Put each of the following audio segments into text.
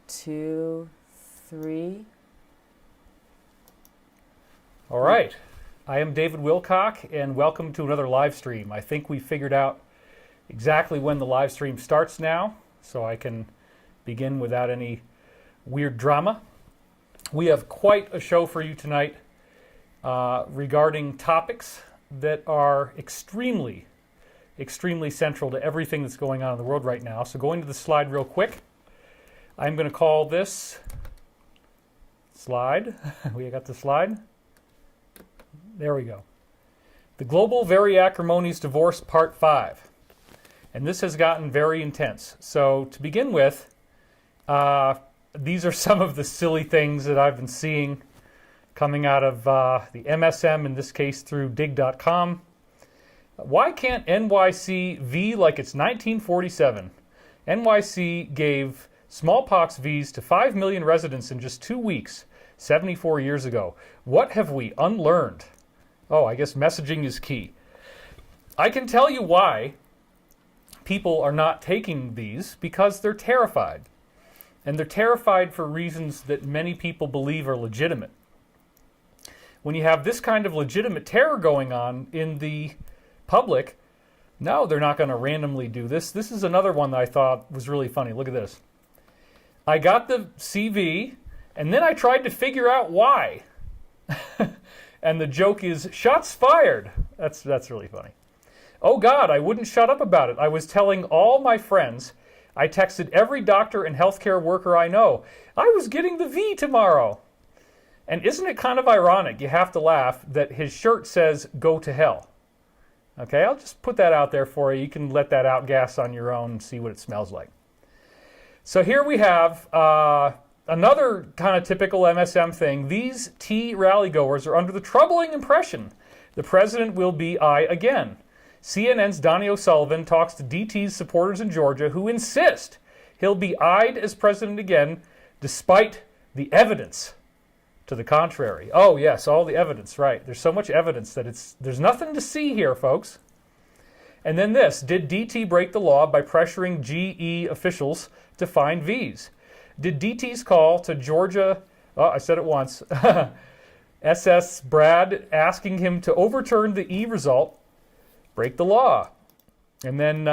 2, 3. All right. I am David Wilcock, and welcome to another live stream. I think we figured out exactly when the live stream starts now, so I can begin without any weird drama. We have quite a show for you tonight regarding topics that are extremely central to everything that's going on in the world right now. So going to the slide real quick, I'm going to call this slide. We got the slide. There we go. The Global Very Acrimonious Divorce Part 5. And this has gotten very intense. So to begin with, these are some of the silly things that I've been seeing coming out of the MSM, in this case through dig.com. Why can't NYC V like it's 1947? NYC gave smallpox Vs to 5 million residents in just 2 weeks, 74 years ago. What have we unlearned? Oh, I guess messaging is key. I can tell you why people are not taking these, because they're terrified. And they're terrified for reasons that many people believe are legitimate. When you have this kind of legitimate terror going on in the public, no, they're not going to randomly do this. This is another one that I thought was really funny. Look at this. I got the CV, and then I tried to figure out why. And the joke is, shots fired. That's really funny. Oh God, I wouldn't shut up about it. I was telling all my friends. I texted every doctor and healthcare worker I know. I was getting the V tomorrow. And isn't it kind of ironic, you have to laugh, that his shirt says, go to hell. Okay, I'll just put that out there for you. You can let that outgas on your own and see what it smells like. So here we have another kind of typical MSM thing. These T rally goers are under the troubling impression the president will be I again. CNN's Donnie O'Sullivan talks to DT's supporters in Georgia who insist he'll be eyed as president again despite the evidence to the contrary. Oh yes, all the evidence, right. There's so much evidence that there's nothing to see here, folks. And then this, did DT break the law by pressuring GE officials to find Vs? Did DT's call to Georgia, I said it once, SS Brad asking him to overturn the E result break the law? And then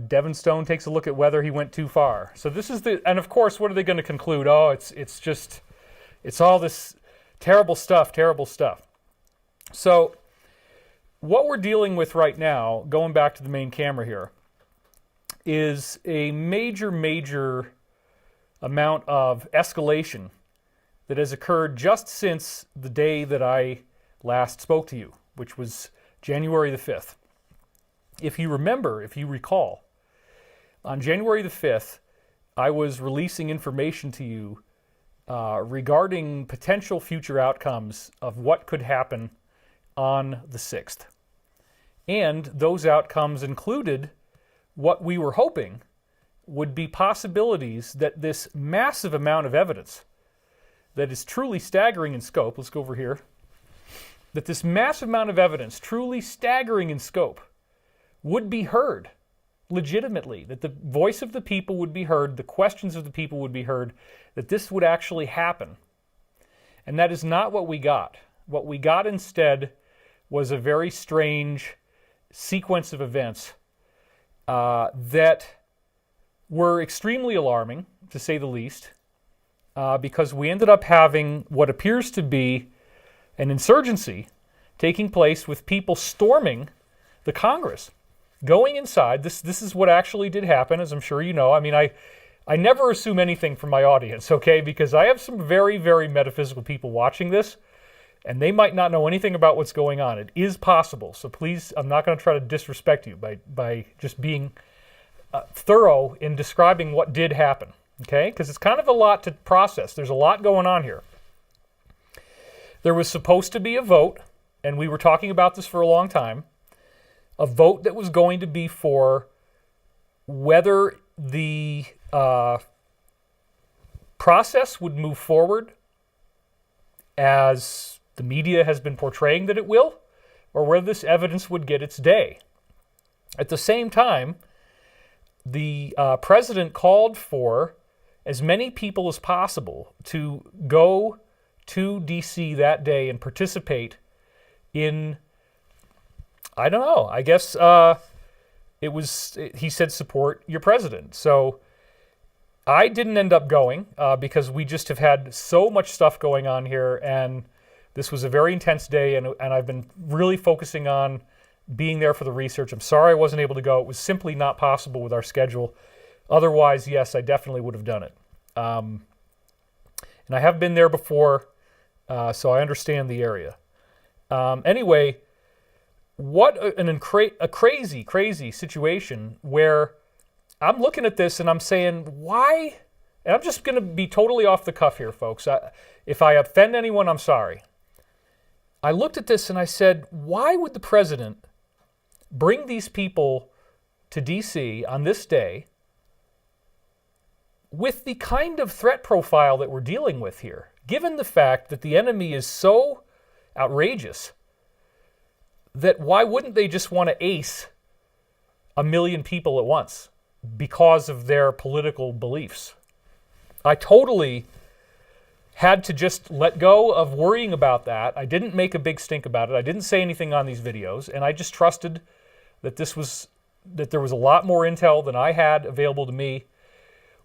Devin Stone takes a look at whether he went too far. So this is and of course, what are they going to conclude? Oh, it's all this terrible stuff. So what we're dealing with right now, going back to the main camera here, is a major amount of escalation that has occurred just since the day that I last spoke to you, which was January the 5th. If you recall, on January the 5th, I was releasing information to you regarding potential future outcomes of what could happen on the 6th. And those outcomes included what we were hoping would be possibilities that this massive amount of evidence that is truly staggering in scope, let's go over here, that this massive amount of evidence, truly staggering in scope, would be heard legitimately, that the voice of the people would be heard, the questions of the people would be heard, that this would actually happen. And that is not what we got. What we got instead was a very strange sequence of events that were extremely alarming, to say the least, because we ended up having what appears to be an insurgency taking place with people storming the Congress, going inside. This is what actually did happen, as I'm sure you know. I mean, I never assume anything from my audience, okay, because I have some very metaphysical people watching this, and they might not know anything about what's going on. It is possible, so please, I'm not going to try to disrespect you by just being thorough in describing what did happen, okay? Because it's kind of a lot to process. There's a lot going on here. There was supposed to be a vote, and we were talking about this for a long time, a vote that was going to be for whether the process would move forward as the media has been portraying that it will, or whether this evidence would get its day. At the same time, the president called for as many people as possible to go to D.C. that day and participate in, I don't know, I guess he said support your president. So I didn't end up going because we just have had so much stuff going on here, and this was a very intense day, and I've been really focusing on being there for the research. I'm sorry I wasn't able to go. It was simply not possible with our schedule. Otherwise, yes, I definitely would have done it. And I have been there before, so I understand the area. Anyway, what a crazy, crazy situation where I'm looking at this and I'm saying, why? And I'm just going to be totally off the cuff here, folks. If I offend anyone, I'm sorry. I looked at this and I said, why would the president bring these people to D.C. on this day with the kind of threat profile that we're dealing with here, given the fact that the enemy is so outrageous that why wouldn't they just want to ace 1 million people at once because of their political beliefs? I totally had to just let go of worrying about that. I didn't make a big stink about it. I didn't say anything on these videos, and I just trusted that there was a lot more intel than I had available to me,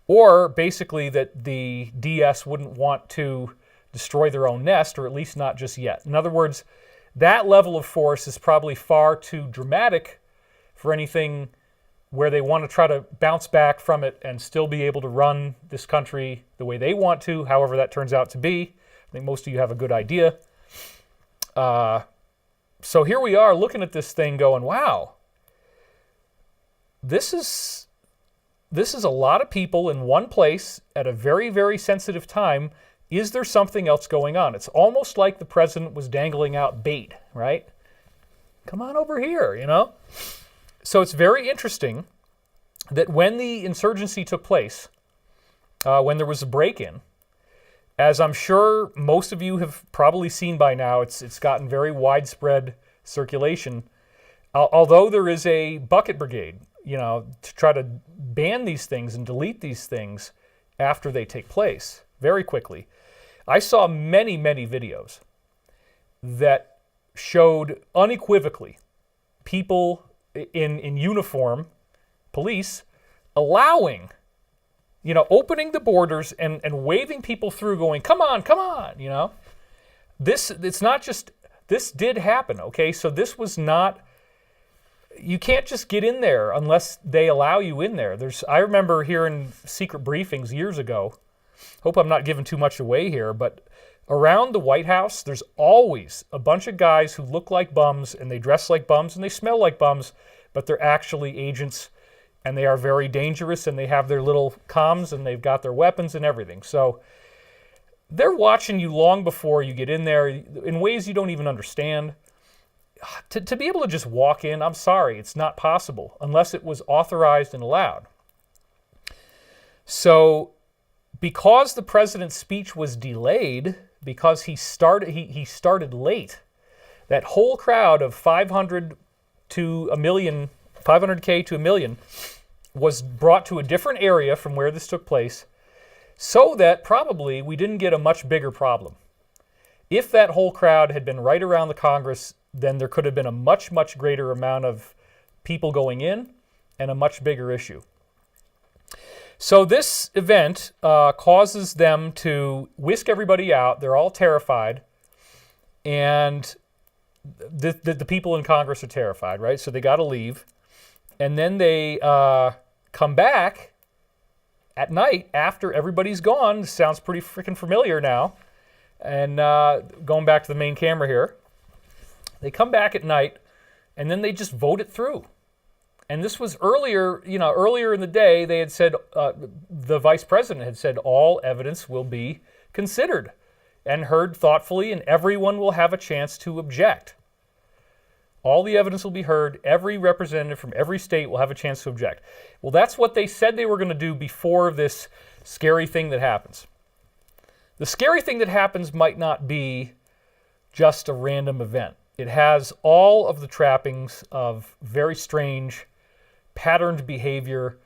or basically that the DS wouldn't want to destroy their own nest, or at least not just yet. In other words, that level of force is probably far too dramatic for anything where they want to try to bounce back from it and still be able to run this country the way they want to, however that turns out to be. I think most of you have a good idea. So here we are looking at this thing going, wow, this is a lot of people in one place at a very, very sensitive time. Is there something else going on? It's almost like the president was dangling out bait, right? Come on over here, you know? So it's very interesting that when the insurgency took place, when there was a break-in, as I'm sure most of you have probably seen by now, it's gotten very widespread circulation. Although there is a bucket brigade, you know, to try to ban these things and delete these things after they take place very quickly. I saw many, many videos that showed unequivocally people in uniform, police, allowing, you know, opening the borders and waving people through going, come on, you know. It's not just, this did happen, okay? So this was not, you can't just get in there unless they allow you in there. I remember hearing secret briefings years ago, hope I'm not giving too much away here, but around the White House, there's always a bunch of guys who look like bums and they dress like bums and they smell like bums, but they're actually agents and they are very dangerous and they have their little comms and they've got their weapons and everything. So they're watching you long before you get in there in ways you don't even understand. To be able to just walk in, I'm sorry, it's not possible unless it was authorized and allowed. So because the president's speech was delayed, because he started late, that whole crowd of 500 to a million, 500K to a million, was brought to a different area from where this took place, so that probably we didn't get a much bigger problem. If that whole crowd had been right around the Congress, then there could have been a much, much greater amount of people going in and a much bigger issue. So this event causes them to whisk everybody out. They're all terrified. And the people in Congress are terrified, right? So they got to leave. And then they come back at night after everybody's gone. This sounds pretty freaking familiar now. And going back to the main camera here. They come back at night, and then they just vote it through. And this was earlier in the day, they had said, the vice president had said, all evidence will be considered and heard thoughtfully, and everyone will have a chance to object. All the evidence will be heard. Every representative from every state will have a chance to object. Well, that's what they said they were going to do before this scary thing that happens. The scary thing that happens might not be just a random event. It has all of the trappings of very strange, patterned behavior,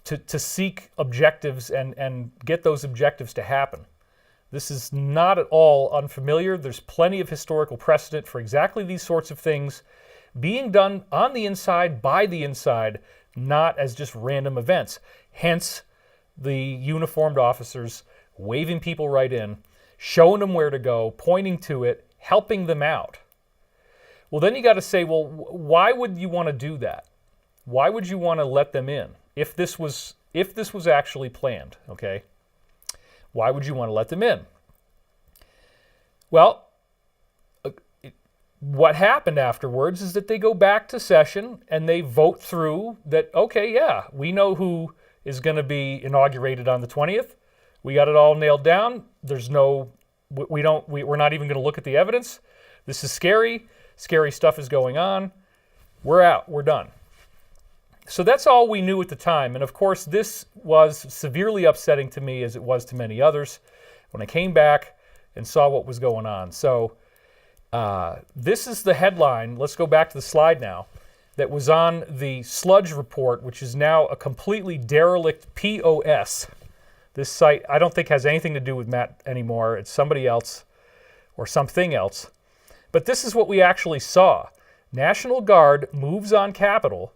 to seek objectives and get those objectives to happen. This is not at all unfamiliar. There's plenty of historical precedent for exactly these sorts of things being done on the inside, by the inside, not as just random events. Hence, the uniformed officers waving people right in, showing them where to go, pointing to it, helping them out. Well, then you got to say, well, why would you want to do that? Why would you want to let them in if this was actually planned? Okay, why would you want to let them in? Well, what happened afterwards is that they go back to session and they vote through that. Okay, yeah, we know who is going to be inaugurated on the 20th. We got it all nailed down. There's no, we're not even going to look at the evidence. This is scary. Scary stuff is going on. We're out. We're done. So that's all we knew at the time. And of course, this was severely upsetting to me, as it was to many others, when I came back and saw what was going on. So this is the headline. Let's go back to the slide now. That was on the sludge report, which is now a completely derelict POS. This site, I don't think, has anything to do with Matt anymore. It's somebody else or something else. But this is what we actually saw. National Guard moves on Capitol.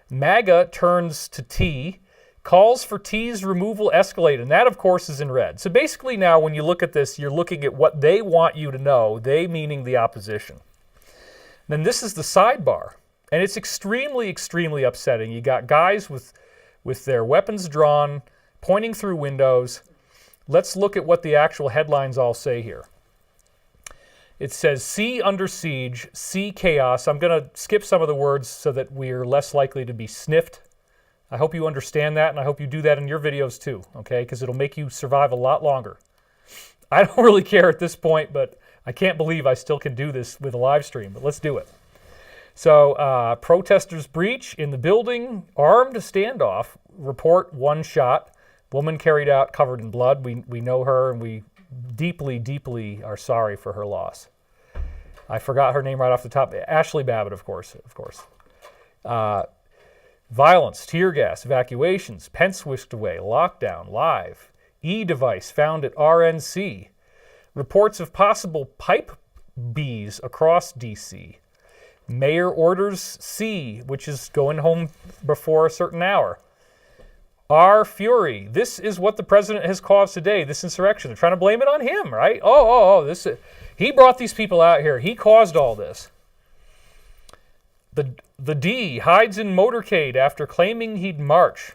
MAGA turns to T, calls for T's removal escalate. And that, of course, is in red. So basically now when you look at this, you're looking at what they want you to know, they meaning the opposition. Then this is the sidebar. And it's extremely, extremely upsetting. You got guys with their weapons drawn, pointing through windows. Let's look at what the actual headlines all say here. It says, "See under siege, see chaos." I'm going to skip some of the words so that we're less likely to be sniffed. I hope you understand that, and I hope you do that in your videos too, okay? Because it'll make you survive a lot longer. I don't really care at this point, but I can't believe I still can do this with a live stream, but let's do it. So, protesters breach in the building, armed standoff, report one shot. Woman carried out covered in blood. We know her, and we deeply, deeply are sorry for her loss. I forgot her name right off the top. Ashley Babbitt, of course. Violence, tear gas, evacuations, Pence whisked away, lockdown, live. E-device found at RNC. Reports of possible pipe bees across D.C. Mayor orders C, which is going home before a certain hour. Our fury. This is what the president has caused today, this insurrection. They're trying to blame it on him, right? He brought these people out here. He caused all this. The D hides in motorcade after claiming he'd march.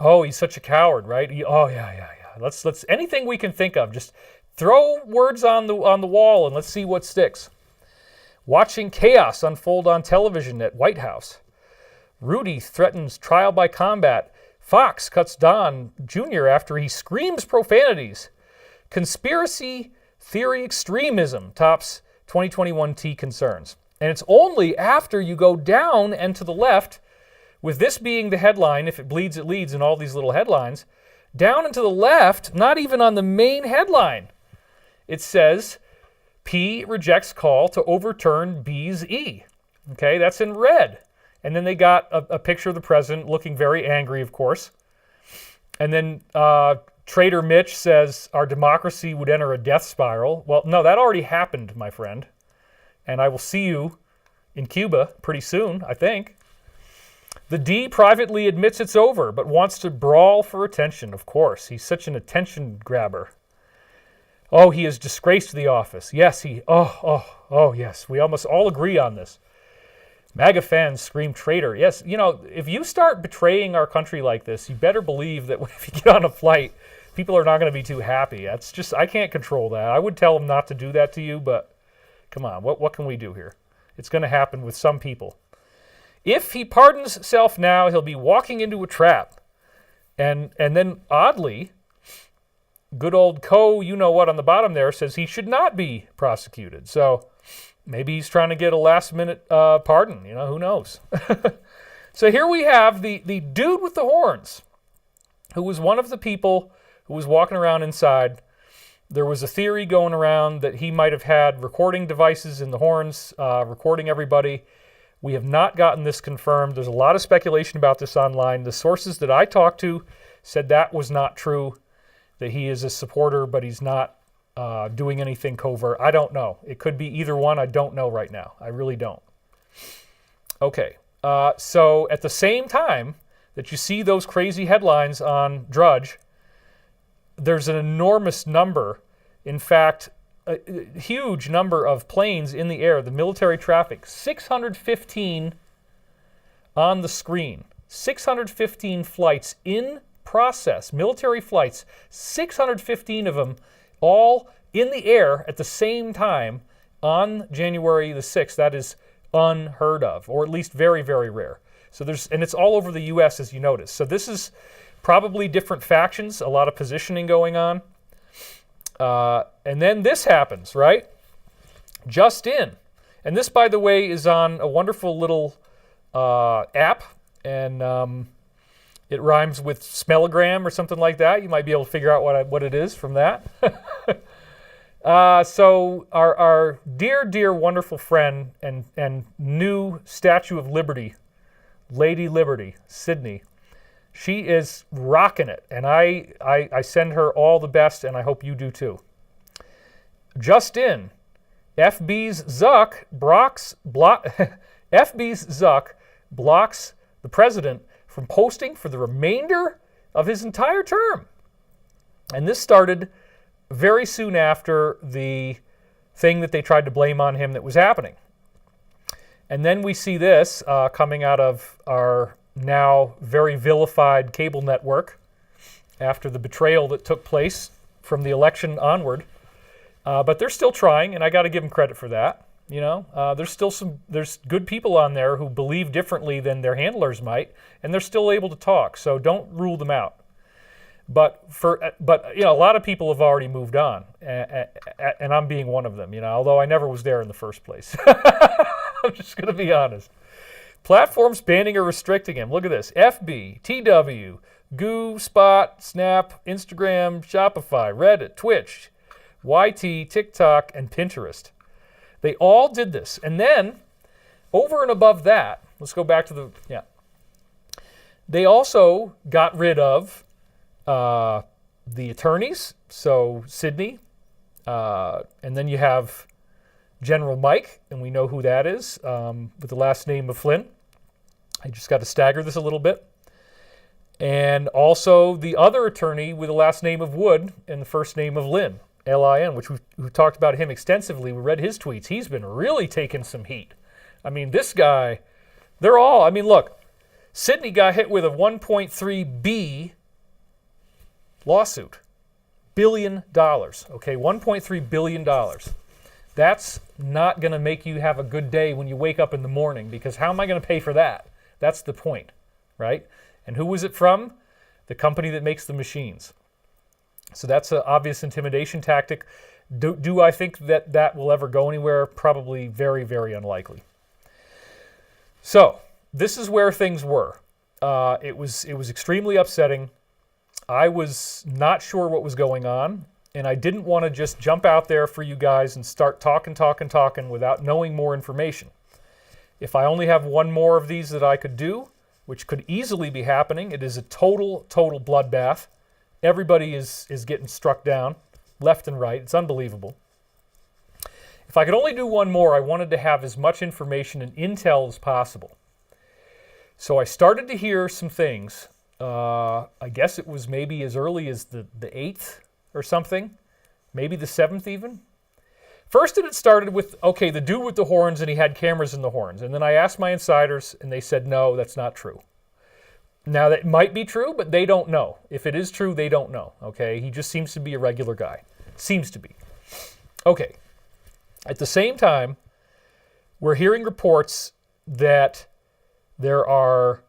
Oh, he's such a coward, right? Yeah. Let's anything we can think of. Just throw words on the wall and let's see what sticks. Watching chaos unfold on television at White House. Rudy threatens trial by combat. Fox cuts Don Jr. after he screams profanities. Conspiracy theory extremism tops 2021 T concerns. And it's only after you go down and to the left, with this being the headline, if it bleeds, it leads, and all these little headlines, down and to the left, not even on the main headline, it says, P rejects call to overturn B's E. Okay, that's in red. And then they got a picture of the president looking very angry, of course. And then Trader Mitch says our democracy would enter a death spiral. Well, no, that already happened, my friend. And I will see you in Cuba pretty soon, I think. The D privately admits it's over, but wants to brawl for attention, of course. He's such an attention grabber. Oh, he has disgraced the office. Yes, yes. We almost all agree on this. MAGA fans scream traitor. Yes, if you start betraying our country like this, you better believe that if you get on a flight, people are not going to be too happy. That's just, I can't control that. I would tell them not to do that to you, but come on, what can we do here? It's going to happen with some people. If he pardons himself now, he'll be walking into a trap. And then, oddly, good old you-know-what on the bottom there says he should not be prosecuted. So maybe he's trying to get a last-minute pardon. Who knows? So here we have the dude with the horns, who was one of the people who was walking around inside. There was a theory going around that he might have had recording devices in the horns, recording everybody. We have not gotten this confirmed. There's a lot of speculation about this online. The sources that I talked to said that was not true, that he is a supporter, but he's not doing anything covert. I don't know. It could be either one. I don't know right now. I really don't. Okay. So at the same time that you see those crazy headlines on Drudge, there's an enormous number, in fact, a huge number of planes in the air, the military traffic, 615 on the screen, 615 flights in process, military flights, 615 of them all in the air at the same time on January the 6th. That is unheard of, or at least very, very rare. So and it's all over the U.S., as you notice. So this is probably different factions, a lot of positioning going on. And then this happens, right? Just in. And this, by the way, is on a wonderful little app, and it rhymes with smellogram or something like that. You might be able to figure out what it is from that. So our dear, dear, wonderful friend and new Statue of Liberty, Lady Liberty, Sydney, she is rocking it, and I send her all the best, and I hope you do too. Just in, FB's Zuck blocks the president from posting for the remainder of his entire term. And this started very soon after the thing that they tried to blame on him that was happening. And then we see this coming out of our now very vilified cable network after the betrayal that took place from the election onward. But they're still trying, and I got to give them credit for that. You know, there's good people on there who believe differently than their handlers might, and they're still able to talk. So don't rule them out. But you know, a lot of people have already moved on, and I'm being one of them. You know, although I never was there in the first place. I'm just going to be honest. Platforms banning or restricting him. Look at this: FB, TW, Goo, Spot, Snap, Instagram, Shopify, Reddit, Twitch, YT, TikTok, and Pinterest. They all did this. And then, over and above that, let's go back to they also got rid of the attorneys, so Sydney, and then you have General Mike, and we know who that is, with the last name of Flynn. I just got to stagger this a little bit. And also the other attorney with the last name of Wood and the first name of Lynn, L-I-N, which we've talked about him extensively. We read his tweets. He's been really taking some heat. I mean, this guy, look, Sydney got hit with a $1.3 billion lawsuit. $1 billion, okay? $1.3 billion. That's not going to make you have a good day when you wake up in the morning, because how am I going to pay for that? That's the point, right? And who was it from? The company that makes the machines. So that's an obvious intimidation tactic. Do I think that will ever go anywhere? Probably very, very unlikely. So this is where things were. It was extremely upsetting. I was not sure what was going on, and I didn't want to just jump out there for you guys and start talking without knowing more information. If I only have one more of these that I could do, which could easily be happening, it is a total bloodbath. Everybody is getting struck down left and right. It's unbelievable. If I could only do one more, I wanted to have as much information and intel as possible. So I started to hear some things. I guess it was maybe as early as the 8th or something, maybe the 7th even. First it started with, okay, the dude with the horns, and he had cameras in the horns. And then I asked my insiders, and they said, no, that's not true. Now, that might be true, but they don't know. If it is true, they don't know, okay? He just seems to be a regular guy. Seems to be. Okay. At the same time, we're hearing reports that there are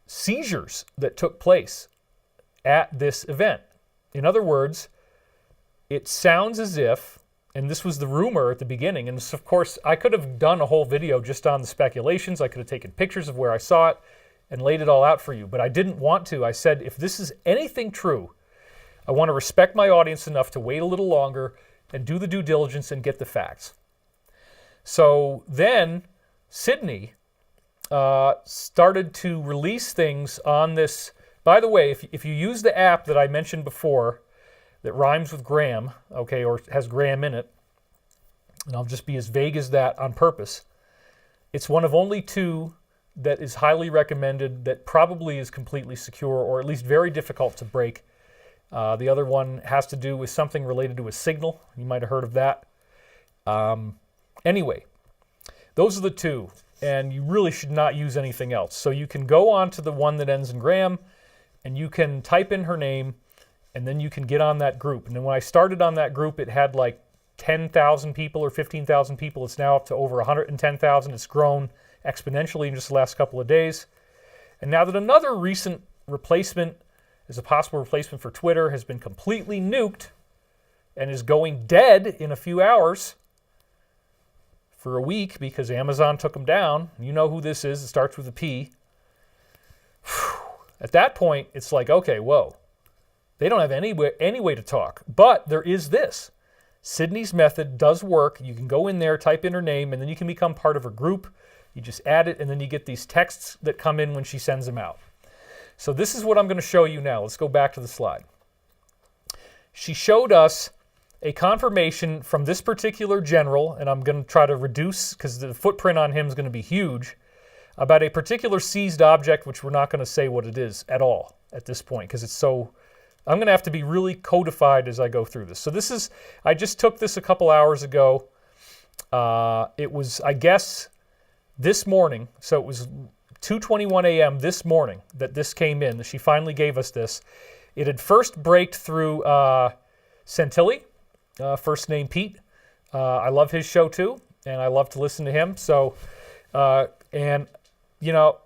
seizures that took place at this event. In other words, it sounds as if, and this was the rumor at the beginning, and this, of course, I could have done a whole video just on the speculations. I could have taken pictures of where I saw it and laid it all out for you, but I didn't want to. I said, if this is anything true, I want to respect my audience enough to wait a little longer and do the due diligence and get the facts. So then Sydney started to release things on this. By the way, if you use the app that I mentioned before that rhymes with Graham, okay, or has Graham in it, and I'll just be as vague as that on purpose, it's one of only two that is highly recommended that probably is completely secure or at least very difficult to break. The other one has to do with something related to a signal. You might have heard of that. Anyway, those are the two, and you really should not use anything else. So you can go on to the one that ends in Graham, and you can type in her name, and then you can get on that group. And then when I started on that group, it had like 10,000 people or 15,000 people. It's now up to over 110,000. It's grown exponentially in just the last couple of days. And now that another recent replacement is a possible replacement for Twitter has been completely nuked and is going dead in a few hours for a week because Amazon took them down. You know who this is. It starts with a P. At that point, it's like, okay, whoa. They don't have any way to talk. But there is this. Sydney's method does work. You can go in there, type in her name, and then you can become part of her group. You just add it, and then you get these texts that come in when she sends them out. So this is what I'm going to show you now. Let's go back to the slide. She showed us a confirmation from this particular general, and I'm going to try to reduce, because the footprint on him is going to be huge, about a particular seized object, which we're not going to say what it is at all at this point, because it's so... I'm going to have to be really codified as I go through this. So this is, I just took this a couple hours ago. It was, I guess, this morning. So it was 2:21 a.m. this morning that this came in. She finally gave us this. It had first braked through Centilli, first name Pete. I love his show too, and I love to listen to him. So, and, you know,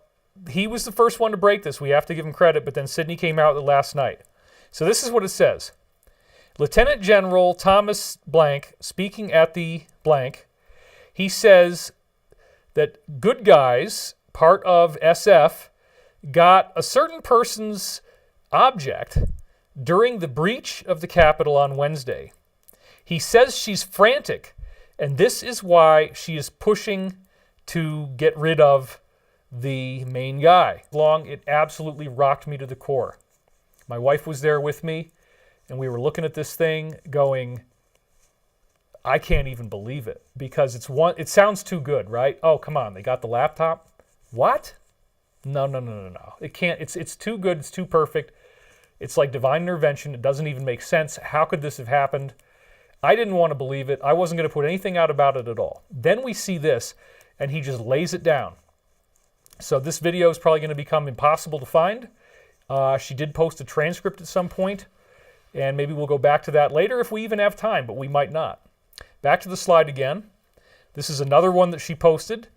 he was the first one to break this. We have to give him credit, but then Sydney came out with it last night. So this is what it says. Lieutenant General Thomas Blank, speaking at the blank, he says that good guys, part of SF, got a certain person's object during the breach of the Capitol on Wednesday. He says she's frantic, and this is why she is pushing to get rid of the main guy. It absolutely rocked me to the core. My wife was there with me, and we were looking at this thing going, I can't even believe it, because it sounds too good, right? Oh, come on, they got the laptop? What? No. It can't. It's too good. It's too perfect. It's like divine intervention. It doesn't even make sense. How could this have happened? I didn't want to believe it. I wasn't going to put anything out about it at all. Then we see this, and he just lays it down. So this video is probably going to become impossible to find. She did post a transcript at some point, and maybe we'll go back to that later if we even have time, but we might not. Back to the slide again. This is another one that she posted.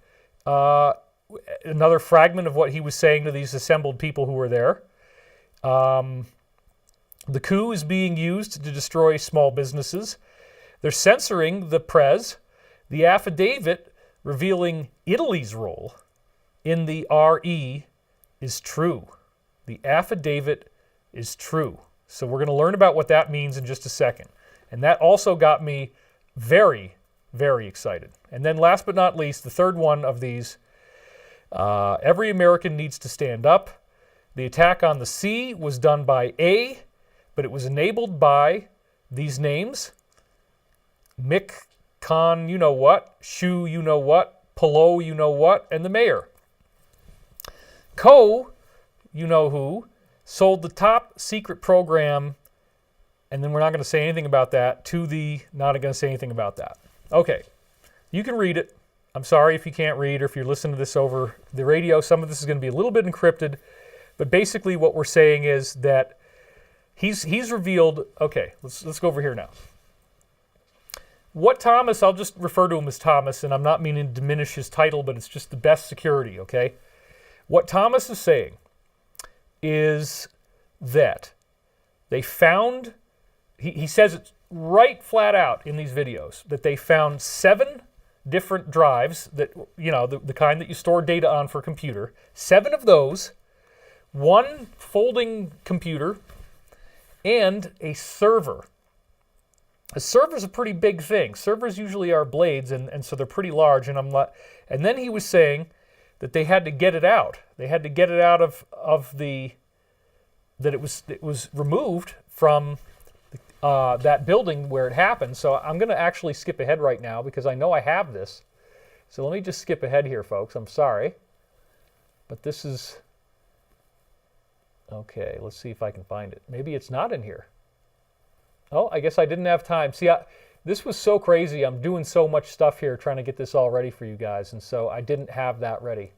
Another fragment of what he was saying to these assembled people who were there. The coup is being used to destroy small businesses. They're censoring the prez. The affidavit revealing Italy's role in the RE is true. The affidavit is true. So we're going to learn about what that means in just a second. And that also got me very, very excited. And then last but not least, the third one of these, every American needs to stand up. The attack on the sea was done by A, but it was enabled by these names. Mick, Khan, you know what, Shu, you know what, Polo, you know what, and the mayor. Co, you know who, sold the top secret program, and then we're not going to say anything about that, to the not going to say anything about that. Okay, you can read it. I'm sorry if you can't read or if you're listening to this over the radio. Some of this is going to be a little bit encrypted, but basically what we're saying is that he's revealed, okay, let's go over here now. What Thomas, I'll just refer to him as Thomas, and I'm not meaning to diminish his title, but it's just the best security, okay? What Thomas is saying is that they found, he says it right flat out in these videos, that they found 7 different drives that, you know, the kind that you store data on for a computer, 7 of those, 1 folding computer, and a server. A server's a pretty big thing. Servers usually are blades, and so they're pretty large. And And then he was saying that they had to get it out. They had to get it out of the that it was removed from that building where it happened. So I'm going to actually skip ahead right now because I know I have this. So let me just skip ahead here, folks. I'm sorry, but this is okay. Let's see if I can find it. Maybe it's not in here. Oh, I guess I didn't have time. See, this was so crazy. I'm doing so much stuff here trying to get this all ready for you guys, and so I didn't have that ready.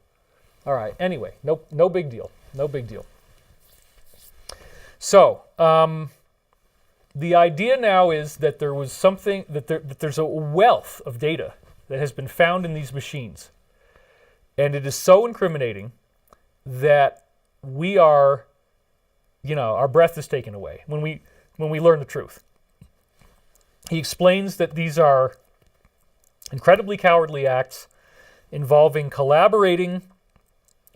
All right. Anyway, no big deal. No big deal. So the idea now is that there was something that there's a wealth of data that has been found in these machines, and it is so incriminating that we are, our breath is taken away when we learn the truth. He explains that these are incredibly cowardly acts involving collaborating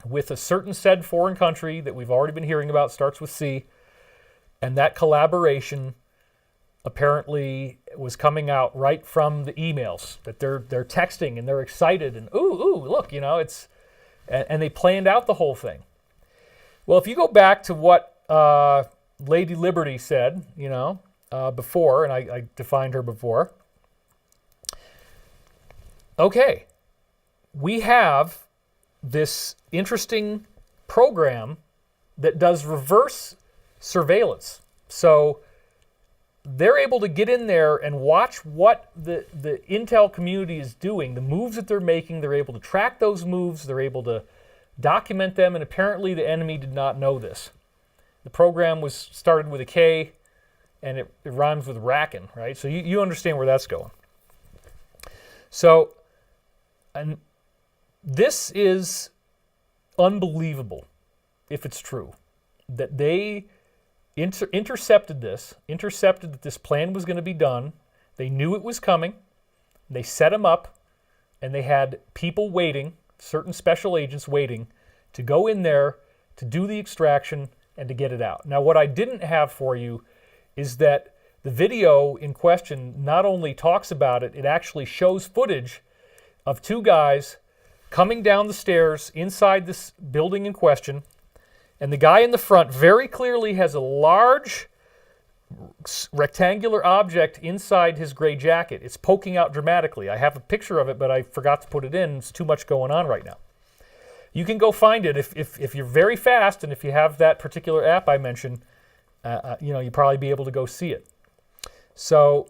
with a certain said foreign country that we've already been hearing about, starts with C, and that collaboration apparently was coming out right from the emails that they're texting and they're excited and ooh, look, it's, and they planned out the whole thing. Well, if you go back to what Lady Liberty said, before, and I defined her before. Okay, we have this interesting program that does reverse surveillance. So they're able to get in there and watch what the intel community is doing, the moves that they're making. They're able to track those moves. They're able to document them, and apparently the enemy did not know this. The program was started with a K, and it rhymes with Rackin', right? So you understand where that's going. So, and this is unbelievable, if it's true, that they intercepted that this plan was going to be done. They knew it was coming. They set them up, and they had people waiting, certain special agents waiting, to go in there, to do the extraction, and to get it out. Now, what I didn't have for you is that the video in question not only talks about it, it actually shows footage of two guys coming down the stairs inside this building in question, and the guy in the front very clearly has a large rectangular object inside his gray jacket. It's poking out dramatically. I have a picture of it, but I forgot to put it in. It's too much going on right now. You can go find it if you're very fast, and if you have that particular app I mentioned, you probably be able to go see it. So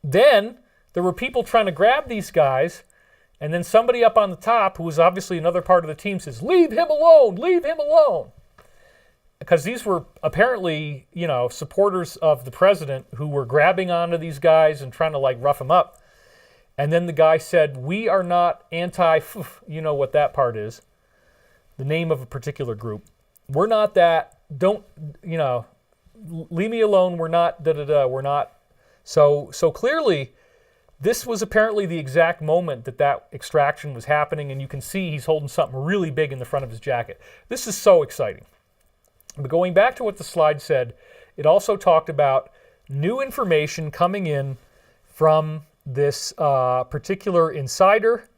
then there were people trying to grab these guys, and then somebody up on the top, who was obviously another part of the team, says, "Leave him alone, leave him alone." Because these were apparently, supporters of the president who were grabbing onto these guys and trying to rough them up. And then the guy said, "We are not anti," you know what that part is, the name of a particular group. "We're not that. Don't, leave me alone. We're not, we're not." So clearly, this was apparently the exact moment that extraction was happening, and you can see he's holding something really big in the front of his jacket. This is so exciting. But going back to what the slide said, it also talked about new information coming in from this particular insider,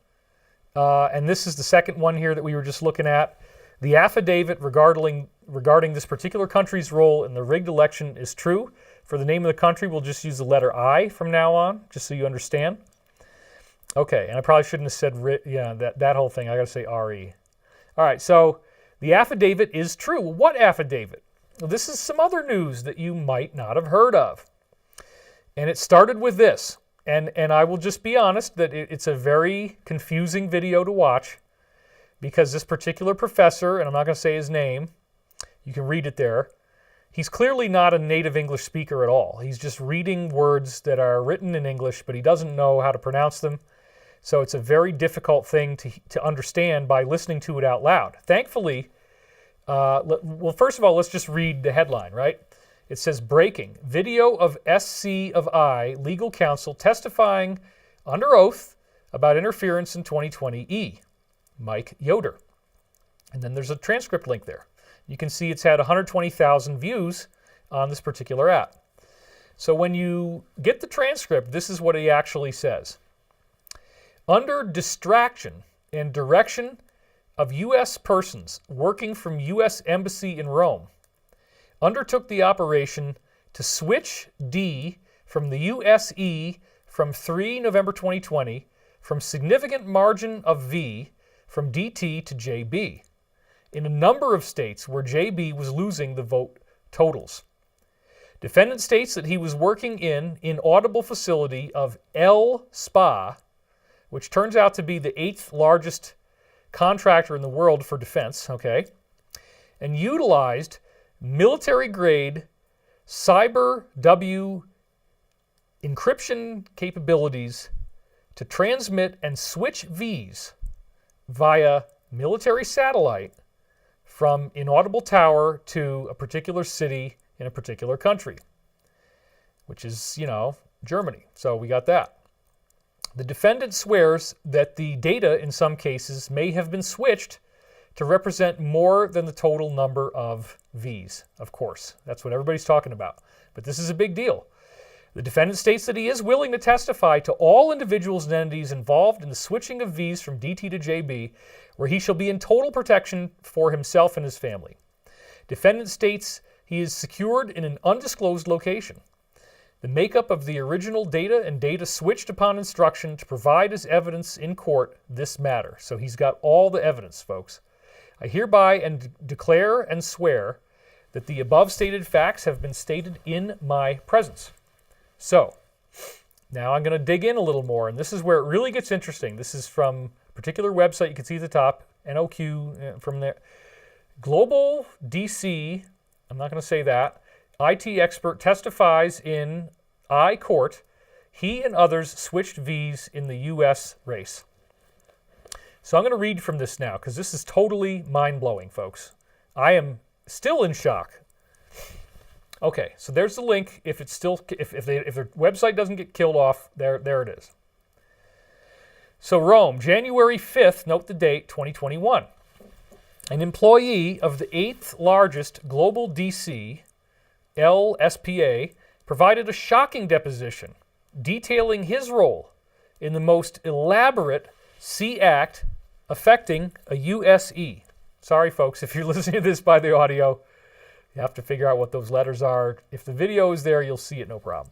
and this is the second one here that we were just looking at. The affidavit regarding this particular country's role in the rigged election is true. For the name of the country, we'll just use the letter I from now on, just so you understand. Okay, and I probably shouldn't have said, that whole thing. I got to say RE. All right, so the affidavit is true. What affidavit? Well, this is some other news that you might not have heard of. And it started with this. And I will just be honest that it's a very confusing video to watch, because this particular professor, and I'm not going to say his name, you can read it there, he's clearly not a native English speaker at all. He's just reading words that are written in English, but he doesn't know how to pronounce them. So it's a very difficult thing to understand by listening to it out loud. Thankfully, well, first of all, let's just read the headline, right? It says, "Breaking. Video of SC of I, legal counsel, testifying under oath about interference in 2020 Mike Yoder." And then there's a transcript link there. You can see it's had 120,000 views on this particular app. So when you get the transcript, this is what he actually says. Under distraction and direction of U.S. persons working from U.S. Embassy in Rome, undertook the operation to switch D from the USE from 3 November 2020 from significant margin of V from DT to JB in a number of states where JB was losing the vote totals. Defendant states that he was working in inaudible facility of L SPA, which turns out to be the 8th largest contractor in the world for defense, okay, and utilized military-grade cyber W encryption capabilities to transmit and switch Vs via military satellite from inaudible tower to a particular city in a particular country, which is, Germany. So we got that. The defendant swears that the data in some cases may have been switched to represent more than the total number of Vs. Of course, that's what everybody's talking about. But this is a big deal. The defendant states that he is willing to testify to all individuals and entities involved in the switching of Vs from DT to JB, where he shall be in total protection for himself and his family. Defendant states he is secured in an undisclosed location. The makeup of the original data and data switched upon instruction to provide as evidence in court this matter. So he's got all the evidence, folks. I hereby and declare and swear that the above stated facts have been stated in my presence. So, now I'm going to dig in a little more, and this is where it really gets interesting. This is from a particular website. You can see at the top, NOQ from there. Global DC, I'm not going to say that, IT expert testifies in I court. He and others switched Vs in the U.S. race. So I'm going to read from this now, because this is totally mind-blowing, folks. I am still in shock. Okay, so there's the link. If it's still, if their website doesn't get killed off, there it is. So Rome, January 5th, note the date, 2021. An employee of the 8th largest global DC, LSPA, provided a shocking deposition detailing his role in the most elaborate C act affecting a USE. Sorry, folks, if you're listening to this by the audio, you have to figure out what those letters are. If the video is there, you'll see it, no problem.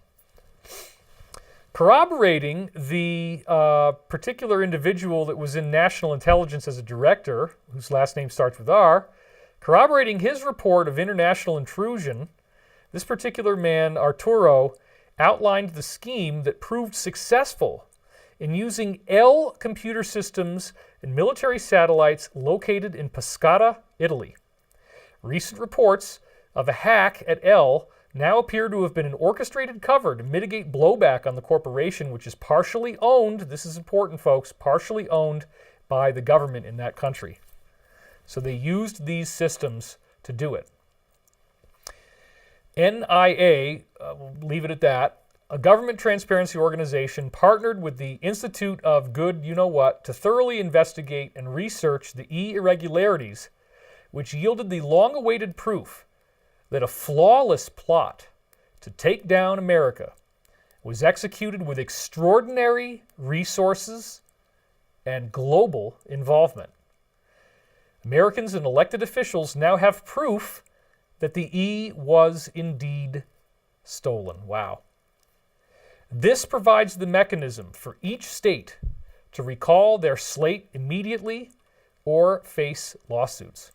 Corroborating the particular individual that was in national intelligence as a director, whose last name starts with R, corroborating his report of international intrusion, this particular man, Arturo, outlined the scheme that proved successful in using L computer systems and military satellites located in Pescara, Italy. Recent reports of a hack at L now appear to have been an orchestrated cover to mitigate blowback on the corporation, which is partially owned, this is important, folks, partially owned by the government in that country. So they used these systems to do it. NIA, we'll leave it at that, a government transparency organization partnered with the Institute of Good You-Know-What to thoroughly investigate and research the irregularities, which yielded the long-awaited proof that a flawless plot to take down America was executed with extraordinary resources and global involvement. Americans and elected officials now have proof that the E was indeed stolen. Wow. This provides the mechanism for each state to recall their slate immediately or face lawsuits,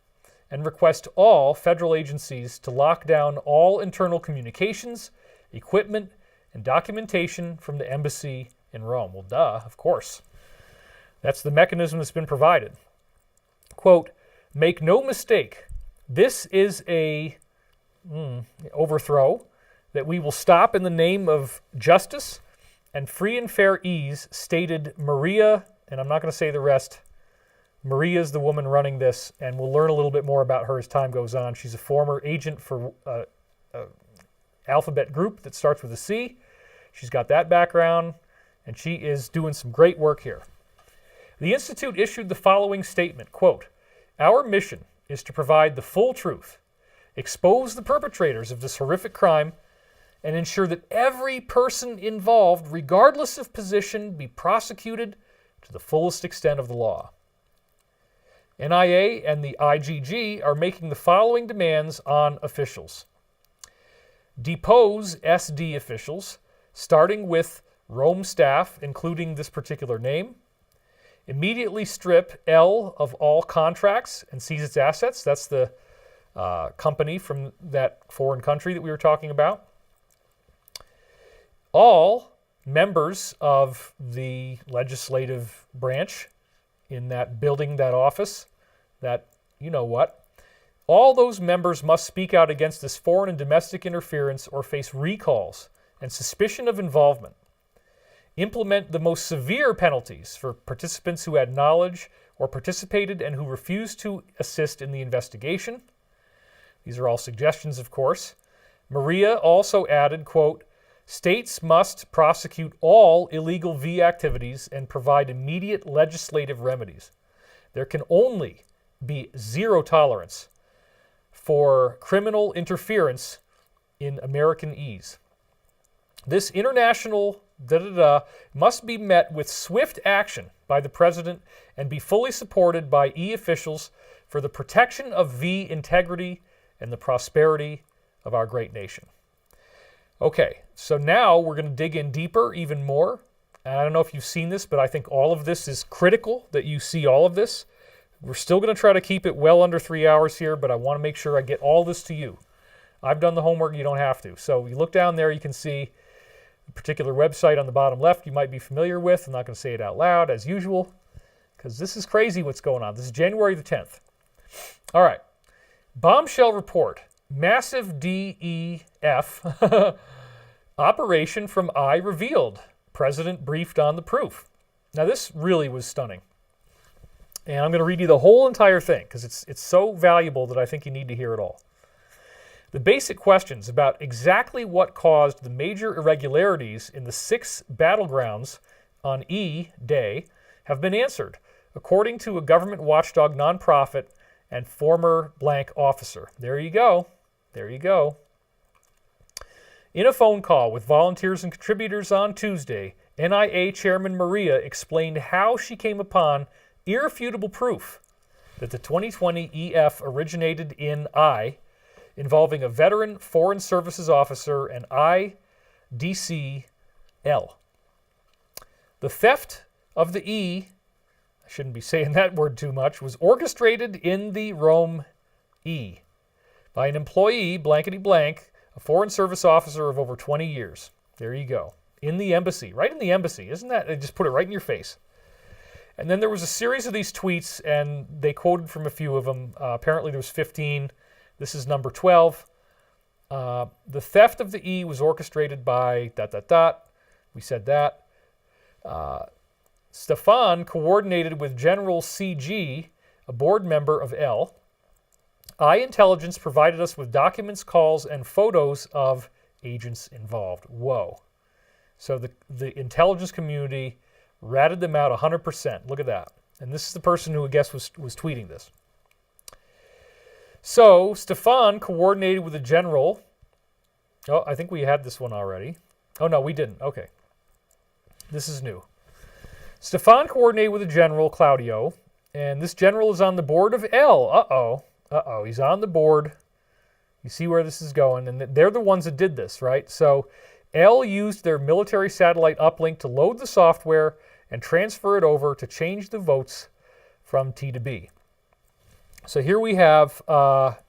and request all federal agencies to lock down all internal communications, equipment, and documentation from the embassy in Rome. Well, duh, of course. That's the mechanism that's been provided. Quote, make no mistake, this is a overthrow that we will stop in the name of justice and free and fair ease, stated Maria, and I'm not going to say the rest. Maria is the woman running this, and we'll learn a little bit more about her as time goes on. She's a former agent for alphabet group that starts with a C. She's got that background, and she is doing some great work here. The Institute issued the following statement, quote, our mission is to provide the full truth, expose the perpetrators of this horrific crime, and ensure that every person involved, regardless of position, be prosecuted to the fullest extent of the law. NIA and the IGG are making the following demands on officials. Depose SD officials, starting with Rome staff, including this particular name. Immediately strip L of all contracts and seize its assets. That's the company from that foreign country that we were talking about. All members of the legislative branch in that building, that office, that you know what, all those members must speak out against this foreign and domestic interference or face recalls and suspicion of involvement. Implement the most severe penalties for participants who had knowledge or participated and who refused to assist in the investigation. These are all suggestions, of course. Maria also added, quote, states must prosecute all illegal V activities and provide immediate legislative remedies. There can only be zero tolerance for criminal interference in American E's. This international must be met with swift action by the President and be fully supported by E officials for the protection of V integrity and the prosperity of our great nation. Okay, so now we're going to dig in deeper, even more. And I don't know if you've seen this, but I think all of this is critical that you see all of this. We're still going to try to keep it well under 3 hours here, but I want to make sure I get all this to you. I've done the homework, you don't have to. So you look down there, you can see a particular website on the bottom left you might be familiar with. I'm not going to say it out loud, as usual, because this is crazy what's going on. This is January the 10th. All right. Bombshell report. Massive DEF operation from I revealed. President briefed on the proof. Now this really was stunning. And I'm going to read you the whole entire thing because it's so valuable that I think you need to hear it all. The basic questions about exactly what caused the major irregularities in the 6 battlegrounds on E Day have been answered, according to a government watchdog nonprofit and former blank officer. There you go. There you go. In a phone call with volunteers and contributors on Tuesday, NIA Chairman Maria explained how she came upon irrefutable proof that the 2020 EF originated in I, involving a veteran Foreign Services officer and IDCL. The theft of the E, I shouldn't be saying that word too much, was orchestrated in the Rome E by an employee, blankety blank, a Foreign Service officer of over 20 years. There you go. In the embassy, right in the embassy. Isn't that, they just put it right in your face. And then there was a series of these tweets, and they quoted from a few of them. Apparently there was 15. This is number 12. The theft of the E was orchestrated by ... We said that. Stefan coordinated with General CG, a board member of L. I Intelligence provided us with documents, calls, and photos of agents involved. Whoa. So the intelligence community ratted them out 100%. Look at that. And this is the person who I guess was tweeting this. So Stefan coordinated with the general. Oh, I think we had this one already. Oh, no, we didn't. Okay. This is new. Stefan coordinated with the general, Claudio, and this general is on the board of L. Uh-oh. He's on the board. You see where this is going, and they're the ones that did this, right? So L used their military satellite uplink to load the software and transfer it over to change the votes from T to B. So here we have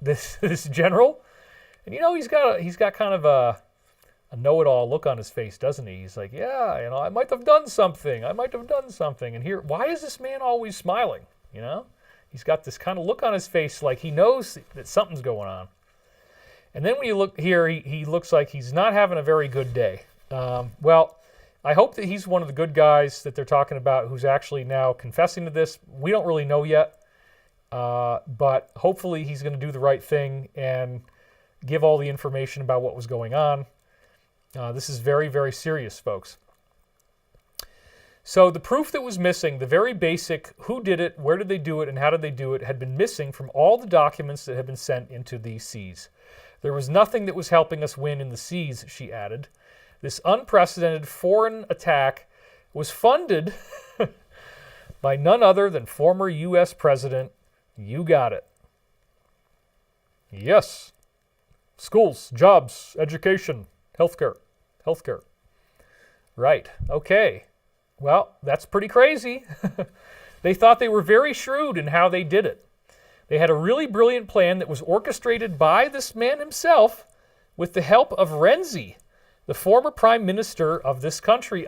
this general, and you know he's got kind of a know-it-all look on his face, doesn't he? He's like, yeah, I might have done something. And here, why is this man always smiling? You know, he's got this kind of look on his face, like he knows that something's going on. And then when you look here, he looks like he's not having a very good day. Well, I hope that he's one of the good guys that they're talking about who's actually now confessing to this. We don't really know yet. But hopefully he's going to do the right thing and give all the information about what was going on. This is very, very serious, folks. So the proof that was missing, the very basic who did it, where did they do it, and how did they do it, had been missing from all the documents that had been sent into the Cs. There was nothing that was helping us win in the seas, she added. This unprecedented foreign attack was funded by none other than former U.S. President, you got it. Yes. Schools, jobs, education, healthcare. Right. Okay. Well, that's pretty crazy. They thought they were very shrewd in how they did it. They had a really brilliant plan that was orchestrated by this man himself with the help of Renzi, the former prime minister of this country.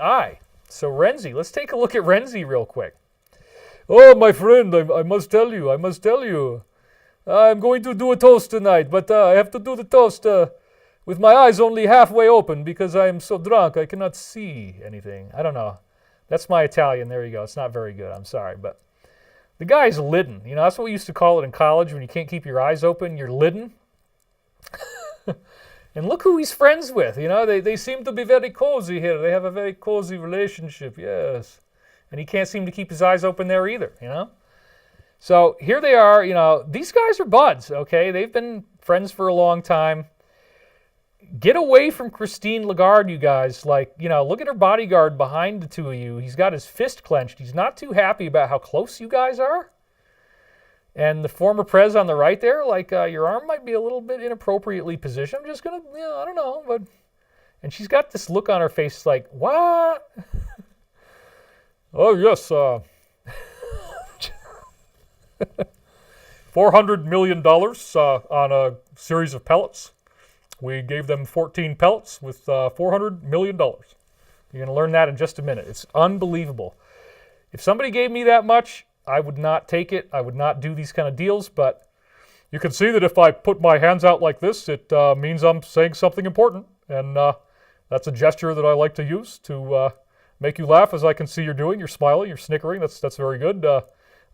So Renzi, let's take a look at Renzi real quick. Oh, my friend, I must tell you. I'm going to do a toast tonight, but I have to do the toast with my eyes only halfway open because I am so drunk I cannot see anything. I don't know. That's my Italian. There you go. It's not very good. I'm sorry, but the guy's lidden. You know, that's what we used to call it in college when you can't keep your eyes open. You're lidden. And look who he's friends with. You know, they seem to be very cozy here. They have a very cozy relationship, yes. And he can't seem to keep his eyes open there either, you know. So here they are, you know, these guys are buds, okay? They've been friends for a long time. Get away from Christine Lagarde, you guys. Like, you know, look at her bodyguard behind the two of you. He's got his fist clenched. He's not too happy about how close you guys are. And the former prez on the right there, like, your arm might be a little bit inappropriately positioned. I'm just going to, you know, I don't know. But and she's got this look on her face like, what? Oh, yes. $400 million on a series of pellets. We gave them 14 pellets with $400 million. You're going to learn that in just a minute. It's unbelievable. If somebody gave me that much, I would not take it. I would not do these kind of deals, but you can see that if I put my hands out like this, it means I'm saying something important, and that's a gesture that I like to use to make you laugh, as I can see you're doing. You're smiling, you're snickering. That's very good.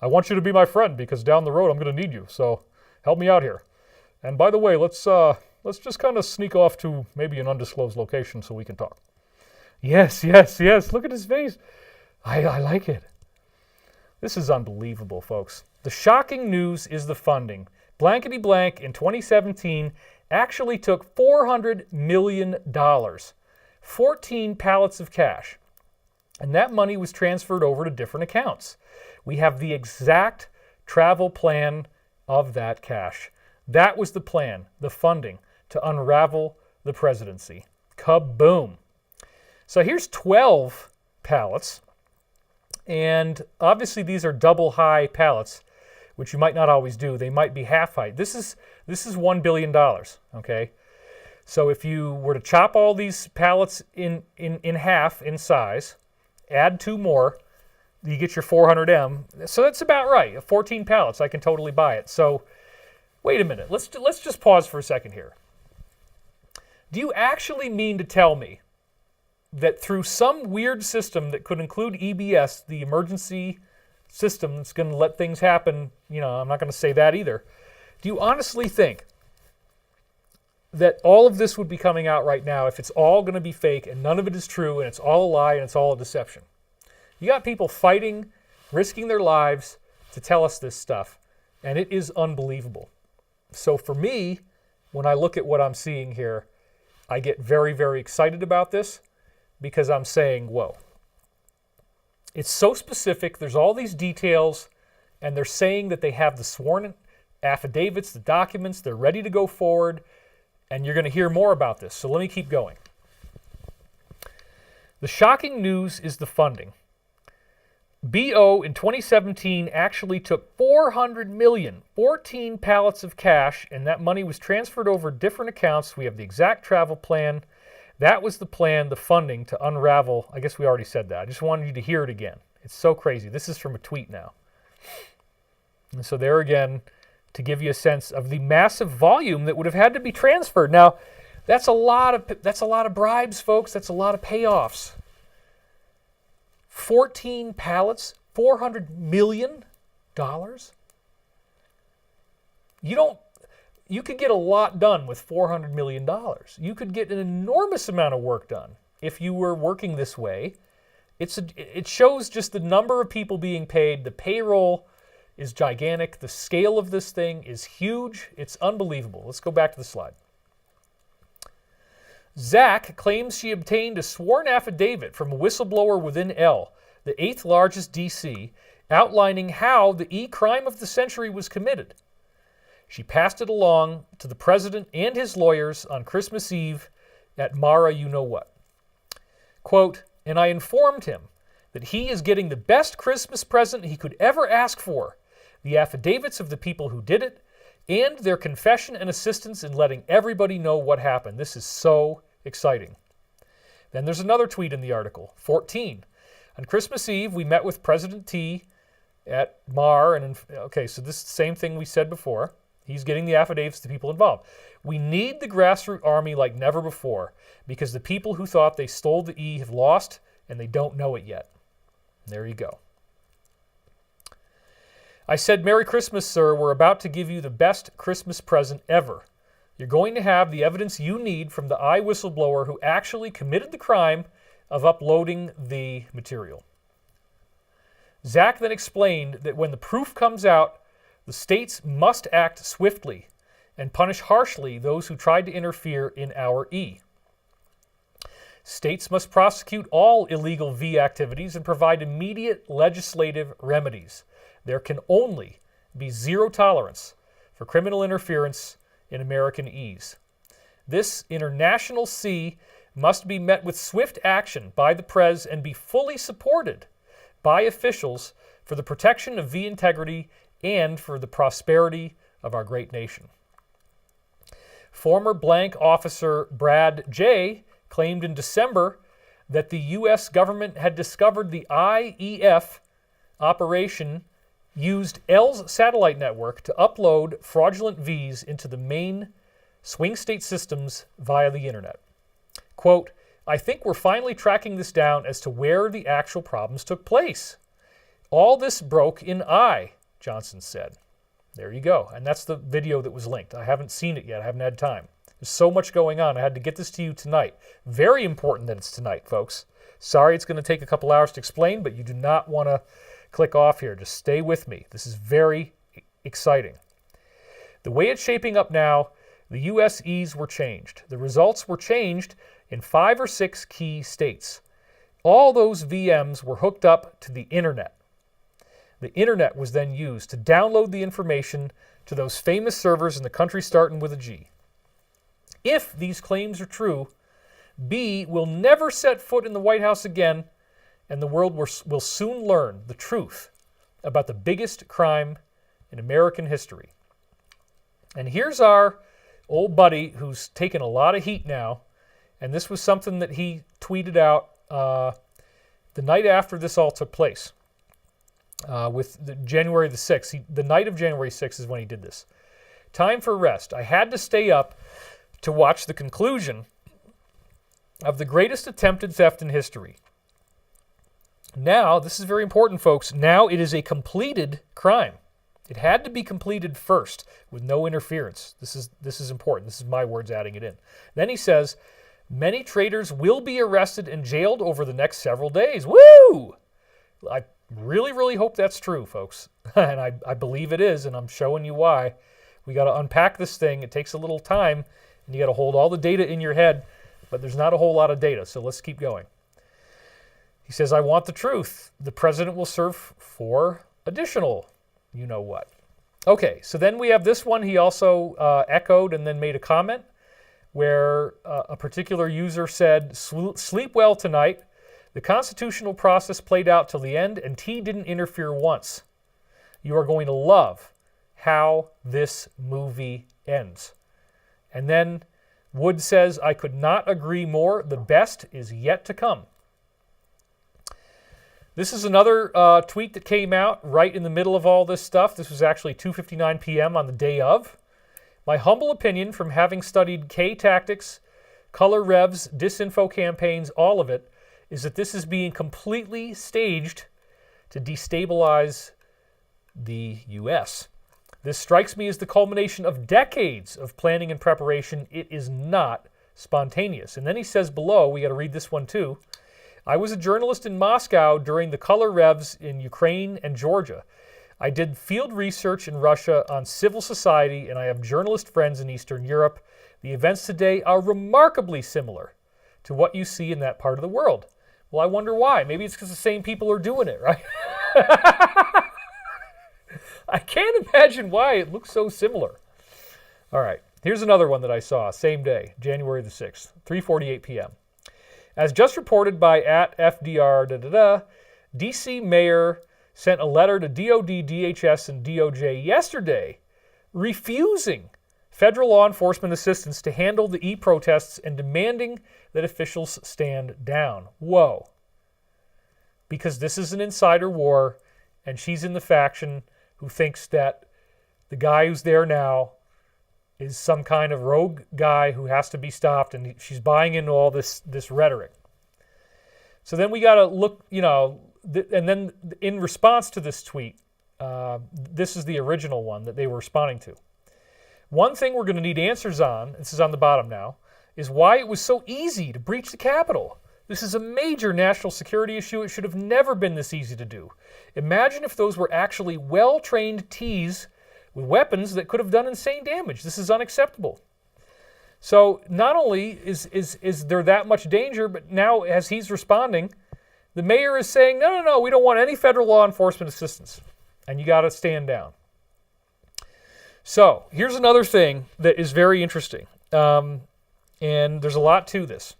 I want you to be my friend because down the road I'm going to need you, so help me out here. And by the way, let's just kind of sneak off to maybe an undisclosed location so we can talk. Yes. Look at his face. I like it. This is unbelievable, folks. The shocking news is the funding. Blankety blank in 2017 actually took $400 million, 14 pallets of cash. And that money was transferred over to different accounts. We have the exact travel plan of that cash. That was the plan, the funding, to unravel the presidency. Kaboom. So here's 12 pallets. And obviously these are double high pallets, which you might not always do. They might be half height. This is $1 billion, okay? So if you were to chop all these pallets in half in size, add 2 more, you get your 400M. So that's about right. 14 pallets, I can totally buy it. So wait a minute. Let's just pause for a second here. Do you actually mean to tell me that through some weird system that could include EBS, the emergency system that's going to let things happen, you know, I'm not going to say that either. Do you honestly think that all of this would be coming out right now if it's all going to be fake and none of it is true and it's all a lie and it's all a deception? You got people fighting, risking their lives to tell us this stuff, and it is unbelievable. So for me, when I look at what I'm seeing here, I get very, very excited about this because I'm saying, whoa. It's so specific. There's all these details, and they're saying that they have the sworn affidavits, the documents, they're ready to go forward, and you're going to hear more about this. So let me keep going. The shocking news is the funding. BO in 2017 actually took $400 million, 14 pallets of cash, and that money was transferred over different accounts. We have the exact travel plan. That was the plan, the funding to unravel. I guess we already said that. I just wanted you to hear it again. It's so crazy. This is from a tweet now. And so there again, to give you a sense of the massive volume that would have had to be transferred. Now, that's a lot of bribes, folks. That's a lot of payoffs. 14 pallets, $400 million. You could get a lot done with $400 million. You could get an enormous amount of work done if you were working this way. It shows just the number of people being paid. The payroll is gigantic. The scale of this thing is huge. It's unbelievable. Let's go back to the slide. Zach claims she obtained a sworn affidavit from a whistleblower within L, the 8th largest DC, outlining how the crime of the century was committed. She passed it along to the president and his lawyers on Christmas Eve at Mara you-know-what. Quote, and I informed him that he is getting the best Christmas present he could ever ask for, the affidavits of the people who did it, and their confession and assistance in letting everybody know what happened. This is so exciting. Then there's another tweet in the article, 14. On Christmas Eve, we met with President T at Mar, and okay, so this is the same thing we said before. He's getting the affidavits to people involved. We need the grassroots army like never before because the people who thought they stole the E have lost and they don't know it yet. There you go. I said, Merry Christmas, sir. We're about to give you the best Christmas present ever. You're going to have the evidence you need from the whistleblower who actually committed the crime of uploading the material. Zach then explained that when the proof comes out, the states must act swiftly and punish harshly those who tried to interfere in our E. States must prosecute all illegal V activities and provide immediate legislative remedies. There can only be zero tolerance for criminal interference in American E's. This international C must be met with swift action by the Prez and be fully supported by officials for the protection of V integrity and for the prosperity of our great nation. Former blank officer Brad J. claimed in December that the U.S. government had discovered the IEF operation used L's satellite network to upload fraudulent Vs into the main swing state systems via the internet. Quote, I think we're finally tracking this down as to where the actual problems took place. All this broke in I, Johnson said. There you go. And that's the video that was linked. I haven't seen it yet. I haven't had time. There's so much going on. I had to get this to you tonight. Very important that it's tonight, folks. Sorry it's going to take a couple hours to explain, but you do not want to click off here. Just stay with me. This is very exciting. The way it's shaping up now, the U.S. E's were changed. The results were changed in 5 or 6 key states. All those VMs were hooked up to the internet. The internet was then used to download the information to those famous servers in the country starting with a G. If these claims are true, B will never set foot in the White House again, and the world will soon learn the truth about the biggest crime in American history. And here's our old buddy who's taken a lot of heat now, and this was something that he tweeted out the night after this all took place, with January the 6th. The night of January 6th is when he did this. Time for rest. I had to stay up to watch the conclusion of the greatest attempted theft in history. Now, this is very important, folks. Now it is a completed crime. It had to be completed first with no interference. This is important. This is my words adding it in. Then he says, many traitors will be arrested and jailed over the next several days. Woo! I really, really hope that's true, folks. And I believe it is, and I'm showing you why. We got to unpack this thing. It takes a little time, and you got to hold all the data in your head, but there's not a whole lot of data, so let's keep going. He says, I want the truth. The president will serve 4 additional you-know-what. Okay, so then we have this one. He also echoed and then made a comment where a particular user said, sleep well tonight. The constitutional process played out till the end, and T didn't interfere once. You are going to love how this movie ends. And then Wood says, I could not agree more. The best is yet to come. This is another tweet that came out right in the middle of all this stuff. This was actually 2:59 p.m. on the day of. My humble opinion from having studied K tactics, color revs, disinfo campaigns, all of it, is that this is being completely staged to destabilize the U.S. This strikes me as the culmination of decades of planning and preparation. It is not spontaneous. And then he says below, we got to read this one too, I was a journalist in Moscow during the color revs in Ukraine and Georgia. I did field research in Russia on civil society, and I have journalist friends in Eastern Europe. The events today are remarkably similar to what you see in that part of the world. Well, I wonder why. Maybe it's because the same people are doing it, right? I can't imagine why it looks so similar. All right, here's another one that I saw, same day, January the 6th, 3:48 p.m. As just reported by @FDR, D.C. Mayor sent a letter to DOD, DHS, and DOJ yesterday refusing federal law enforcement assistance to handle the e-protests and demanding that officials stand down. Whoa. Because this is an insider war, and she's in the faction who thinks that the guy who's there now is some kind of rogue guy who has to be stopped, and she's buying into all this rhetoric. So then we got to look, and then in response to this tweet, this is the original one that they were responding to. One thing we're going to need answers on, this is on the bottom now, is why it was so easy to breach the Capitol. This is a major national security issue. It should have never been this easy to do. Imagine if those were actually well-trained T's with weapons that could have done insane damage. This is unacceptable. So not only is there that much danger, but now as he's responding, the mayor is saying, no, we don't want any federal law enforcement assistance, and you got to stand down. So here's another thing that is very interesting, and there's a lot to this.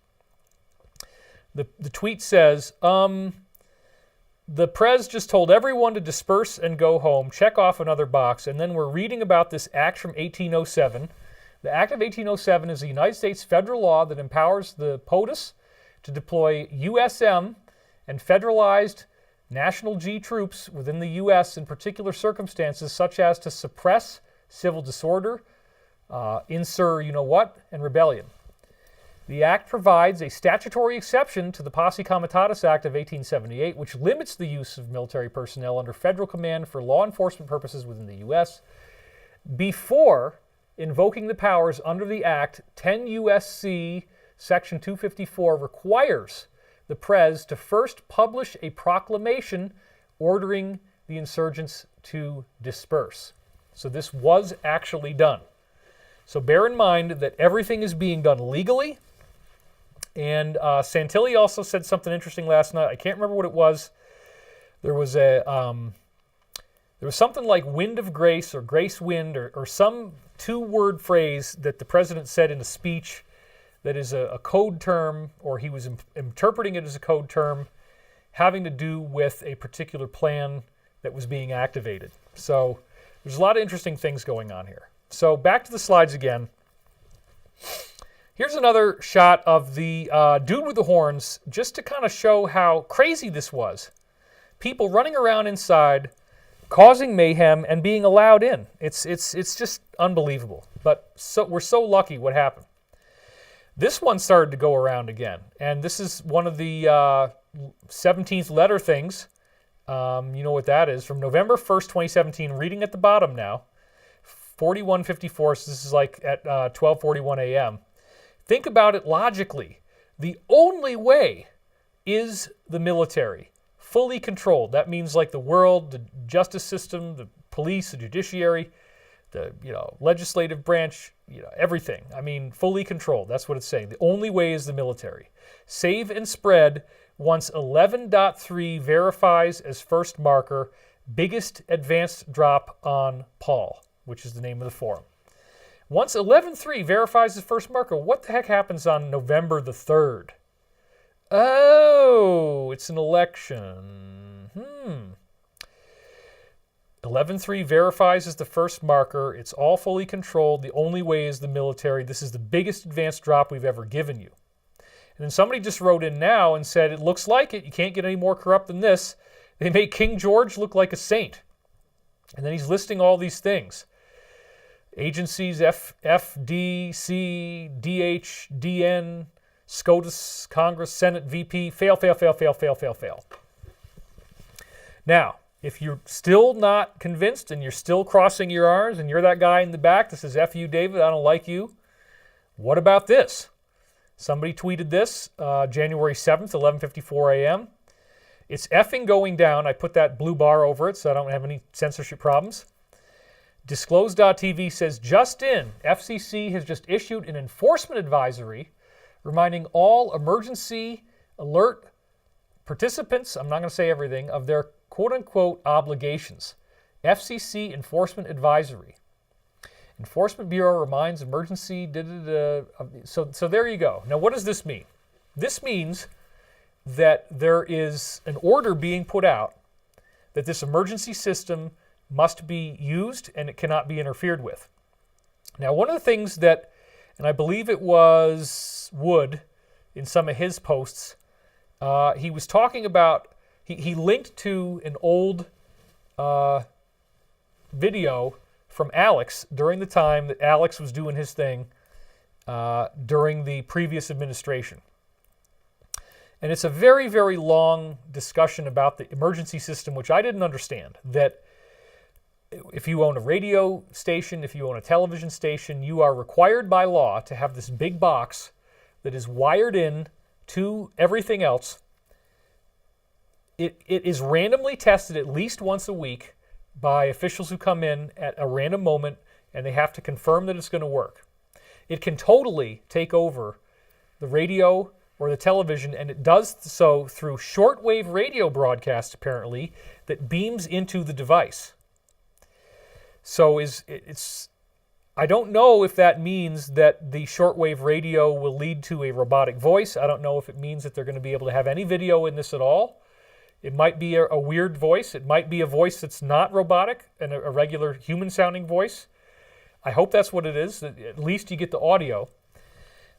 The tweet says, the Prez just told everyone to disperse and go home, check off another box, and then we're reading about this act from 1807. The Act of 1807 is a United States federal law that empowers the POTUS to deploy USM and federalized National G troops within the U.S. in particular circumstances, such as to suppress civil disorder, and rebellion. The Act provides a statutory exception to the Posse Comitatus Act of 1878, which limits the use of military personnel under federal command for law enforcement purposes within the U.S. Before invoking the powers under the Act, 10 U.S.C. Section 254 requires the Prez to first publish a proclamation ordering the insurgents to disperse. So this was actually done. So bear in mind that everything is being done legally. And Santilli also said something interesting last night. I can't remember what it was. There was something like wind of grace or grace wind or some two-word phrase that the president said in a speech that is a code term, or he was interpreting it as a code term, having to do with a particular plan that was being activated. So there's a lot of interesting things going on here. So back to the slides again. Here's another shot of the dude with the horns, just to kind of show how crazy this was. People running around inside, causing mayhem, and being allowed in. It's just unbelievable. But we're so lucky what happened. This one started to go around again, and this is one of the 17th letter things. You know what that is. From November 1st, 2017, reading at the bottom now, 4154, so this is like at 12:41 a.m. Think about it logically. The only way is the military, fully controlled. That means like the world, the justice system, the police, the judiciary, the legislative branch, everything. I mean, fully controlled. That's what it's saying. The only way is the military. Save and spread once 11.3 verifies as first marker, biggest advanced drop on Paul, which is the name of the forum. Once 11.3 verifies as first marker, what the heck happens on November the 3rd? Oh, it's an election. 11.3 verifies as the first marker. It's all fully controlled. The only way is the military. This is the biggest advanced drop we've ever given you. And then somebody just wrote in now and said, it looks like it. You can't get any more corrupt than this. They make King George look like a saint. And then he's listing all these things. Agencies, FDC, DH, DN, SCOTUS, Congress, Senate, VP, fail. Now, if you're still not convinced and you're still crossing your arms and you're that guy in the back that says, F you, David, I don't like you, what about this? Somebody tweeted this January 7th, 11:54 a.m. It's effing going down. I put that blue bar over it so I don't have any censorship problems. Disclose.tv says, just in, FCC has just issued an enforcement advisory reminding all emergency alert participants, I'm not going to say everything, of their quote-unquote obligations. FCC enforcement advisory. Enforcement Bureau reminds emergency... So there you go. Now, what does this mean? This means that there is an order being put out that this emergency system must be used and it cannot be interfered with. Now, one of the things that, and I believe it was Wood in some of his posts, he was talking about, he linked to an old video from Alex during the time that Alex was doing his thing during the previous administration. And it's a very, very long discussion about the emergency system, which I didn't understand. That if you own a radio station, if you own a television station, you are required by law to have this big box that is wired in to everything else. It is randomly tested at least once a week by officials who come in at a random moment, and they have to confirm that it's going to work. It can totally take over the radio or the television, and it does so through shortwave radio broadcasts, apparently, that beams into the device. So I don't know if that means that the shortwave radio will lead to a robotic voice. I don't know if it means that they're going to be able to have any video in this at all. It might be a weird voice. It might be a voice that's not robotic and a regular human-sounding voice. I hope that's what it is, that at least you get the audio.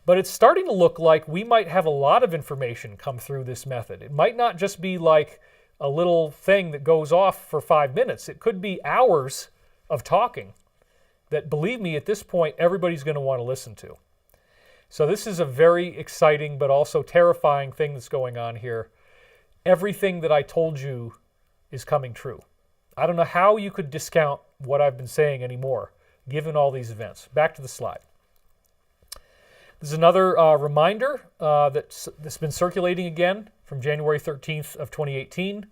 But it's starting to look like we might have a lot of information come through this method. It might not just be like a little thing that goes off for 5 minutes. It could be hours of talking that, believe me, at this point, everybody's going to want to listen to. So this is a very exciting but also terrifying thing that's going on here. Everything that I told you is coming true. I don't know how you could discount what I've been saying anymore, given all these events. Back to the slide. This is another reminder that's been circulating again from January 13th of 2018.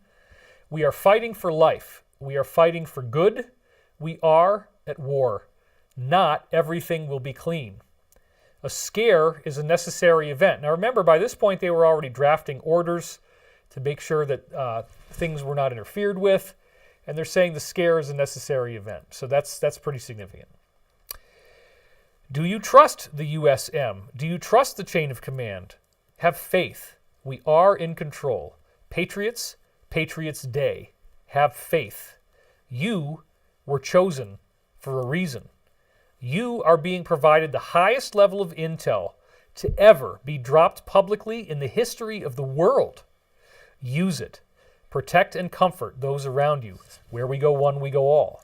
We are fighting for life. We are fighting for good. We are at war. Not everything will be clean. A scare is a necessary event. Now remember, by this point they were already drafting orders to make sure that things were not interfered with, and they're saying the scare is a necessary event. So that's pretty significant. Do you trust the USM? Do you trust the chain of command? Have faith. We are in control. Patriots, Patriots Day. Have faith. You were chosen for a reason. You are being provided the highest level of intel to ever be dropped publicly in the history of the world. Use it. Protect and comfort those around you. Where we go one, we go all.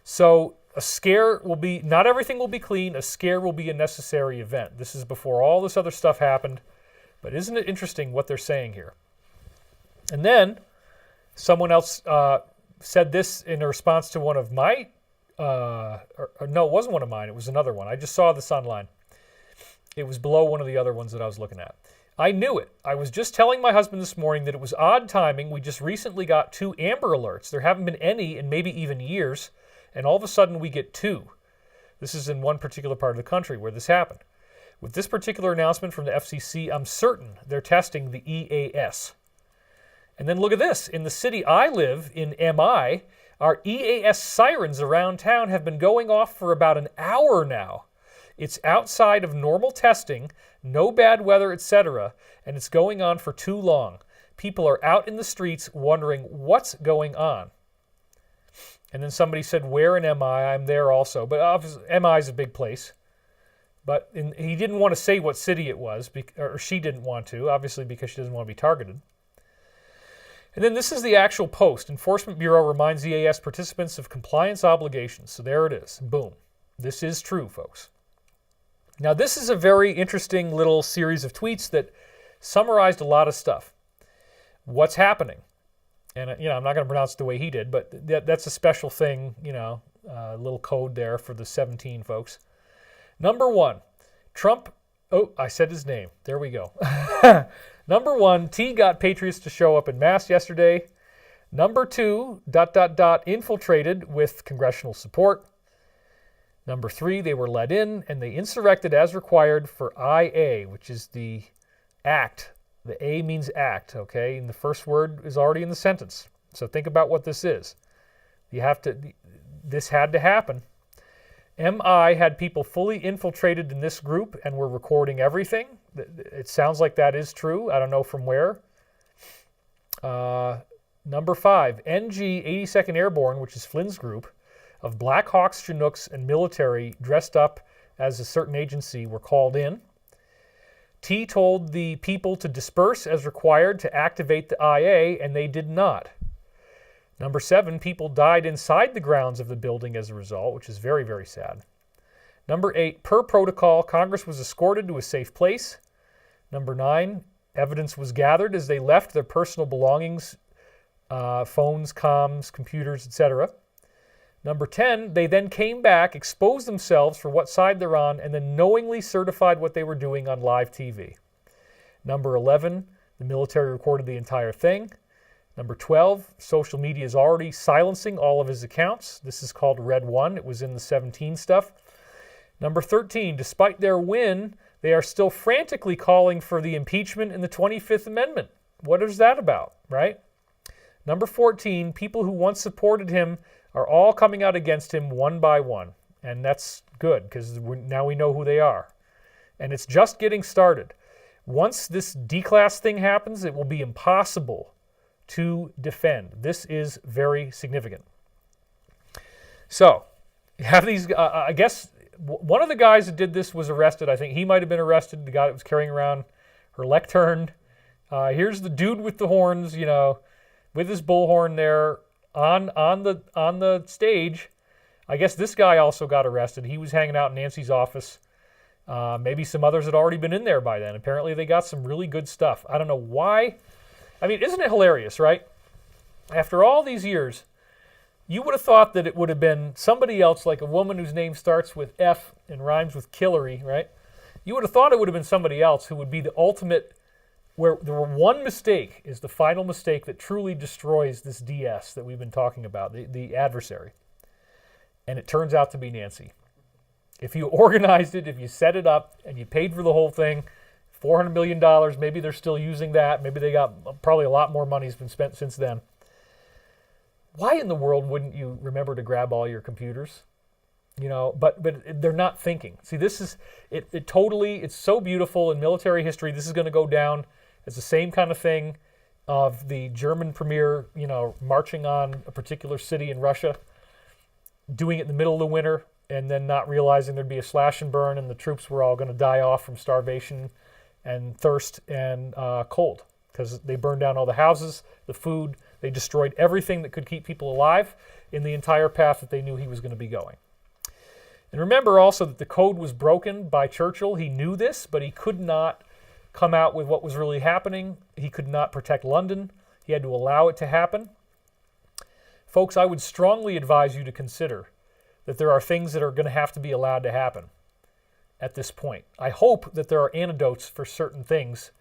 So a scare will be, not everything will be clean. A scare will be a necessary event. This is before all this other stuff happened. But isn't it interesting what they're saying here? And then someone else said this in a response to one of my, no, it wasn't one of mine. It was another one. I just saw this online. It was below one of the other ones that I was looking at. I knew it. I was just telling my husband this morning that it was odd timing. We just recently got 2 Amber Alerts. There haven't been any in maybe even years, and all of a sudden we get 2. This is in one particular part of the country where this happened. With this particular announcement from the FCC, I'm certain they're testing the EAS. And then look at this. In the city I live, in MI, our EAS sirens around town have been going off for about an hour now. It's outside of normal testing, no bad weather, etc., and it's going on for too long. People are out in the streets wondering what's going on. And then somebody said, where in MI? I'm there also. But obviously, MI is a big place. But he didn't want to say what city it was, or she didn't want to, obviously because she doesn't want to be targeted. And then this is the actual post. Enforcement Bureau reminds EAS participants of compliance obligations. So there it is. Boom. This is true, folks. Now, this is a very interesting little series of tweets that summarized a lot of stuff. What's happening? And, I'm not going to pronounce it the way he did, but that's a special thing, a little code there for the 17 folks. Number 1, Trump, I said his name. There we go. Number 1, T got patriots to show up en masse yesterday. Number 2, ... infiltrated with congressional support. Number 3, they were let in and they insurrected as required for IA, which is the act. The A means act, okay? And the first word is already in the sentence. So think about what this is. This had to happen. MI had people fully infiltrated in this group and were recording everything. It sounds like that is true. I don't know from where. Number 5, NG 82nd Airborne, which is Flynn's group, of Black Hawks, Chinooks, and military dressed up as a certain agency were called in. T told the people to disperse as required to activate the IA, and they did not. Number 7, people died inside the grounds of the building as a result, which is very, very sad. Number 8, per protocol, Congress was escorted to a safe place. Number 9, evidence was gathered as they left their personal belongings, phones, comms, computers, etc. Number 10, they then came back, exposed themselves for what side they're on, and then knowingly certified what they were doing on live TV. Number 11, the military recorded the entire thing. Number 12, social media is already silencing all of his accounts. This is called Red 1. It was in the 17 stuff. Number 13, despite their win, they are still frantically calling for the impeachment in the 25th Amendment. What is that about, right? Number 14, people who once supported him are all coming out against him one by one. And that's good, because now we know who they are. And it's just getting started. Once this D-class thing happens, it will be impossible to defend. This is very significant. So, you have these, I guess, one of the guys that did this was arrested. I think he might have been arrested, the guy that was carrying around her lectern. Here's the dude with the horns, with his bullhorn there on the stage. I guess this guy also got arrested. He was hanging out in Nancy's office. Maybe some others had already been in there by then. Apparently they got some really good stuff. I don't know why. I mean, isn't it hilarious, right? After all these years, you would have thought that it would have been somebody else, like a woman whose name starts with F and rhymes with Killary, right? You would have thought it would have been somebody else who would be the ultimate, where the one mistake is the final mistake that truly destroys this DS that we've been talking about, the adversary. And it turns out to be Nancy. If you organized it, if you set it up, and you paid for the whole thing, $400 million, maybe they're still using that. Maybe they got probably a lot more money has been spent since then. Why in the world wouldn't you remember to grab all your computers? But they're not thinking. See, this is, it totally, it's so beautiful in military history. This is going to go down as the same kind of thing of the German premier, marching on a particular city in Russia, doing it in the middle of the winter, and then not realizing there'd be a slash and burn and the troops were all going to die off from starvation and thirst and cold, because they burned down all the houses, the food. They destroyed everything that could keep people alive in the entire path that they knew he was going to be going. And remember also that the code was broken by Churchill. He knew this, but he could not come out with what was really happening. He could not protect London. He had to allow it to happen. Folks, I would strongly advise you to consider that there are things that are going to have to be allowed to happen at this point. I hope that there are antidotes for certain things.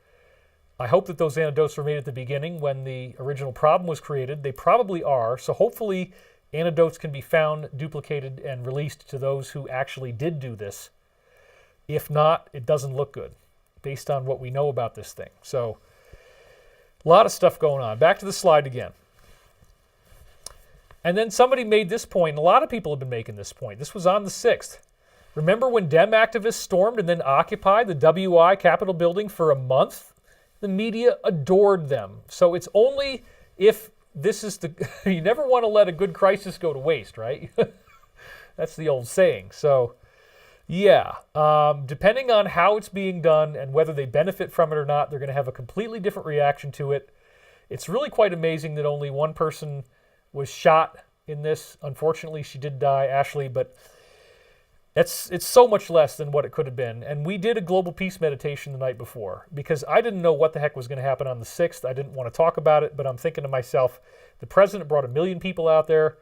I hope that those antidotes were made at the beginning when the original problem was created. They probably are. So hopefully antidotes can be found, duplicated, and released to those who actually did do this. If not, it doesn't look good based on what we know about this thing. So a lot of stuff going on. Back to the slide again. And then somebody made this point, and a lot of people have been making this point. This was on the 6th. Remember when Dem activists stormed and then occupied the WI Capitol building for a month? The media adored them. So it's only if this is the... you never want to let a good crisis go to waste, right? That's the old saying. So, yeah. Depending on how it's being done and whether they benefit from it or not, they're going to have a completely different reaction to it. It's really quite amazing that only one person was shot in this. Unfortunately, she did die, Ashley, but it's so much less than what it could have been. And we did a global peace meditation the night before because I didn't know what the heck was going to happen on the 6th. I didn't want to talk about it, but I'm thinking to myself, the president brought 1 million people out there.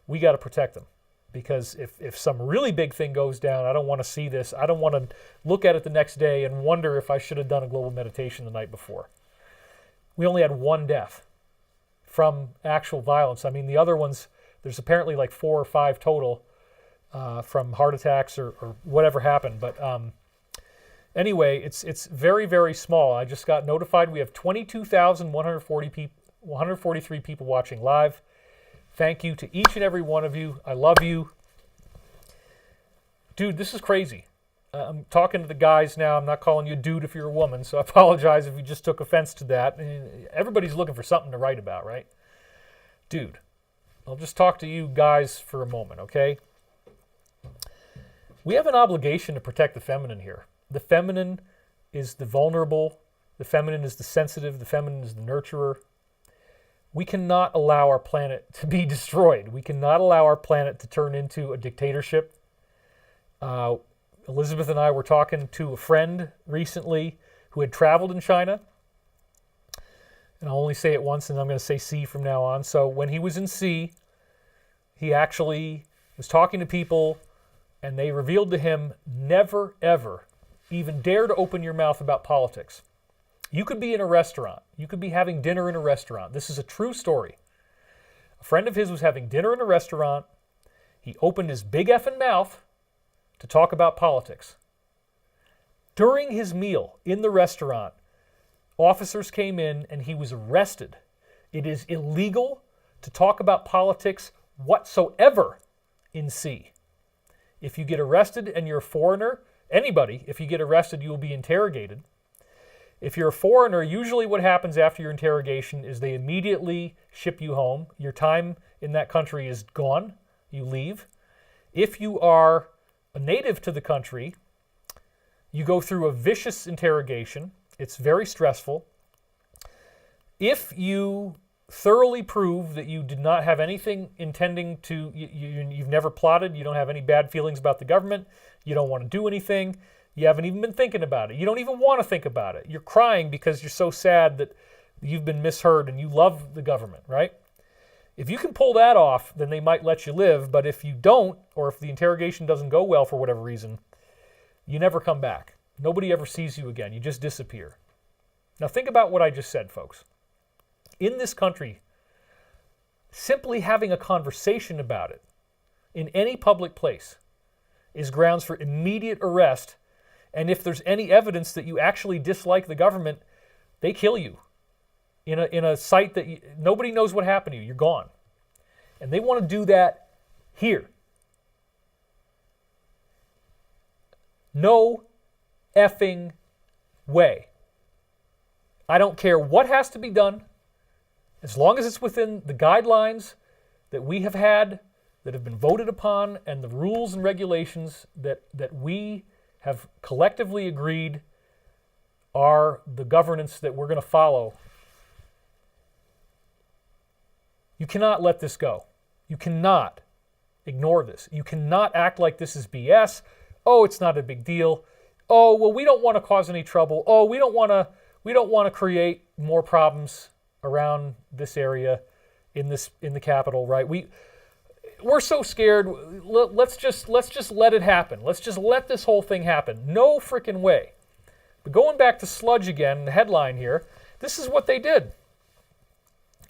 We got to protect them because if some really big thing goes down, I don't want to see this. I don't want to look at it the next day and wonder if I should have done a global meditation the night before. We only had 1 death. from actual violence. I mean, the other ones, there's apparently like 4 or 5 total from heart attacks or whatever happened. But anyway, it's very, very small. I just got notified we have 143 people watching live. Thank you to each and every one of you. I love you. Dude, this is crazy. I'm talking to the guys now. I'm not calling you a dude if you're a woman, so I apologize if you just took offense to that. Everybody's looking for something to write about, right? Dude, I'll just talk to you guys for a moment, okay? We have an obligation to protect the feminine here. The feminine is the vulnerable. The feminine is the sensitive. The feminine is the nurturer. We cannot allow our planet to be destroyed. We cannot allow our planet to turn into a dictatorship. Elizabeth and I were talking to a friend recently who had traveled in China. And I'll only say it once, and I'm going to say C from now on. So when he was in C, he actually was talking to people, and they revealed to him, never, ever even dare to open your mouth about politics. You could be in a restaurant. You could be having dinner in a restaurant. This is a true story. A friend of his was having dinner in a restaurant. He opened his big effing mouth to talk about politics. During his meal in the restaurant, officers came in and he was arrested. It is illegal to talk about politics whatsoever in C. If you get arrested and you're a foreigner, anybody, if you get arrested, you will be interrogated. If you're a foreigner, usually what happens after your interrogation is they immediately ship you home. Your time in that country is gone. You leave. If you are a native to the country, you go through a vicious interrogation. It's very stressful. If you thoroughly prove that you did not have anything intending to, you've never plotted, you don't have any bad feelings about the government, you don't want to do anything, you haven't even been thinking about it, you don't even want to think about it, you're crying because you're so sad that you've been misheard and you love the government, right? If you can pull that off, then they might let you live, but if you don't, or if the interrogation doesn't go well for whatever reason, you never come back. Nobody ever sees you again. You just disappear. Now think about what I just said, folks. In this country, simply having a conversation about it in any public place is grounds for immediate arrest, and if there's any evidence that you actually dislike the government, they kill you. In a site that nobody knows what happened to you. You're gone. And they want to do that here. No effing way. I don't care what has to be done, as long as it's within the guidelines that we have had, that have been voted upon, and the rules and regulations that we have collectively agreed are the governance that we're going to follow. You cannot let this go. You cannot ignore this. You cannot act like this is BS. Oh, it's not a big deal. Oh, well, we don't want to cause any trouble. Oh, we don't want to create more problems around this area in the capital, right? We're so scared. Let's just let it happen. Let's just let this whole thing happen. No freaking way. But going back to Sludge again, the headline here, this is what they did.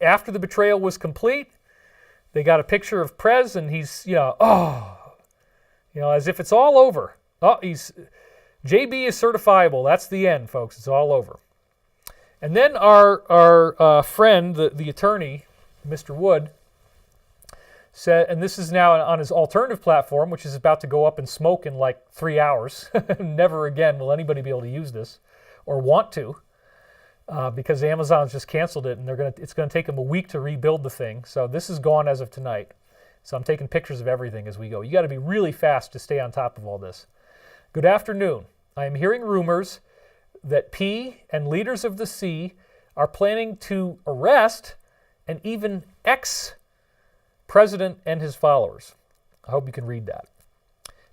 After the betrayal was complete, they got a picture of Prez, and he's, as if it's all over. Oh, JB is certifiable. That's the end, folks. It's all over. And then our friend, the attorney, Mr. Wood, said, and this is now on his alternative platform, which is about to go up in smoke in like 3 hours. Never again will anybody be able to use this or want to. Because Amazon's just canceled it, and it's going to take them a week to rebuild the thing. So this is gone as of tonight. So I'm taking pictures of everything as we go. You got to be really fast to stay on top of all this. Good afternoon. I am hearing rumors that P and leaders of the C are planning to arrest and even ex-president and his followers. I hope you can read that.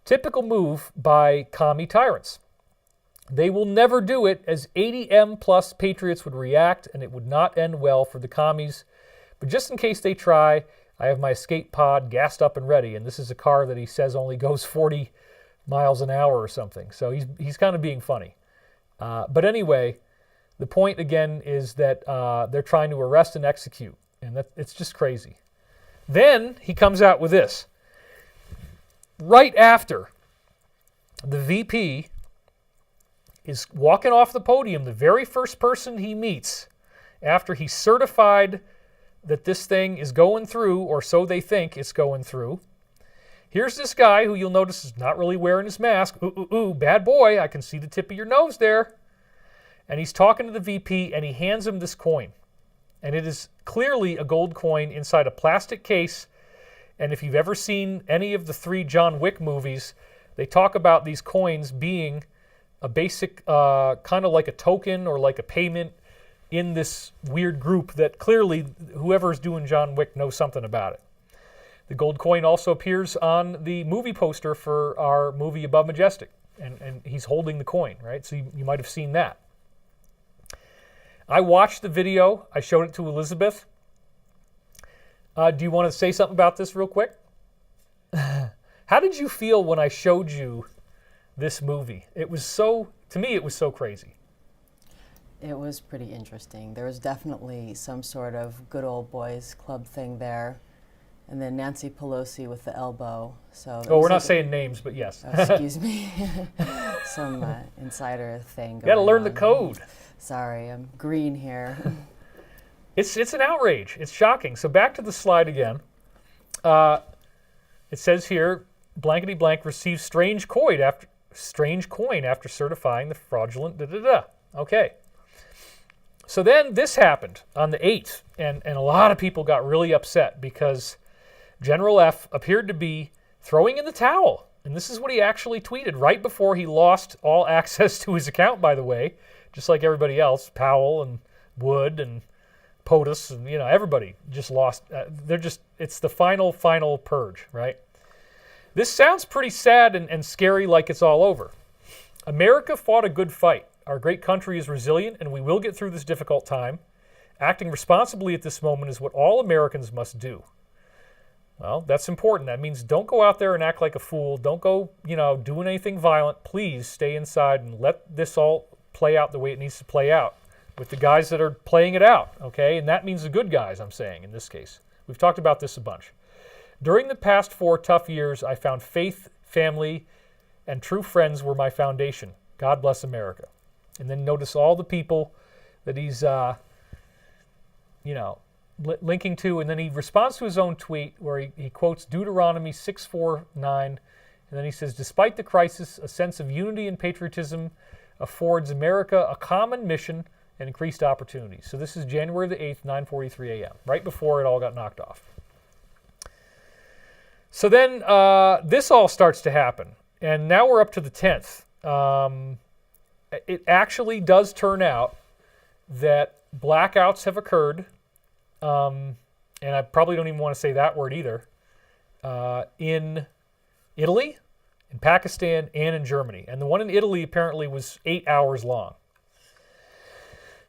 Typical move by commie tyrants. They will never do it, as 80M plus patriots would react, and it would not end well for the commies. But just in case they try, I have my escape pod gassed up and ready, and this is a car that he says only goes 40 miles an hour or something. So he's kind of being funny. But anyway, the point again is that they're trying to arrest and execute. And it's just crazy. Then he comes out with this. Right after the VP is walking off the podium, the very first person he meets after he's certified that this thing is going through, or so they think it's going through, here's this guy who you'll notice is not really wearing his mask. Ooh, bad boy, I can see the tip of your nose there. And he's talking to the VP, and he hands him this coin. And it is clearly a gold coin inside a plastic case. And if you've ever seen any of the 3 John Wick movies, they talk about these coins being a basic, kind of like a token or like a payment in this weird group that clearly whoever's doing John Wick knows something about it. The gold coin also appears on the movie poster for our movie Above Majestic. And he's holding the coin, right? So you might have seen that. I watched the video. I showed it to Elizabeth. Do you want to say something about this real quick? How did you feel when I showed you this movie? It was so, to me, it was so crazy. It was pretty interesting. There was definitely some sort of good old boys club thing there. And then Nancy Pelosi with the elbow. So we're not saying names, but yes. Excuse me. Some insider thing going on. You got to learn the code. Sorry, I'm green here. It's an outrage. It's shocking. So back to the slide again. It says here, blankety blank receives strange coin after certifying the fraudulent da-da-da. Okay. So then this happened on the 8th, and a lot of people got really upset because General F appeared to be throwing in the towel. And this is what he actually tweeted right before he lost all access to his account, by the way, just like everybody else, Powell and Wood and POTUS, and everybody just lost. It's the final purge, right? This sounds pretty sad and scary, like it's all over. America fought a good fight. Our great country is resilient, and we will get through this difficult time. Acting responsibly at this moment is what all Americans must do. Well, that's important. That means don't go out there and act like a fool. Don't go, doing anything violent. Please stay inside and let this all play out the way it needs to play out with the guys that are playing it out, okay? And that means the good guys, I'm saying, in this case. We've talked about this a bunch. During the past 4 tough years, I found faith, family, and true friends were my foundation. God bless America. And then notice all the people that he's, linking to, and then he responds to his own tweet where he quotes Deuteronomy 6:4-9, and then he says, despite the crisis, a sense of unity and patriotism affords America a common mission and increased opportunities. So this is January the 8th, 9:43 a.m., right before it all got knocked off. So then this all starts to happen, and now we're up to the 10th. It actually does turn out that blackouts have occurred, and I probably don't even want to say that word either, in Italy, in Pakistan, and in Germany. And the one in Italy apparently was 8 hours long.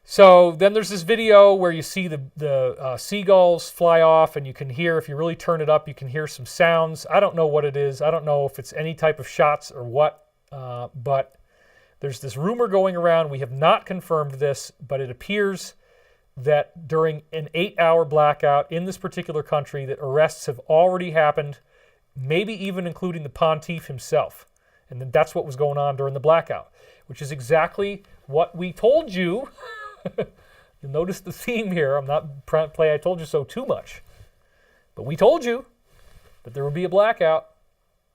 So then there's this video where you see the seagulls fly off, and you can hear, if you really turn it up, you can hear some sounds. I don't know what it is. I don't know if it's any type of shots or what, but there's this rumor going around. We have not confirmed this, but it appears that during an 8-hour blackout in this particular country that arrests have already happened, maybe even including the pontiff himself. And then that's what was going on during the blackout, which is exactly what we told you. You'll notice the theme here. I'm not play I told you so too much. But we told you that there would be a blackout.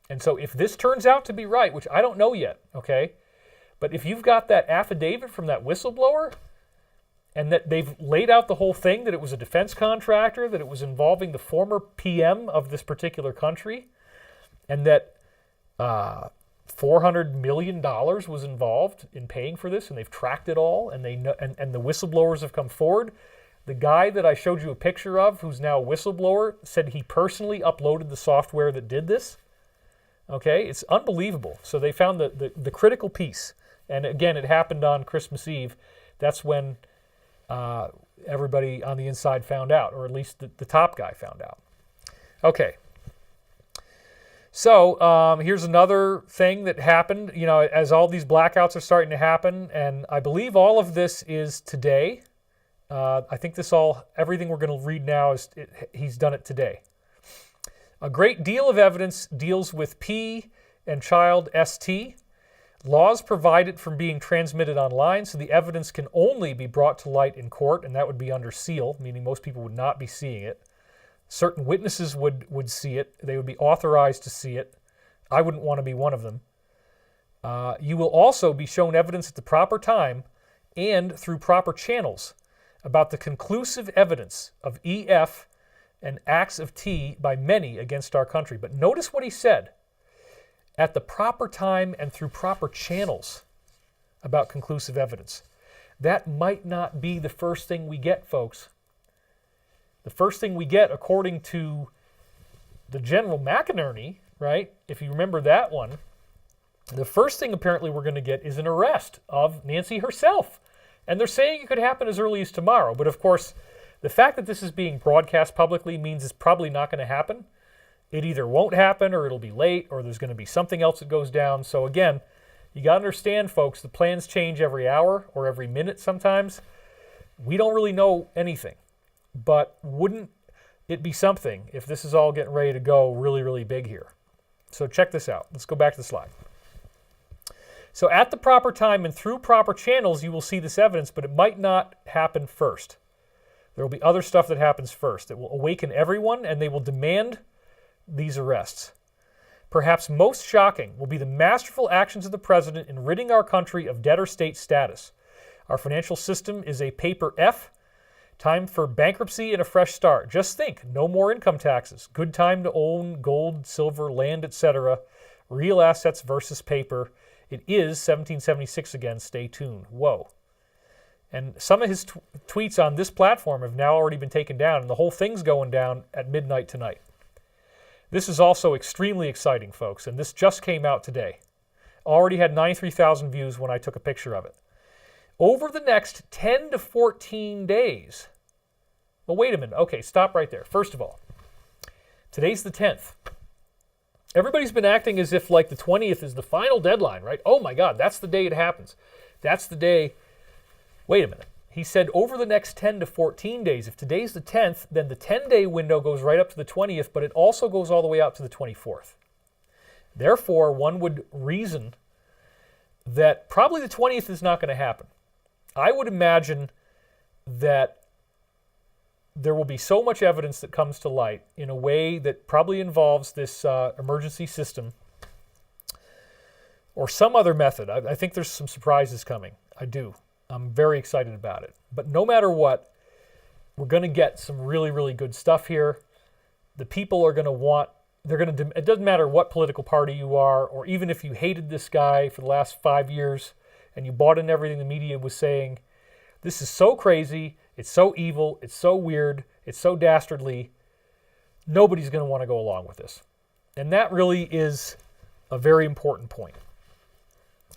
And so if this turns out to be right, which I don't know yet, okay? But if you've got that affidavit from that whistleblower, and that they've laid out the whole thing, that it was a defense contractor, that it was involving the former PM of this particular country, and that $400 million was involved in paying for this, and they've tracked it all, and they know, and the whistleblowers have come forward. The guy that I showed you a picture of, who's now a whistleblower, said he personally uploaded the software that did this. Okay, it's unbelievable. So they found the critical piece. And again, it happened on Christmas Eve. That's when everybody on the inside found out, or at least the top guy found out. Okay. So here's another thing that happened, as all these blackouts are starting to happen, and I believe all of this is today. I think everything we're going to read now, he's done it today. A great deal of evidence deals with P and child ST. Laws provide it from being transmitted online, so the evidence can only be brought to light in court, and that would be under seal, meaning most people would not be seeing it. Certain witnesses would see it. They would be authorized to see it. I wouldn't want to be one of them. You will also be shown evidence at the proper time and through proper channels about the conclusive evidence of EF and acts of T by many against our country. But notice what he said. At the proper time and through proper channels about conclusive evidence. That might not be the first thing we get, folks. The first thing we get, according to the General McInerney, right, if you remember that one, the first thing apparently we're going to get is an arrest of Nancy herself. And they're saying it could happen as early as tomorrow. But of course, the fact that this is being broadcast publicly means it's probably not going to happen. It either won't happen or it'll be late or there's going to be something else that goes down. So again, you got to understand, folks, the plans change every hour or every minute sometimes. We don't really know anything. But wouldn't it be something if this is all getting ready to go really, really big here? So check this out. Let's go back to the slide. So at the proper time and through proper channels, you will see this evidence, but it might not happen first. There will be other stuff that happens first. It will awaken everyone, and they will demand these arrests. Perhaps most shocking will be the masterful actions of the president in ridding our country of debtor state status. Our financial system is a paper F. Time for bankruptcy and a fresh start. Just think, no more income taxes. Good time to own gold, silver, land, etc. Real assets versus paper. It is 1776 again. Stay tuned. Whoa. And some of his tweets on this platform have now already been taken down, and the whole thing's going down at midnight tonight. This is also extremely exciting, folks, and this just came out today. Already had 93,000 views when I took a picture of it. Over the next 10 to 14 days, well, wait a minute. Okay, stop right there. First of all, today's the 10th. Everybody's been acting as if like the 20th is the final deadline, right? Oh my God, that's the day it happens. That's the day. Wait a minute. He said over the next 10 to 14 days. If today's the 10th, then the 10-day window goes right up to the 20th, but it also goes all the way out to the 24th. Therefore, one would reason that probably the 20th is not going to happen. I would imagine that there will be so much evidence that comes to light in a way that probably involves this emergency system or some other method. I think there's some surprises coming. I do. I'm very excited about it. But no matter what, we're going to get some really, really good stuff here. The people are going to want, it doesn't matter what political party you are, or even if you hated this guy for the last 5 years and you bought in everything the media was saying, this is so crazy, it's so evil, it's so weird, it's so dastardly, nobody's going to want to go along with this. And that really is a very important point.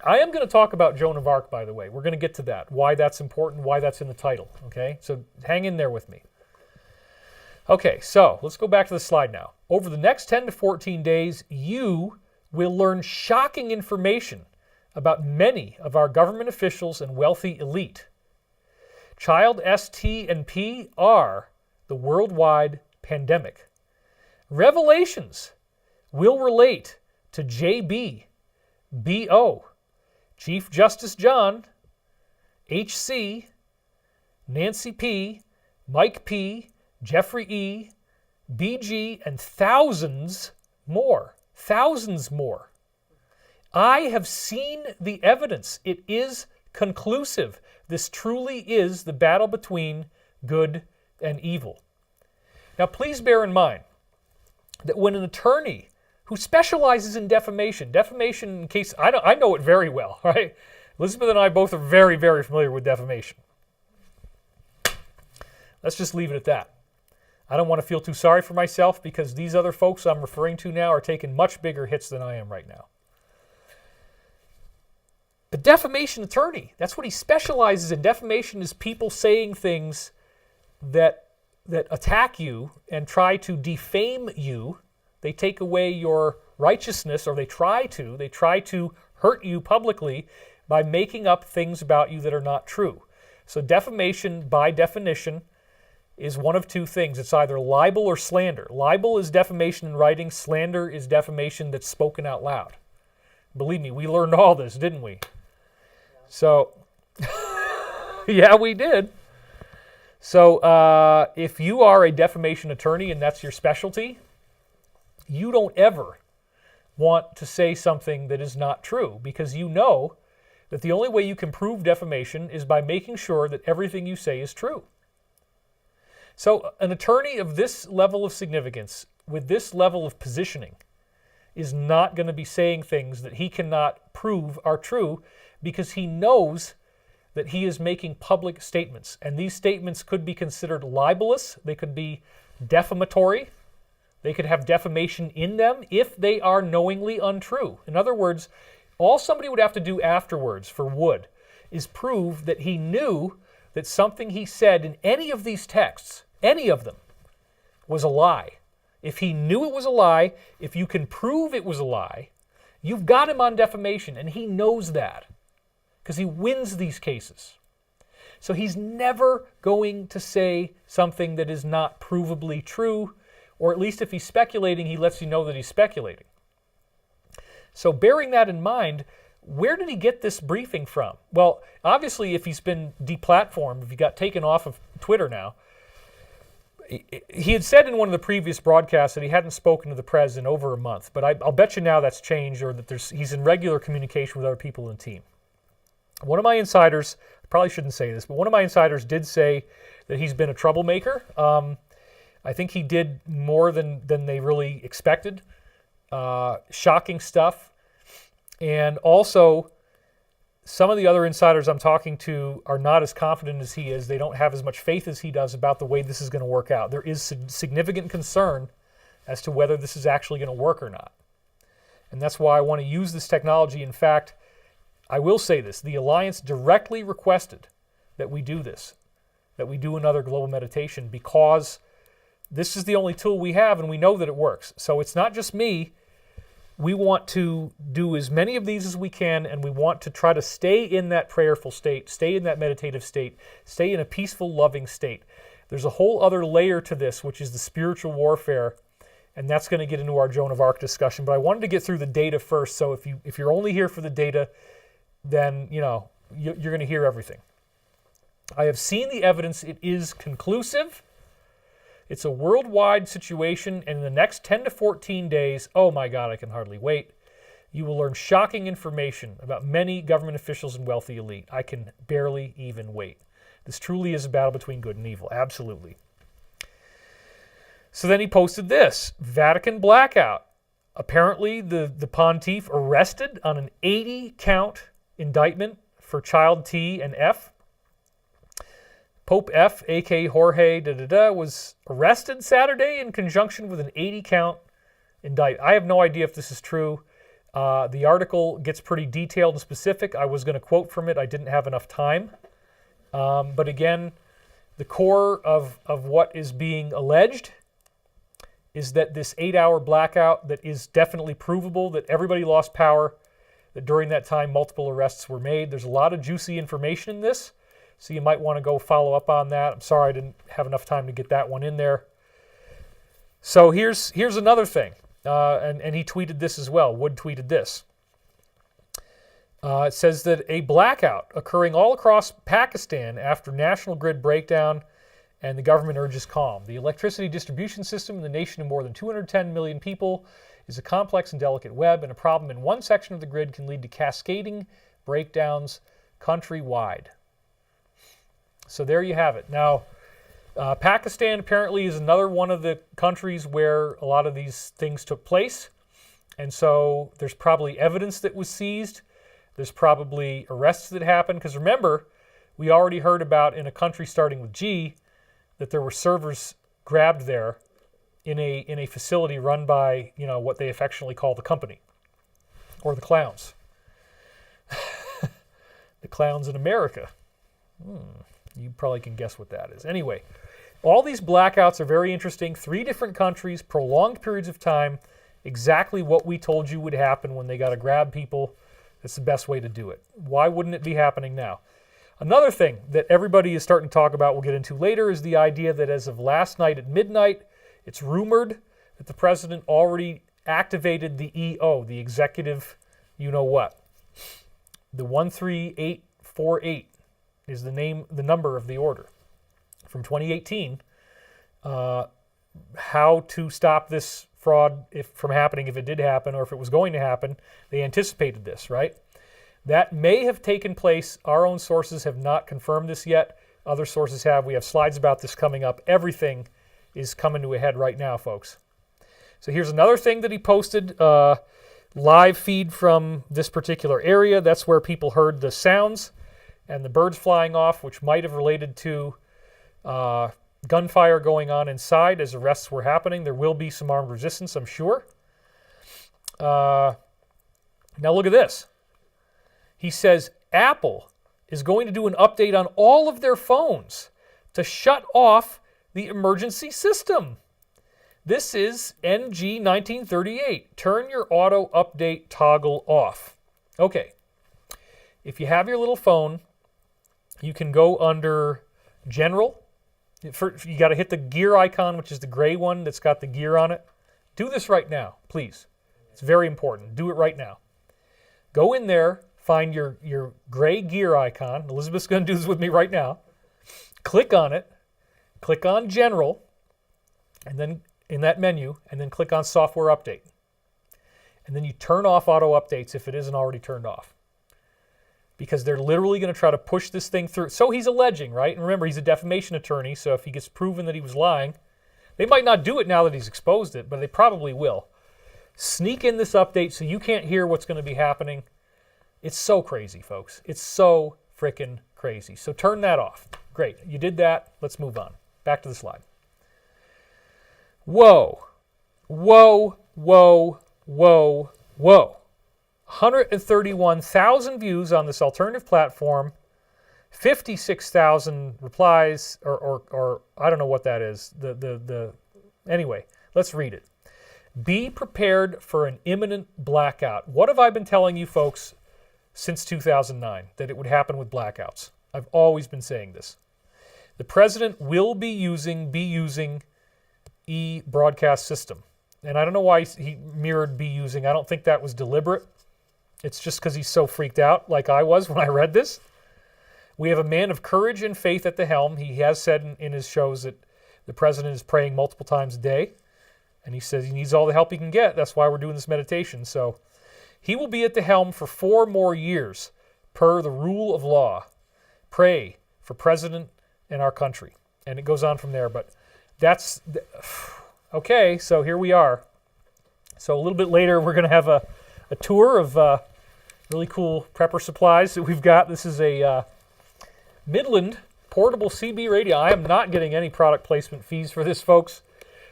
I am going to talk about Joan of Arc, by the way. We're going to get to that, why that's important, why that's in the title, okay? So hang in there with me. Okay, so let's go back to the slide now. Over the next 10 to 14 days, you will learn shocking information about many of our government officials and wealthy elite. Child ST and P are the worldwide pandemic. Revelations will relate to JB, BO, Chief Justice John, HC, Nancy P, Mike P, Jeffrey E, BG, and thousands more. Thousands more. I have seen the evidence. It is conclusive. This truly is the battle between good and evil. Now, please bear in mind that when an attorney who specializes in defamation, in case, I know it very well, right? Elizabeth and I both are very, very familiar with defamation. Let's just leave it at that. I don't want to feel too sorry for myself because these other folks I'm referring to now are taking much bigger hits than I am right now. A defamation attorney, that's what he specializes in. Defamation is people saying things that attack you and try to defame you. They take away your righteousness, or they try to hurt you publicly by making up things about you that are not true. So defamation, by definition, is one of two things. It's either libel or slander. Libel is defamation in writing. Slander is defamation that's spoken out loud. Believe me, we learned all this, didn't we? So, yeah, we did. So if you are a defamation attorney and that's your specialty, you don't ever want to say something that is not true, because you know that the only way you can prove defamation is by making sure that everything you say is true. So an attorney of this level of significance, with this level of positioning, is not going to be saying things that he cannot prove are true, because he knows that he is making public statements. And these statements could be considered libelous. They could be defamatory. They could have defamation in them if they are knowingly untrue. In other words, all somebody would have to do afterwards for Wood is prove that he knew that something he said in any of these texts, any of them, was a lie. If he knew it was a lie, if you can prove it was a lie, you've got him on defamation, and he knows that because he wins these cases. So he's never going to say something that is not provably true, or at least if he's speculating, he lets you know that he's speculating. So bearing that in mind, where did he get this briefing from? Well, obviously, if he's been deplatformed, if he got taken off of Twitter now, he had said in one of the previous broadcasts that he hadn't spoken to the press in over a month, but I'll bet you now that's changed, or that he's in regular communication with other people in the team. One of my insiders, I probably shouldn't say this, but one of my insiders did say that he's been a troublemaker. I think he did more than they really expected. Shocking stuff. And also, some of the other insiders I'm talking to are not as confident as he is. They don't have as much faith as he does about the way this is going to work out. There is significant concern as to whether this is actually going to work or not. And that's why I want to use this technology. In fact, I will say this. The Alliance directly requested that we do this, that we do another global meditation, because this is the only tool we have, and we know that it works. So it's not just me. We want to do as many of these as we can, and we want to try to stay in that prayerful state, stay in that meditative state, stay in a peaceful, loving state. There's a whole other layer to this, which is the spiritual warfare, and that's going to get into our Joan of Arc discussion. But I wanted to get through the data first, so if you're only here for the data, then you're going to hear everything. I have seen the evidence. It is conclusive. It's a worldwide situation, and in the next 10 to 14 days, oh my God, I can hardly wait, you will learn shocking information about many government officials and wealthy elite. I can barely even wait. This truly is a battle between good and evil, absolutely. So then he posted this, Vatican blackout. Apparently the pontiff arrested on an 80-count indictment for child T and F. Pope F, a.k.a. Jorge, was arrested Saturday in conjunction with an 80-count indictment. I have no idea if this is true. The article gets pretty detailed and specific. I was going to quote from it. I didn't have enough time. But again, the core of what is being alleged is that this 8-hour blackout that is definitely provable, that everybody lost power, that during that time multiple arrests were made. There's a lot of juicy information in this. So you might want to go follow up on that. I'm sorry I didn't have enough time to get that one in there. So here's another thing. And he tweeted this as well. Wood tweeted this. It says that a blackout occurring all across Pakistan after national grid breakdown, and the government urges calm. The electricity distribution system in the nation of more than 210 million people is a complex and delicate web, and a problem in one section of the grid can lead to cascading breakdowns countrywide. So there you have it. Now, Pakistan apparently is another one of the countries where a lot of these things took place. And so there's probably evidence that was seized. There's probably arrests that happened. Because remember, we already heard about in a country starting with G that there were servers grabbed there in a facility run by, what they affectionately call the company or the clowns. The clowns in America. You probably can guess what that is. Anyway, all these blackouts are very interesting. 3 different countries, prolonged periods of time, exactly what we told you would happen when they got to grab people. That's the best way to do it. Why wouldn't it be happening now? Another thing that everybody is starting to talk about, we'll get into later, is the idea that as of last night at midnight, it's rumored that the president already activated the EO, the executive you-know-what. The 13848 is the number of the order from 2018. How to stop this fraud from happening if it did happen, or if it was going to happen. They anticipated this, right? That may have taken place. Our own sources have not confirmed this yet. Other sources have. We have slides about this coming up. Everything is coming to a head right now, folks. So here's another thing that he posted. Live feed from this particular area. That's where people heard the sounds and the birds flying off, which might have related to gunfire going on inside as arrests were happening. There will be some armed resistance, I'm sure. Now look at this. He says Apple is going to do an update on all of their phones to shut off the emergency system. This is NG 1938. Turn your auto update toggle off. Okay. If you have your little phone, you can go under General. You got to hit the gear icon, which is the gray one that's got the gear on it. Do this right now, please. It's very important. Do it right now. Go in there, find your gray gear icon. Elizabeth's going to do this with me right now. Click on it. Click on General, and then in that menu, and then click on Software Update. And then you turn off auto updates if it isn't already turned off. Because they're literally going to try to push this thing through. So he's alleging, right? And remember, he's a defamation attorney, so if he gets proven that he was lying, they might not do it now that he's exposed it, but they probably will. Sneak in this update so you can't hear what's going to be happening. It's so crazy, folks. It's so freaking crazy. So turn that off. Great. You did that. Let's move on. Back to the slide. Whoa. Whoa, whoa, whoa, whoa. 131,000 views on this alternative platform, 56,000 replies, or I don't know what that is. Anyway, let's read it. Be prepared for an imminent blackout. What have I been telling you folks since 2009? That it would happen with blackouts. I've always been saying this. The president will be using e-broadcast system. And I don't know why he mirrored be using. I don't think that was deliberate. It's just because he's so freaked out, like I was when I read this. We have a man of courage and faith at the helm. He has said in his shows that the president is praying multiple times a day. And he says he needs all the help he can get. That's why we're doing this meditation. So he will be at the helm for 4 more years, per the rule of law. Pray for president and our country. And it goes on from there. But that's... Okay, so here we are. So a little bit later, we're going to have a tour of really cool prepper supplies that we've got. This is a Midland portable CB radio. I am not getting any product placement fees for this, folks.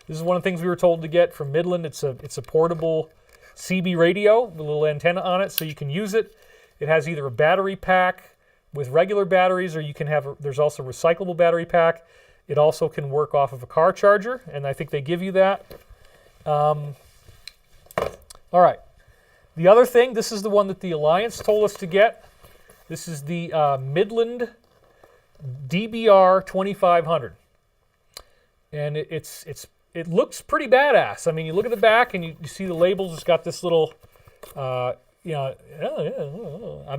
This is one of the things we were told to get from Midland. It's a portable CB radio with a little antenna on it, so you can use it. It has either a battery pack with regular batteries, or you can have there's also a recyclable battery pack. It also can work off of a car charger, and I think they give you that. All right. The other thing, this is the one that the Alliance told us to get. This is the Midland DBR 2500. And it looks pretty badass. I mean, you look at the back and you see the labels. It's got this little, I'm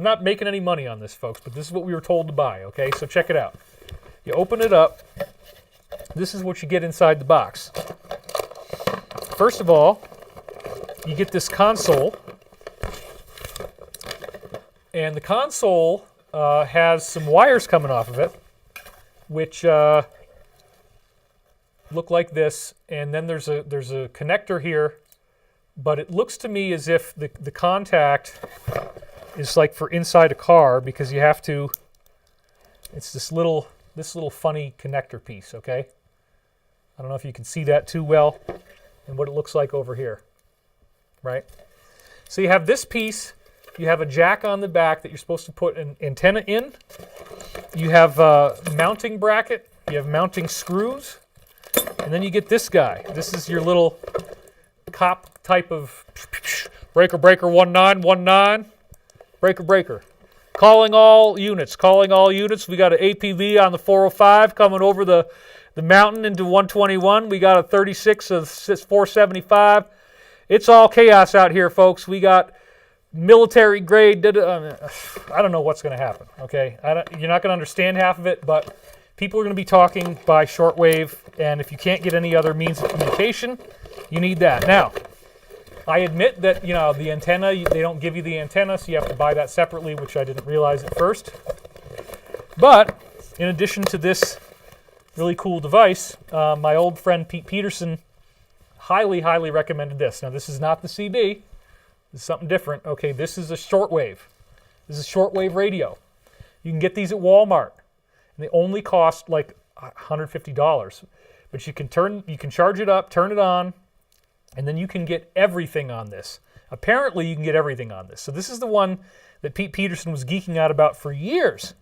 not making any money on this, folks, but this is what we were told to buy, okay? So check it out. You open it up. This is what you get inside the box. First of all, you get this console. And the console has some wires coming off of it, which look like this. And then there's a connector here. But it looks to me as if the contact is like for inside a car, because you have to, it's this little funny connector piece, okay? I don't know if you can see that too well, and what it looks like over here, right? So you have this piece, you have a jack on the back that you're supposed to put an antenna in, you have a mounting bracket, you have mounting screws, and then you get this guy. This is your little cop type of breaker 1919, breaker. Calling all units. Calling all units. We got an APV on the 405 coming over the mountain into 121. We got a 36 of 475. It's all chaos out here, folks. We got military grade. I don't know what's going to happen, okay? You're not going to understand half of it, but people are going to be talking by shortwave, and if you can't get any other means of communication, you need that. Now, I admit that, the antenna, they don't give you the antenna, so you have to buy that separately, which I didn't realize at first. But in addition to this really cool device, my old friend Pete Peterson highly, highly recommended this. Now, this is not the CB. This is something different. Okay, this is a shortwave. This is shortwave radio. You can get these at Walmart, and they only cost like $150. But you can charge it up, turn it on, and then you can get everything on this. Apparently, you can get everything on this. So this is the one that Pete Peterson was geeking out about for years,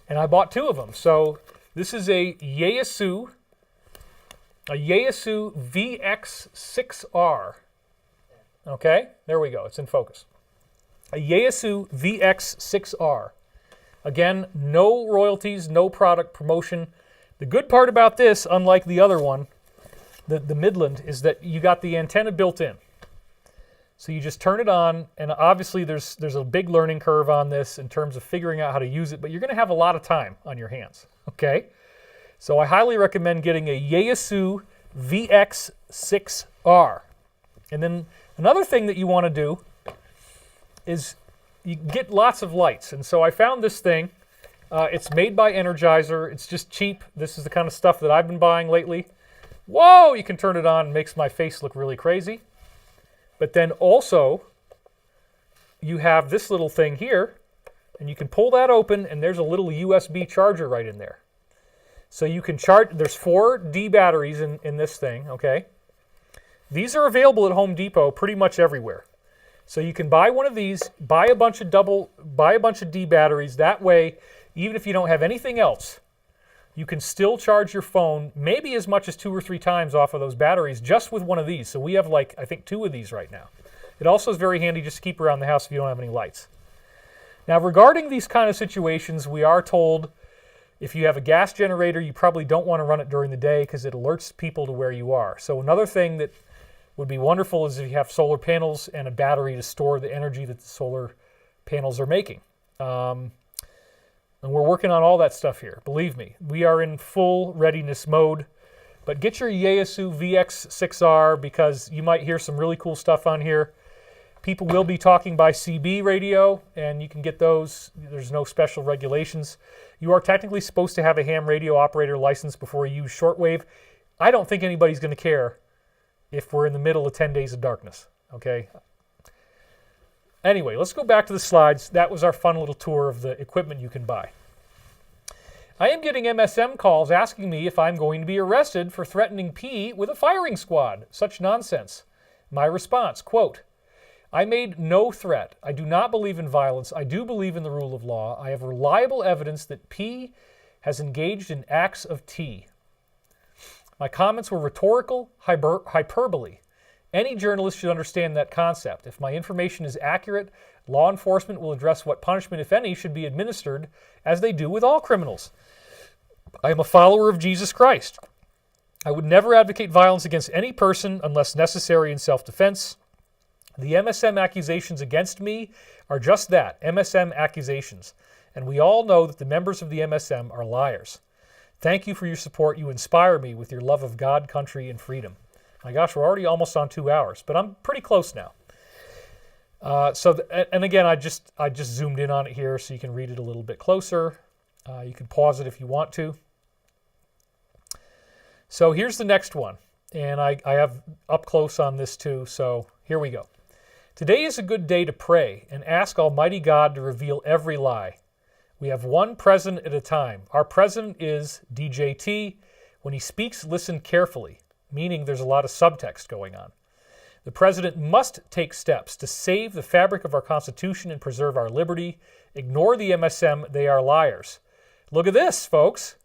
and I bought 2 of them. So this is a Yaesu VX6R. Okay, there we go. It's in focus. A Yaesu VX6R. Again, no royalties, no product promotion. The good part about this, unlike the other one, the Midland, is that you got the antenna built in. So you just turn it on, and obviously there's a big learning curve on this in terms of figuring out how to use it, but you're going to have a lot of time on your hands, okay? So I highly recommend getting a Yaesu VX6R. And then another thing that you want to do is you get lots of lights. And so I found this thing. It's made by Energizer. It's just cheap. This is the kind of stuff that I've been buying lately. Whoa, you can turn it on. It makes my face look really crazy. But then also, you have this little thing here, and you can pull that open, and there's a little USB charger right in there. So you can charge. There's 4 D batteries in this thing, okay? These are available at Home Depot pretty much everywhere. So you can buy one of these, buy a bunch of D batteries. That way, even if you don't have anything else, you can still charge your phone maybe as much as 2 or 3 times off of those batteries just with one of these. So we have I think 2 of these right now. It also is very handy just to keep around the house if you don't have any lights. Now, regarding these kind of situations, we are told if you have a gas generator, you probably don't want to run it during the day because it alerts people to where you are. So another thing that would be wonderful is if you have solar panels and a battery to store the energy that the solar panels are making. And we're working on all that stuff here. Believe me, we are in full readiness mode. But get your Yaesu VX6R because you might hear some really cool stuff on here. People will be talking by CB radio, and you can get those. There's no special regulations. You are technically supposed to have a ham radio operator license before you use shortwave. I don't think anybody's going to care if we're in the middle of 10 days of darkness, okay? Anyway, let's go back to the slides. That was our fun little tour of the equipment you can buy. I am getting MSM calls asking me if I'm going to be arrested for threatening P with a firing squad. Such nonsense. My response, quote, I made no threat. I do not believe in violence. I do believe in the rule of law. I have reliable evidence that P has engaged in acts of T. My comments were rhetorical hyperbole. Any journalist should understand that concept. If my information is accurate, law enforcement will address what punishment, if any, should be administered, as they do with all criminals. I am a follower of Jesus Christ. I would never advocate violence against any person unless necessary in self-defense. The MSM accusations against me are just that, MSM accusations. And we all know that the members of the MSM are liars. Thank you for your support. You inspire me with your love of God, country, and freedom. My gosh, we're already almost on 2 hours, but I'm pretty close now. And again, I just zoomed in on it here so you can read it a little bit closer. You can pause it if you want to. So here's the next one, and I have up close on this too, so here we go. Today is a good day to pray and ask Almighty God to reveal every lie. We have one president at a time. Our president is DJT. When he speaks, listen carefully, meaning there's a lot of subtext going on. The president must take steps to save the fabric of our Constitution and preserve our liberty. Ignore the MSM. They are liars. Look at this, folks.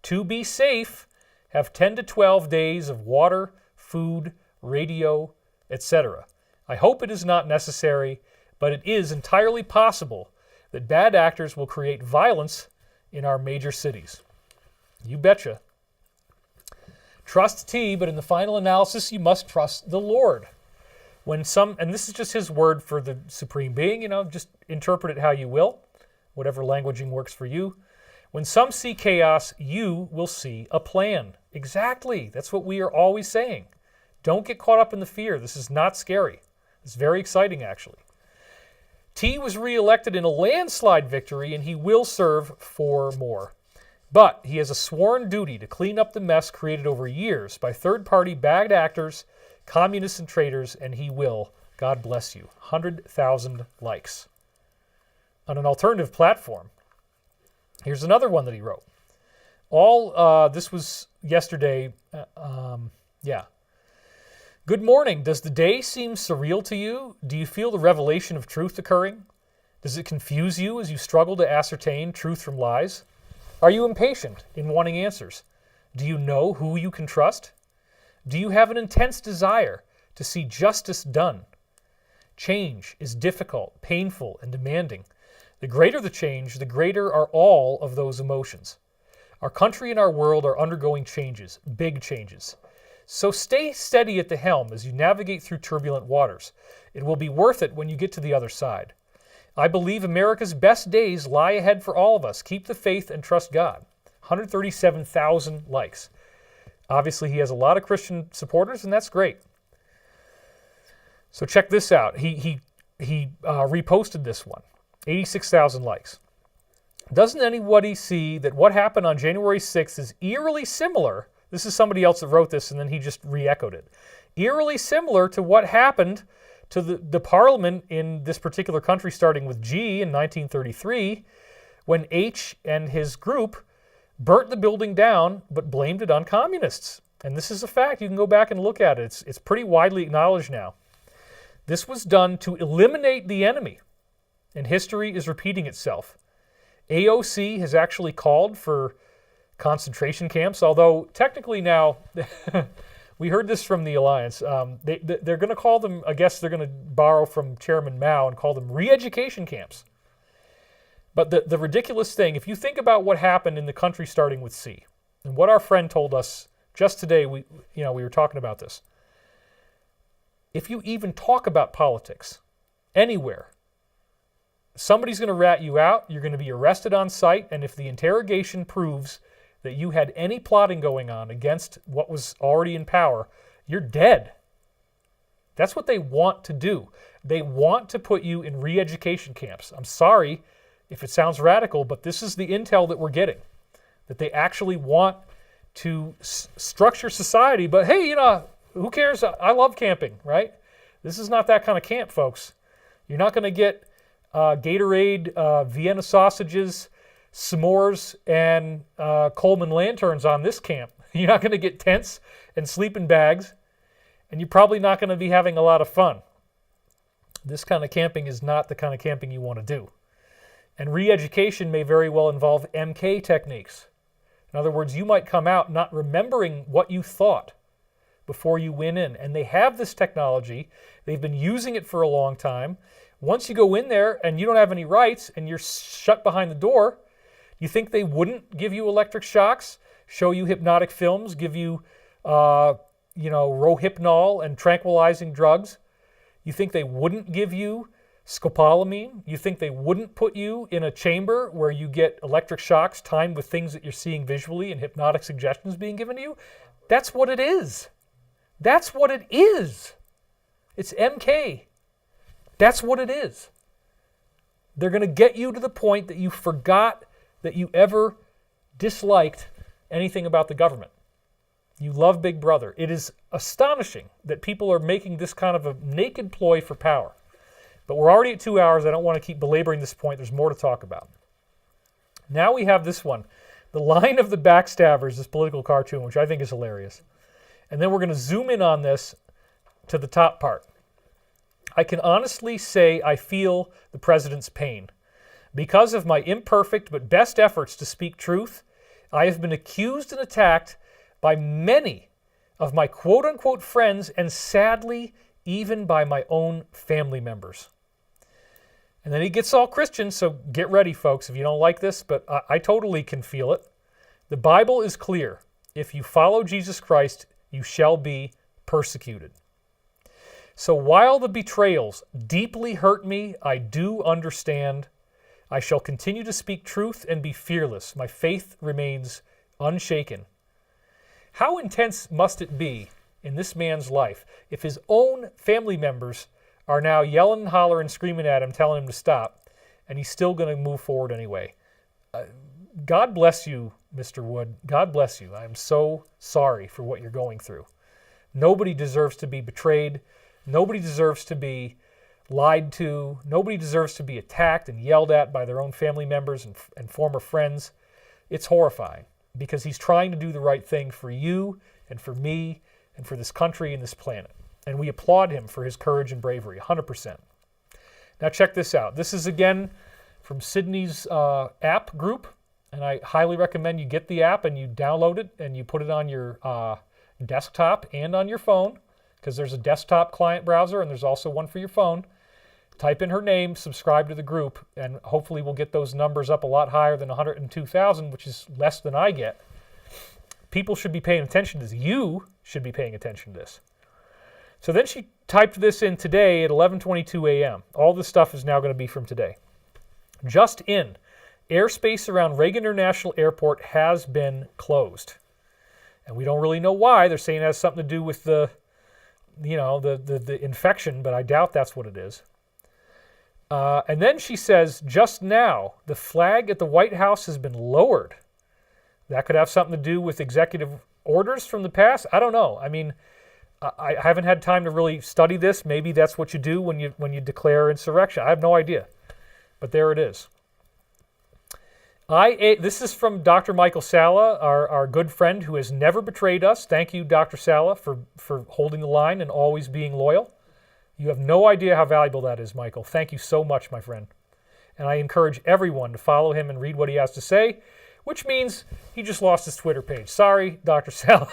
To be safe, have 10 to 12 days of water, food, radio, etc. I hope it is not necessary, but it is entirely possible that bad actors will create violence in our major cities. You betcha. Trust T, but in the final analysis, you must trust the Lord. And this is just his word for the supreme being, just interpret it how you will, whatever languaging works for you. When some see chaos, you will see a plan. Exactly. That's what we are always saying. Don't get caught up in the fear. This is not scary. It's very exciting, actually. T was reelected in a landslide victory, and he will serve 4 more. But he has a sworn duty to clean up the mess created over years by third-party bad actors, communists, and traitors, and he will. God bless you. 100,000 likes. On an alternative platform, here's another one that he wrote. This was yesterday. Good morning. Does the day seem surreal to you? Do you feel the revelation of truth occurring? Does it confuse you as you struggle to ascertain truth from lies? Are you impatient in wanting answers? Do you know who you can trust? Do you have an intense desire to see justice done? Change is difficult, painful, and demanding. The greater the change, the greater are all of those emotions. Our country and our world are undergoing changes, big changes. So stay steady at the helm as you navigate through turbulent waters. It will be worth it when you get to the other side. I believe America's best days lie ahead for all of us. Keep the faith and trust God. 137,000 likes. Obviously, he has a lot of Christian supporters, and that's great. So check this out. He reposted this one. 86,000 likes. Doesn't anybody see that what happened on January 6th is eerily similar? This is somebody else that wrote this, and then he just re-echoed it. Eerily similar to what happened to the parliament in this particular country, starting with G in 1933, when H and his group burnt the building down, but blamed it on communists. And this is a fact. You can go back and look at it. It's pretty widely acknowledged now. This was done to eliminate the enemy, and history is repeating itself. AOC has actually called for concentration camps, although technically now, we heard this from the Alliance, they're going to call them, I guess they're going to borrow from Chairman Mao and call them re-education camps. But the ridiculous thing, if you think about what happened in the country starting with C, and what our friend told us just today, we were talking about this. If you even talk about politics anywhere, somebody's going to rat you out, you're going to be arrested on sight, and if the interrogation proves that you had any plotting going on against what was already in power, you're dead. That's what they want to do. They want to put you in re-education camps. I'm sorry if it sounds radical, but this is the intel that we're getting, that they actually want to structure society. But hey, who cares? I love camping, right? This is not that kind of camp, folks. You're not going to get Gatorade, Vienna sausages, s'mores, and Coleman lanterns on this camp. You're not going to get tents and sleeping bags, and you're probably not going to be having a lot of fun. This kind of camping is not the kind of camping you want to do. And re-education may very well involve MK techniques. In other words, you might come out not remembering what you thought before you went in. And they have this technology. They've been using it for a long time. Once you go in there and you don't have any rights and you're shut behind the door, you think they wouldn't give you electric shocks, show you hypnotic films, give you, Rohypnol and tranquilizing drugs? You think they wouldn't give you scopolamine? You think they wouldn't put you in a chamber where you get electric shocks timed with things that you're seeing visually and hypnotic suggestions being given to you? That's what it is. That's what it is. It's MK. That's what it is. They're going to get you to the point that you forgot that you ever disliked anything about the government. You love Big Brother. It is astonishing that people are making this kind of a naked ploy for power. But we're already at 2 hours. I don't want to keep belaboring this point. There's more to talk about. Now we have this one. The Line of the Backstabbers, this political cartoon, which I think is hilarious. And then we're going to zoom in on this to the top part. I can honestly say I feel the president's pain. Because of my imperfect but best efforts to speak truth, I have been accused and attacked by many of my quote-unquote friends and sadly, even by my own family members. And then he gets all Christian, so get ready, folks, if you don't like this, but I totally can feel it. The Bible is clear. If you follow Jesus Christ, you shall be persecuted. So while the betrayals deeply hurt me, I do understand. I shall continue to speak truth and be fearless. My faith remains unshaken. How intense must it be in this man's life if his own family members are now yelling, hollering, screaming at him, telling him to stop, and he's still going to move forward anyway? God bless you, Mr. Wood. God bless you. I'm so sorry for what you're going through. Nobody deserves to be betrayed. Nobody deserves to be lied to. Nobody deserves to be attacked and yelled at by their own family members and former friends. It's horrifying because he's trying to do the right thing for you and for me and for this country and this planet. And we applaud him for his courage and bravery, 100%. Now check this out. This is, again, from Sydney's app group, and I highly recommend you get the app and you download it and you put it on your desktop and on your phone, because there's a desktop client browser and there's also one for your phone. Type in her name, subscribe to the group, and hopefully we'll get those numbers up a lot higher than 102,000, which is less than I get. People should be paying attention to this. You should be paying attention to this. So then she typed this in today at 11:22 a.m. All this stuff is now going to be from today. Just in, airspace around Reagan International Airport has been closed. And we don't really know why. They're saying it has something to do with the infection, but I doubt that's what it is. And then she says, just now, the flag at the White House has been lowered. That could have something to do with executive orders from the past. I don't know. I mean, I haven't had time to really study this. Maybe that's what you do when you declare insurrection. I have no idea. But there it is. This is from Dr. Michael Salla, our good friend who has never betrayed us. Thank you, Dr. Salla, for holding the line and always being loyal. You have no idea how valuable that is, Michael. Thank you so much, my friend. And I encourage everyone to follow him and read what he has to say, which means he just lost his Twitter page. Sorry, Dr. Salla.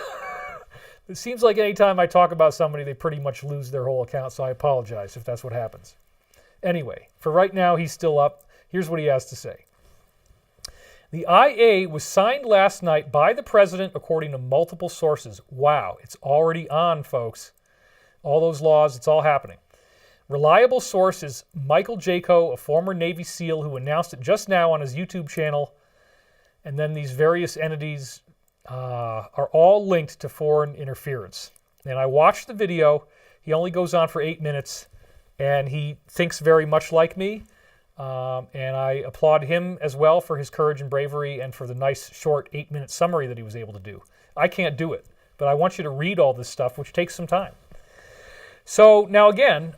It seems like any time I talk about somebody, they pretty much lose their whole account, so I apologize if that's what happens. Anyway, for right now, he's still up. Here's what he has to say. The IA was signed last night by the president according to multiple sources. Wow, it's already on, folks. All those laws, it's all happening. Reliable source is Michael Jaco, a former Navy SEAL who announced it just now on his YouTube channel. And then these various entities are all linked to foreign interference. And I watched the video. He only goes on for 8 minutes, and he thinks very much like me. And I applaud him as well for his courage and bravery and for the nice, short 8-minute summary that he was able to do. I can't do it, but I want you to read all this stuff, which takes some time. So now again,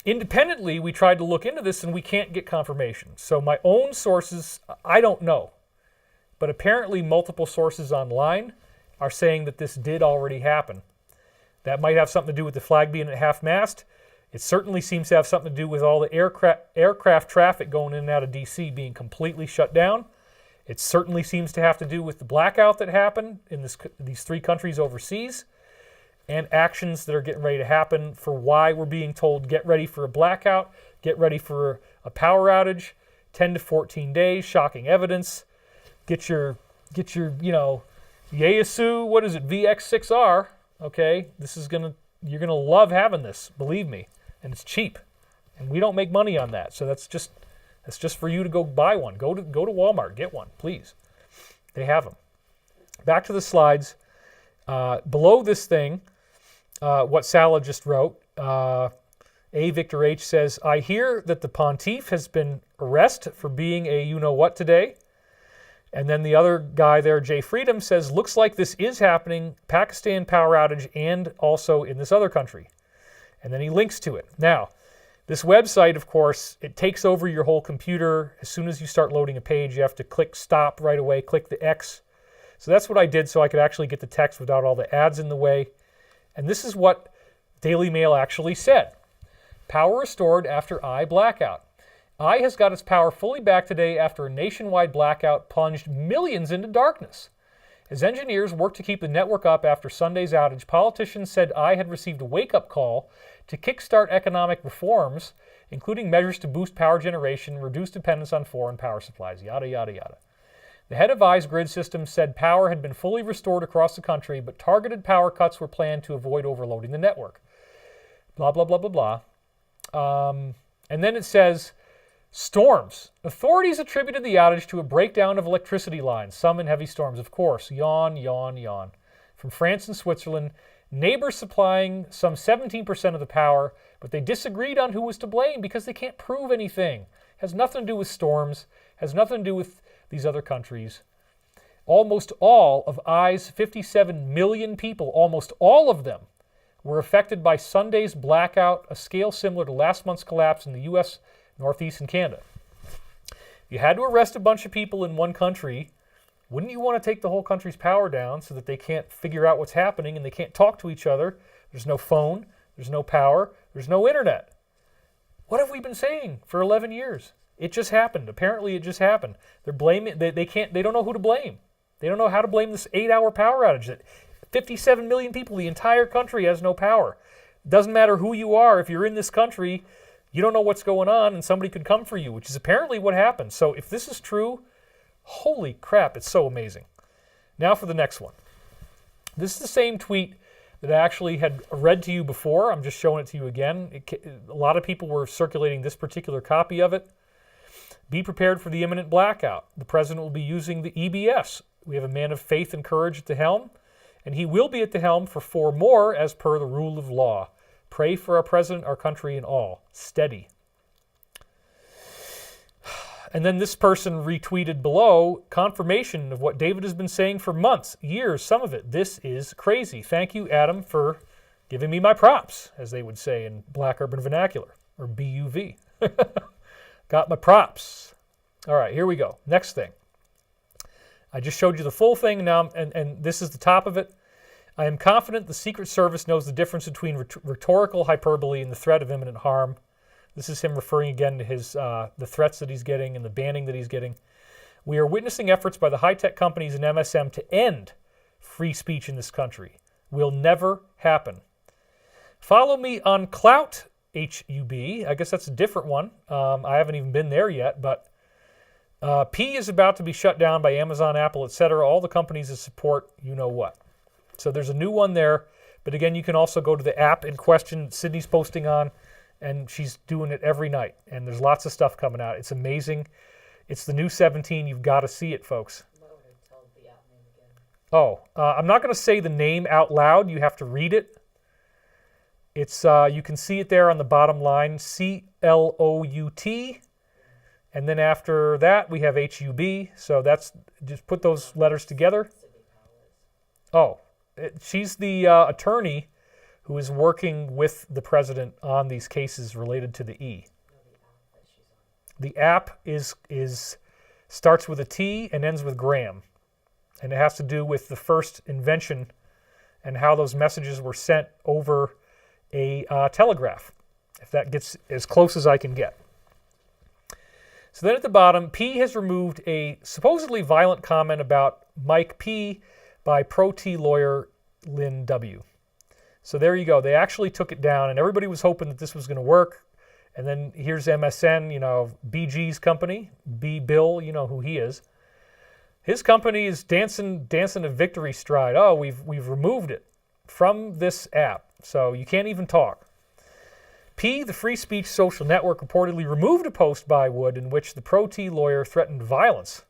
independently, we tried to look into this, and we can't get confirmation. So my own sources, I don't know. But apparently multiple sources online are saying that this did already happen. That might have something to do with the flag being at half-mast. It certainly seems to have something to do with all the aircraft traffic going in and out of D.C. being completely shut down. It certainly seems to have to do with the blackout that happened in these 3 countries overseas and actions that are getting ready to happen for why we're being told, get ready for a blackout, get ready for a power outage, 10 to 14 days, shocking evidence. Get your Yaesu, what is it, VX6R, okay? You're gonna love having this, believe me, and it's cheap, and we don't make money on that, so that's just for you to go buy one. Go to Walmart, get one, please. They have them. Back to the slides. Below this thing, what Salla just wrote, A. Victor H. says, I hear that the Pontiff has been arrested for being a you-know-what today. And then the other guy there, Jay Freedom, says, looks like this is happening, Pakistan power outage, and also in this other country. And then he links to it. Now, this website, of course, it takes over your whole computer. As soon as you start loading a page, you have to click stop right away, click the X. So that's what I did so I could actually get the text without all the ads in the way. And this is what Daily Mail actually said. Power restored after I blackout. I has got its power fully back today after a nationwide blackout plunged millions into darkness. As engineers worked to keep the network up after Sunday's outage, politicians said I had received a wake-up call to kickstart economic reforms including measures to boost power generation, reduce dependence on foreign power supplies, yada, yada, yada. The head of Eye's Grid Systems said power had been fully restored across the country, but targeted power cuts were planned to avoid overloading the network. Blah, blah, blah, blah, blah. And then it says, storms. Authorities attributed the outage to a breakdown of electricity lines, some in heavy storms. Of course, yawn, yawn, yawn. From France and Switzerland, neighbors supplying some 17% of the power, but they disagreed on who was to blame because they can't prove anything. Has nothing to do with storms, has nothing to do with these other countries. Almost all of Eye's 57 million people, almost all of them, were affected by Sunday's blackout, a scale similar to last month's collapse in the U.S., Northeast, and Canada. If you had to arrest a bunch of people in one country, wouldn't you want to take the whole country's power down so that they can't figure out what's happening and they can't talk to each other? There's no phone, there's no power, there's no internet. What have we been saying for 11 years? It just happened. Apparently it just happened. They're blaming, they don't know who to blame. They don't know how to blame this 8-hour power outage that 57 million people, the entire country has no power. Doesn't matter who you are, if you're in this country, you don't know what's going on and somebody could come for you, which is apparently what happened. So if this is true, holy crap, it's so amazing. Now for the next one. This is the same tweet that I actually had read to you before. I'm just showing it to you again. A lot of people were circulating this particular copy of it. Be prepared for the imminent blackout. The president will be using the EBS. We have a man of faith and courage at the helm, and he will be at the helm for 4 more as per the rule of law. Pray for our president, our country, and all. Steady. And then this person retweeted below confirmation of what David has been saying for months, years, some of it. This is crazy. Thank you, Adam, for giving me my props, as they would say in Black Urban Vernacular, or BUV. Got my props. All right, here we go. Next thing. I just showed you the full thing now, and this is the top of it. I am confident the Secret Service knows the difference between rhetorical hyperbole and the threat of imminent harm. This is him referring again to his the threats that he's getting and the banning that he's getting. We are witnessing efforts by the high-tech companies and MSM to end free speech in this country. Will never happen. Follow me on Clout, HUB. I guess that's a different one. I haven't even been there yet, but P is about to be shut down by Amazon, Apple, etc. All the companies that support you-know-what. So there's a new one there, but again, you can also go to the app in question Sydney's posting on, and she's doing it every night, and there's lots of stuff coming out. It's amazing. It's the new 17. You've got to see it, folks. Oh, I'm not going to say the name out loud. You have to read it. It's you can see it there on the bottom line, CLOUT, and then after that we have HUB. So that's just put those letters together. Oh, she's the attorney who is working with the president on these cases related to the E. The app is starts with a T and ends with Graham, and it has to do with the first invention and how those messages were sent over a telegraph, if that gets as close as I can get. So then at the bottom, P has removed a supposedly violent comment about Mike P by pro-T lawyer Lynn W. So there you go. They actually took it down, and everybody was hoping that this was going to work. And then here's MSN, BG's company, B. Bill, you know who he is. His company is dancing a victory stride. Oh, we've removed it from this app, so you can't even talk. P, the free speech social network, reportedly removed a post by Wood in which the pro-T lawyer threatened violence.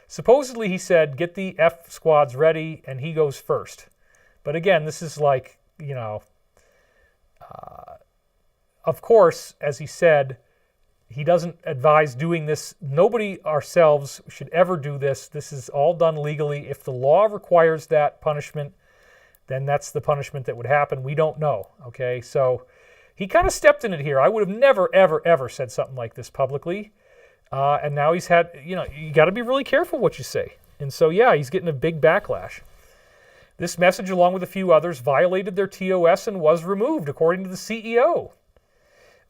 Supposedly, he said, get the F squads ready, and he goes first. But again, this is like, of course, as he said, he doesn't advise doing this. Nobody ourselves should ever do this. This is all done legally. If the law requires that punishment, then that's the punishment that would happen. We don't know, okay? So he kind of stepped in it here. I would have never, ever, ever said something like this publicly. And now he's had, you got to be really careful what you say. And so, yeah, he's getting a big backlash. This message, along with a few others, violated their TOS and was removed, according to the CEO.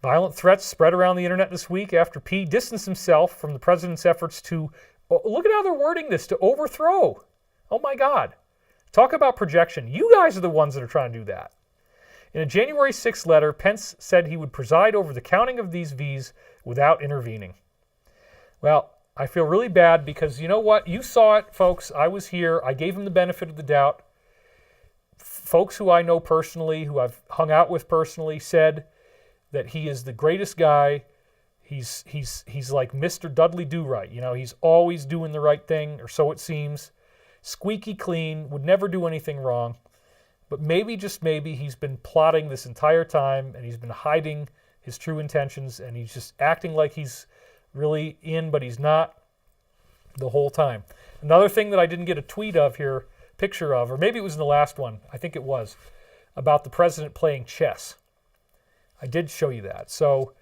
Violent threats spread around the internet this week after P distanced himself from the president's efforts to, look at how they're wording this, to overthrow. Oh my God. Talk about projection. You guys are the ones that are trying to do that. In a January 6th letter, Pence said he would preside over the counting of these Vs without intervening. Well, I feel really bad because you know what? You saw it, folks. I was here. I gave him the benefit of the doubt. Folks who I know personally, who I've hung out with personally, said that he is the greatest guy. He's like Mr. Dudley Do-Right. You know, he's always doing the right thing, or so it seems. Squeaky clean, would never do anything wrong. But maybe, just maybe, he's been plotting this entire time, and he's been hiding his true intentions, and he's just acting like he's really in, but he's not the whole time. Another thing that I didn't get a tweet of here, picture of, or maybe it was in the last one, I think it was, about the president playing chess. I did show you that. So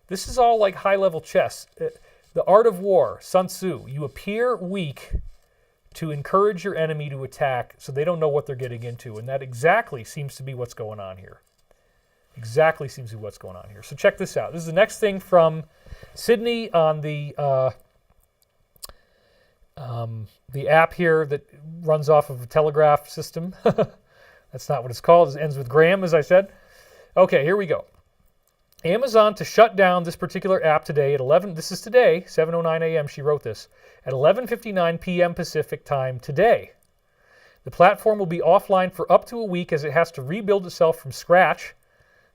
this is all like high-level chess. The art of war, Sun Tzu, you appear weak to encourage your enemy to attack so they don't know what they're getting into. And that exactly seems to be what's going on here. Exactly seems to be what's going on here. So check this out. This is the next thing from Sydney on the app here that runs off of a telegraph system. That's not what it's called. It ends with Graham, as I said. Okay, here we go. Amazon to shut down this particular app today at 11. This is today, 7:09 a.m. She wrote this at 11:59 p.m. Pacific time today. The platform will be offline for up to a week as it has to rebuild itself from scratch,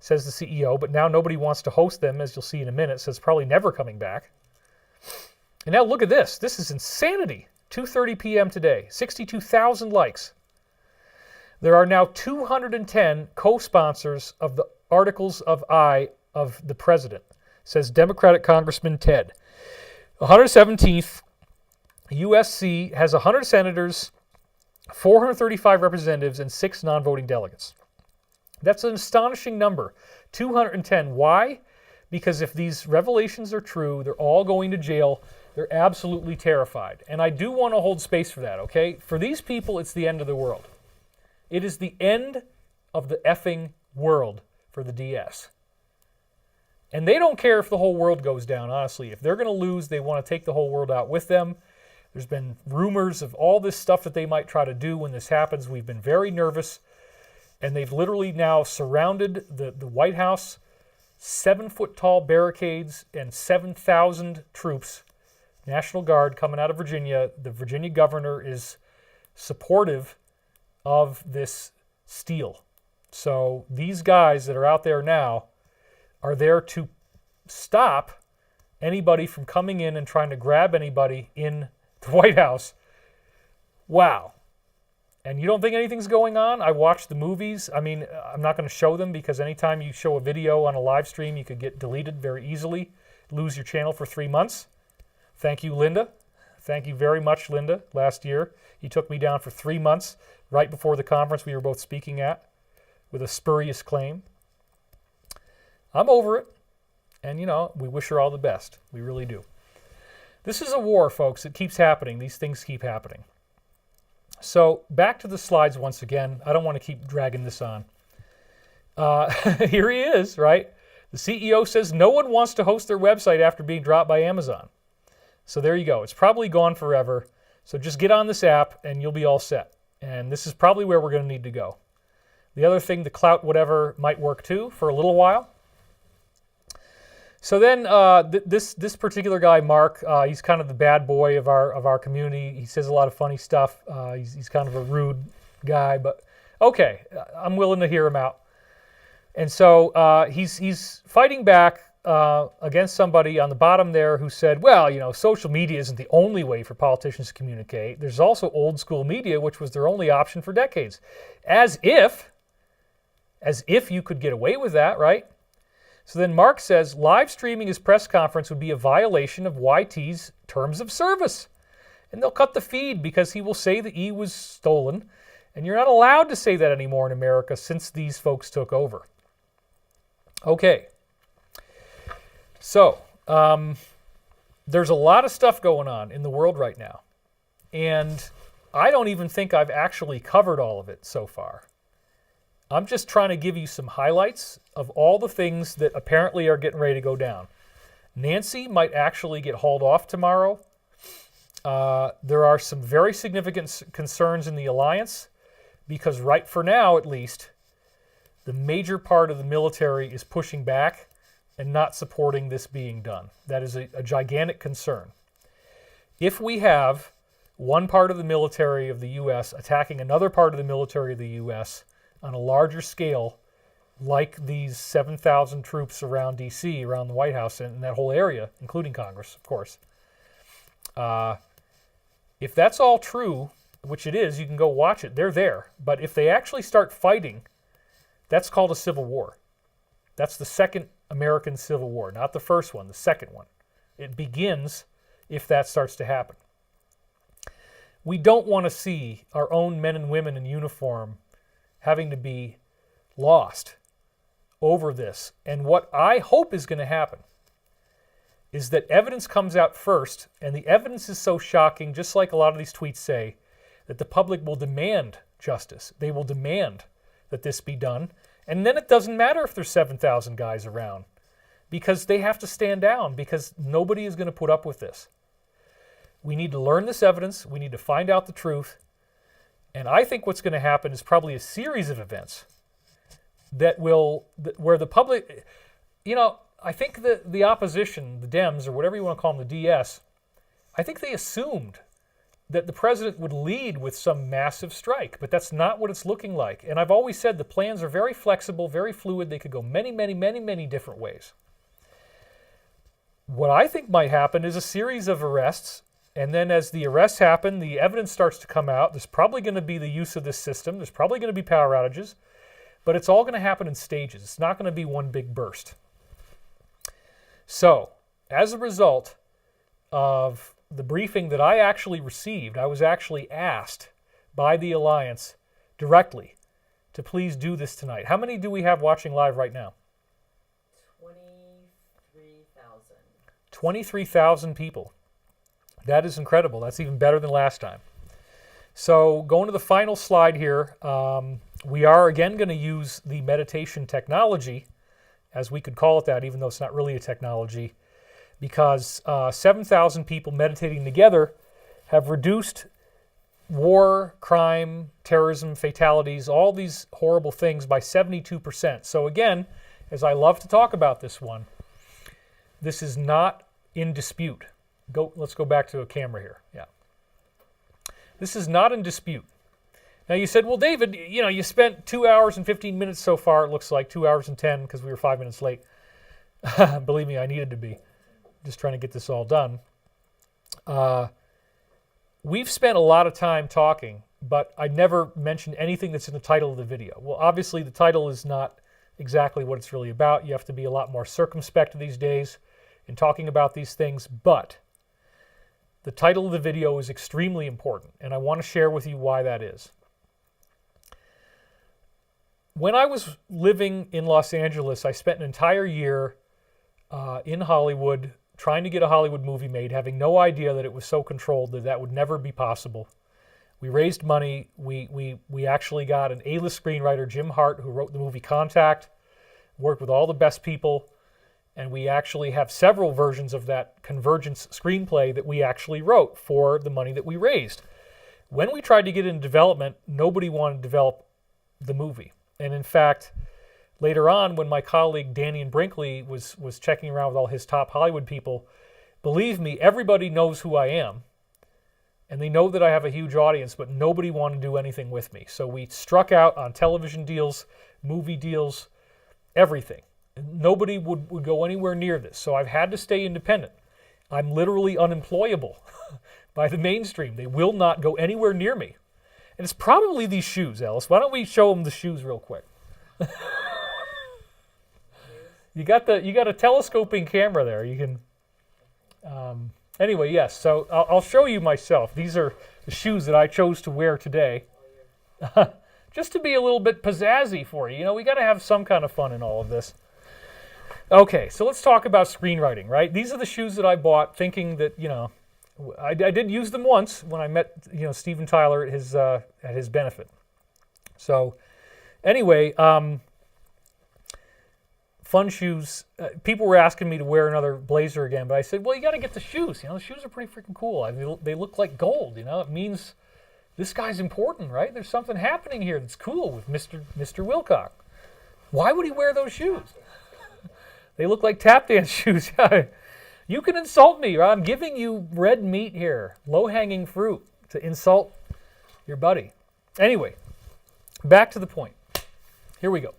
says the CEO. But now nobody wants to host them, as you'll see in a minute. So it's probably never coming back. And now look at this. This is insanity. 2:30 p.m. today. 62,000 likes. There are now 210 co-sponsors of the Articles of I of the President, says Democratic Congressman Ted. 117th, USC has 100 senators, 435 representatives, and 6 non-voting delegates. That's an astonishing number. 210. Why? Because if these revelations are true, they're all going to jail. They're absolutely terrified. And I do want to hold space for that, okay? For these people, it's the end of the world. It is the end of the effing world for the DS. And they don't care if the whole world goes down, honestly. If they're going to lose, they want to take the whole world out with them. There's been rumors of all this stuff that they might try to do when this happens. We've been very nervous. And they've literally now surrounded the White House, 7-foot-tall barricades and 7,000 troops, National Guard coming out of Virginia. The Virginia governor is supportive of this steal. So these guys that are out there now are there to stop anybody from coming in and trying to grab anybody in the White House. Wow. And you don't think anything's going on? I watched the movies. I mean, I'm not going to show them because anytime you show a video on a live stream, you could get deleted very easily, lose your channel for 3 months. Thank you, Linda. Thank you very much, Linda. Last year, you took me down for 3 months right before the conference we were both speaking at with a spurious claim. I'm over it. And, you know, we wish her all the best. We really do. This is a war, folks. It keeps happening. These things keep happening. So back to the slides once again. I don't want to keep dragging this on. Here he is, right? The CEO says no one wants to host their website after being dropped by Amazon. So there you go. It's probably gone forever. So just get on this app and you'll be all set. And this is probably where we're going to need to go. The other thing, the clout whatever, might work too for a little while. So then this particular guy, Mark, he's kind of the bad boy of our community. He says a lot of funny stuff. He's kind of a rude guy, but okay, I'm willing to hear him out. And so he's fighting back against somebody on the bottom there who said, well, you know, social media isn't the only way for politicians to communicate. There's also old school media, which was their only option for decades. As if you could get away with that, right? So then Mark says, live streaming his press conference would be a violation of YT's terms of service. And they'll cut the feed because he will say the E was stolen. And you're not allowed to say that anymore in America since these folks took over. Okay. So, there's a lot of stuff going on in the world right now. And I don't even think I've actually covered all of it so far. I'm just trying to give you some highlights of all the things that apparently are getting ready to go down. Nancy might actually get hauled off tomorrow. There are some very significant concerns in the alliance because right for now, at least, the major part of the military is pushing back and not supporting this being done. That is a gigantic concern. If we have one part of the military of the U.S. attacking another part of the military of the U.S. on a larger scale, like these 7,000 troops around D.C., around the White House, and that whole area, including Congress, of course. If that's all true, which it is, you can go watch it, they're there. But if they actually start fighting, that's called a civil war. That's the second American Civil War, not the first one, the second one. It begins if that starts to happen. We don't want to see our own men and women in uniform having to be lost over this. And what I hope is going to happen is that evidence comes out first, and the evidence is so shocking, just like a lot of these tweets say, that the public will demand justice. They will demand that this be done. And then it doesn't matter if there's 7,000 guys around, because they have to stand down, because nobody is going to put up with this. We need to learn this evidence. We need to find out the truth. And I think what's going to happen is probably a series of events where the public, I think the opposition, the Dems, or whatever you want to call them, the DS, I think they assumed that the president would lead with some massive strike, but that's not what it's looking like. And I've always said the plans are very flexible, very fluid. They could go many, many, many, many different ways. What I think might happen is a series of arrests, and then as the arrests happen, the evidence starts to come out. There's probably going to be the use of this system. There's probably going to be power outages, but it's all going to happen in stages. It's not going to be one big burst. So, as a result of the briefing that I actually received, I was actually asked by the Alliance directly to please do this tonight. How many do we have watching live right now? 23,000. 23,000 people. That is incredible. That's even better than last time. So going to the final slide here, we are again going to use the meditation technology, as we could call it that, even though it's not really a technology, because 7,000 people meditating together have reduced war, crime, terrorism, fatalities, all these horrible things by 72%. So again, as I love to talk about this one, this is not in dispute. Let's go back to a camera here. Yeah. This is not in dispute. Now you said, well, David, you spent 2 hours and 15 minutes so far. It looks like 2 hours and 10 because we were 5 minutes late. Believe me, I needed to be. Just trying to get this all done. We've spent a lot of time talking, but I never mentioned anything that's in the title of the video. Well, obviously the title is not exactly what it's really about. You have to be a lot more circumspect these days in talking about these things, but the title of the video is extremely important, and I want to share with you why that is. When I was living in Los Angeles, I spent an entire year in Hollywood trying to get a Hollywood movie made, having no idea that it was so controlled that that would never be possible. We raised money. We actually got an A-list screenwriter, Jim Hart, who wrote the movie Contact, worked with all the best people, and we actually have several versions of that Convergence screenplay that we actually wrote for the money that we raised. When we tried to get into development, nobody wanted to develop the movie. And in fact, later on, when my colleague Danny Brinkley was checking around with all his top Hollywood people, believe me, everybody knows who I am. And they know that I have a huge audience, but nobody wanted to do anything with me. So we struck out on television deals, movie deals, everything. Nobody would go anywhere near this. So I've had to stay independent. I'm literally unemployable by the mainstream. They will not go anywhere near me. And it's probably these shoes, Alice. Why don't we show them the shoes real quick? You got a telescoping camera there. You can. Anyway, yes. So I'll show you myself. These are the shoes that I chose to wear today, just to be a little bit pizzazzy for you. We got to have some kind of fun in all of this. Okay, so let's talk about screenwriting, right? These are the shoes that I bought, thinking that I did use them once when I met Steven Tyler at his benefit. So anyway, fun shoes. People were asking me to wear another blazer again, but I said, well, you got to get the shoes. The shoes are pretty freaking cool. They look like gold. It means this guy's important, right? There's something happening here that's cool with Mr. Wilcock. Why would he wear those shoes? They look like tap dance shoes. You can insult me. I'm giving you red meat here, low-hanging fruit to insult your buddy. Anyway, back to the point. Here we go.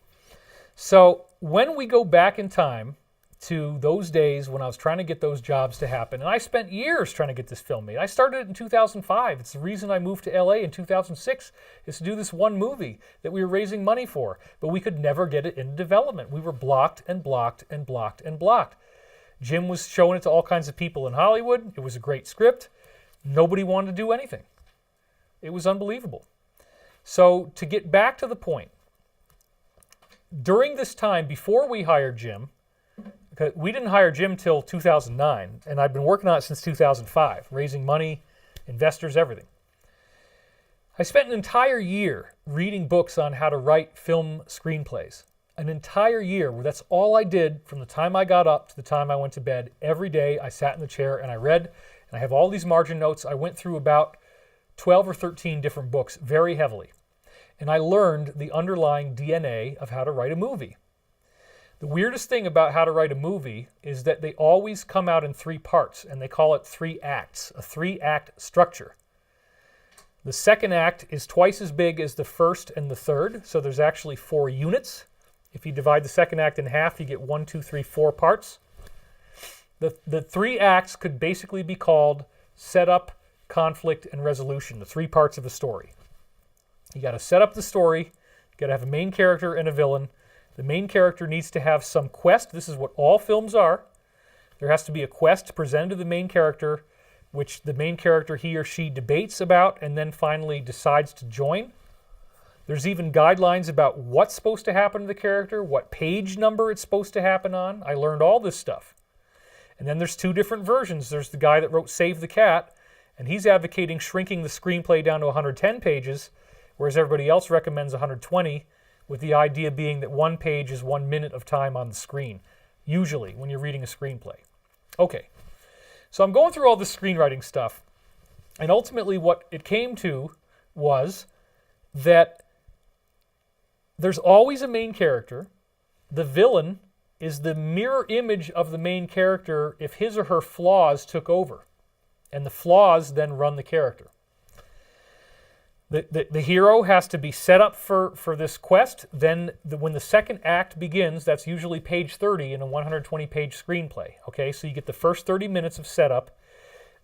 So when we go back in time to those days when I was trying to get those jobs to happen, and I spent years trying to get this film made. I started it in 2005. It's the reason I moved to LA in 2006 is to do this one movie that we were raising money for, but we could never get it into development. We were blocked and blocked and blocked and blocked. Jim was showing it to all kinds of people in Hollywood. It was a great script. Nobody wanted to do anything. It was unbelievable. So to get back to the point, during this time, before we hired Jim, we didn't hire Jim till 2009, and I've been working on it since 2005, raising money, investors, everything. I spent an entire year reading books on how to write film screenplays. An entire year where that's all I did from the time I got up to the time I went to bed. Every day I sat in the chair and I read, and I have all these margin notes. I went through about 12 or 13 different books very heavily, and I learned the underlying DNA of how to write a movie. The weirdest thing about how to write a movie is that they always come out in 3 parts, and they call it 3 acts, a 3-act structure. The second act is twice as big as the first and the third, so there's actually 4 units. If you divide the second act in half, you get 1, 2, 3, 4 parts. The 3 acts could basically be called setup, conflict, and resolution, the 3 parts of a story. You got to set up the story, you got to have a main character and a villain. The main character needs to have some quest. This is what all films are. There has to be a quest presented to the main character, which the main character, he or she, debates about and then finally decides to join. There's even guidelines about what's supposed to happen to the character, what page number it's supposed to happen on. I learned all this stuff. And then there's 2 different versions. There's the guy that wrote Save the Cat, and he's advocating shrinking the screenplay down to 110 pages, whereas everybody else recommends 120, with the idea being that 1 page is 1 minute of time on the screen, usually when you're reading a screenplay. Okay, so I'm going through all this screenwriting stuff, and ultimately what it came to was that there's always a main character. The villain is the mirror image of the main character if his or her flaws took over, and the flaws then run the character. The hero has to be set up for this quest. Then when the second act begins, that's usually page 30 in a 120-page screenplay. Okay, so you get the first 30 minutes of setup.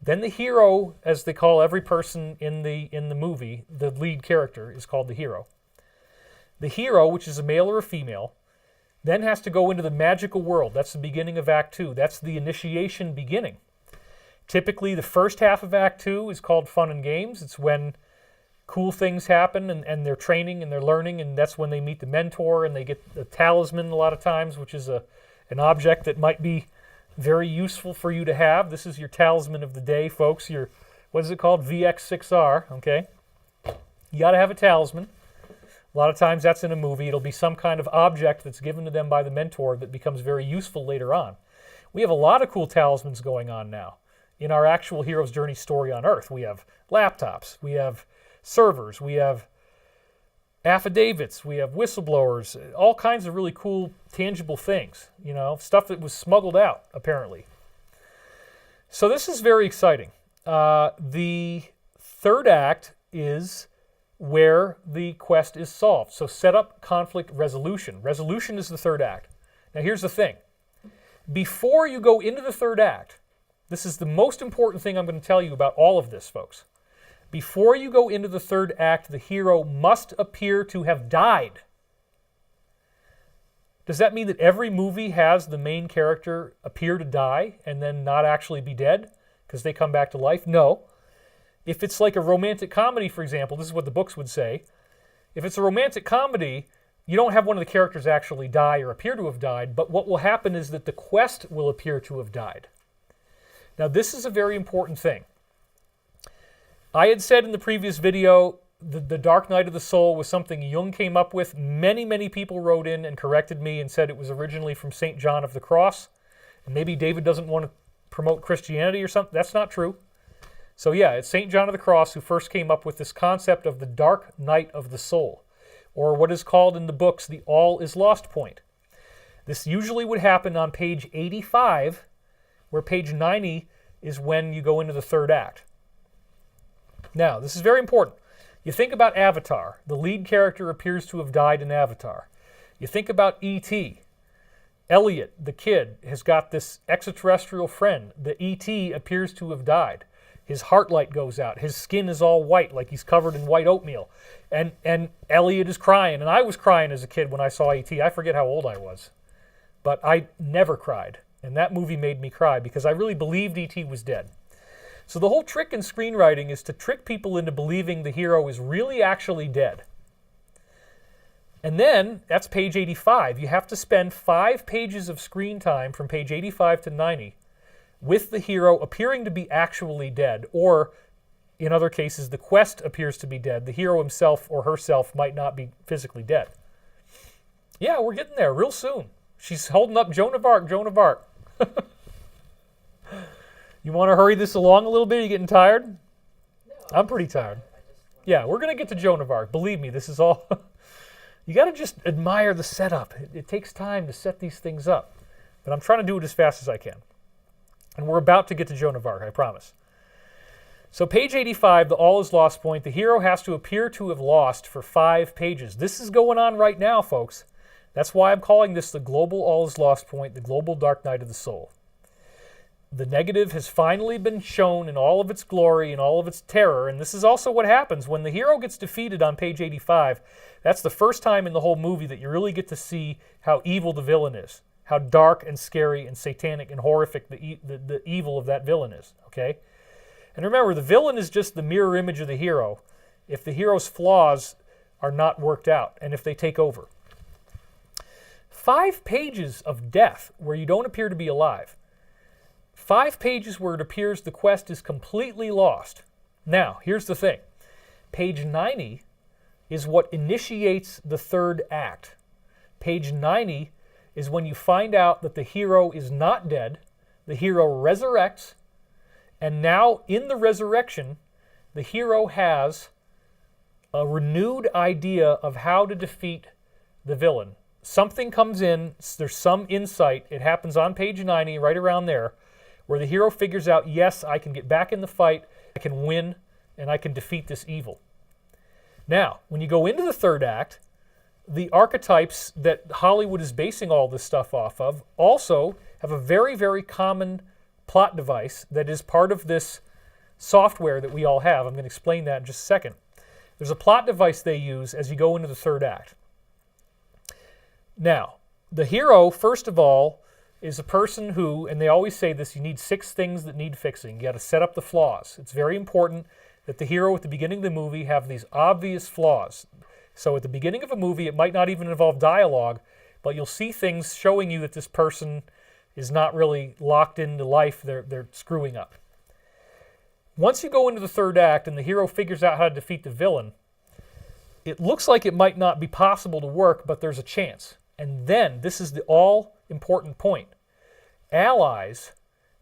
Then the hero, as they call every person in the movie, the lead character is called the hero. The hero, which is a male or a female, then has to go into the magical world. That's the beginning of Act 2. That's the initiation beginning. Typically, the first half of Act 2 is called fun and games. It's when cool things happen and they're training and they're learning, and that's when they meet the mentor and they get the talisman a lot of times, which is an object that might be very useful for you to have. This is your talisman of the day, folks. Your, what is it called? VX6R, okay? You got to have a talisman. A lot of times that's in a movie. It'll be some kind of object that's given to them by the mentor that becomes very useful later on. We have a lot of cool talismans going on now. In our actual hero's journey story on Earth, we have laptops, we have servers, we have affidavits, we have whistleblowers, all kinds of really cool, tangible things, you know, stuff that was smuggled out, apparently. So this is very exciting. The third act is where the quest is solved. So setup, conflict, resolution. Resolution is the third act. Now here's the thing. Before you go into the third act, this is the most important thing I'm going to tell you about all of this, folks. Before you go into the third act, the hero must appear to have died. Does that mean that every movie has the main character appear to die and then not actually be dead because they come back to life? No. If it's like a romantic comedy, for example, this is what the books would say. If it's a romantic comedy, you don't have one of the characters actually die or appear to have died, but what will happen is that the quest will appear to have died. Now, this is a very important thing. I had said in the previous video, the dark night of the soul was something Jung came up with. Many, many people wrote in and corrected me and said it was originally from St. John of the Cross. And maybe David doesn't want to promote Christianity or something. That's not true. So yeah, it's St. John of the Cross who first came up with this concept of the dark night of the soul, or what is called in the books the all is lost point. This usually would happen on page 85, where page 90 is when you go into the third act. Now, this is very important. You think about Avatar. The lead character appears to have died in Avatar. You think about E.T. Elliot, the kid, has got this extraterrestrial friend. The E.T. appears to have died. His heart light goes out. His skin is all white, like he's covered in white oatmeal. And Elliot is crying. And I was crying as a kid when I saw E.T. I forget how old I was. But I never cried. And that movie made me cry because I really believed E.T. was dead. So the whole trick in screenwriting is to trick people into believing the hero is really actually dead. And then, that's page 85. You have to spend 5 pages of screen time from page 85 to 90 with the hero appearing to be actually dead, or in other cases, the quest appears to be dead. The hero himself or herself might not be physically dead. Yeah, we're getting there real soon. She's holding up Joan of Arc, Joan of Arc. You want to hurry this along a little bit? Are you getting tired? No, I'm pretty tired. Yeah, we're going to get to Joan of Arc. Believe me, this is all... You got to just admire the setup. It takes time to set these things up. But I'm trying to do it as fast as I can. And we're about to get to Joan of Arc, I promise. So page 85, the all is lost point. The hero has to appear to have lost for 5 pages. This is going on right now, folks. That's why I'm calling this the global all is lost point, the global dark night of the soul. The negative has finally been shown in all of its glory and all of its terror, and this is also what happens when the hero gets defeated on page 85. That's the first time in the whole movie that you really get to see how evil the villain is, how dark and scary and satanic and horrific the evil of that villain is, okay? And remember, the villain is just the mirror image of the hero if the hero's flaws are not worked out and if they take over. 5 pages of death where you don't appear to be alive. 5 pages where it appears the quest is completely lost. Now, here's the thing. Page 90 is what initiates the third act. Page 90 is when you find out that the hero is not dead, the hero resurrects, and now in the resurrection, the hero has a renewed idea of how to defeat the villain. Something comes in, there's some insight, it happens on page 90, right around there, where the hero figures out, yes, I can get back in the fight, I can win, and I can defeat this evil. Now, when you go into the third act, the archetypes that Hollywood is basing all this stuff off of also have a very, very common plot device that is part of this software that we all have. I'm going to explain that in just a second. There's a plot device they use as you go into the third act. Now, the hero, first of all, is a person who, and they always say this, you need 6 things that need fixing. You got to set up the flaws. It's very important that the hero at the beginning of the movie have these obvious flaws. So at the beginning of a movie, it might not even involve dialogue, but you'll see things showing you that this person is not really locked into life. They're screwing up. Once you go into the third act and the hero figures out how to defeat the villain, it looks like it might not be possible to work, but there's a chance. And then, this is the all-important point. Allies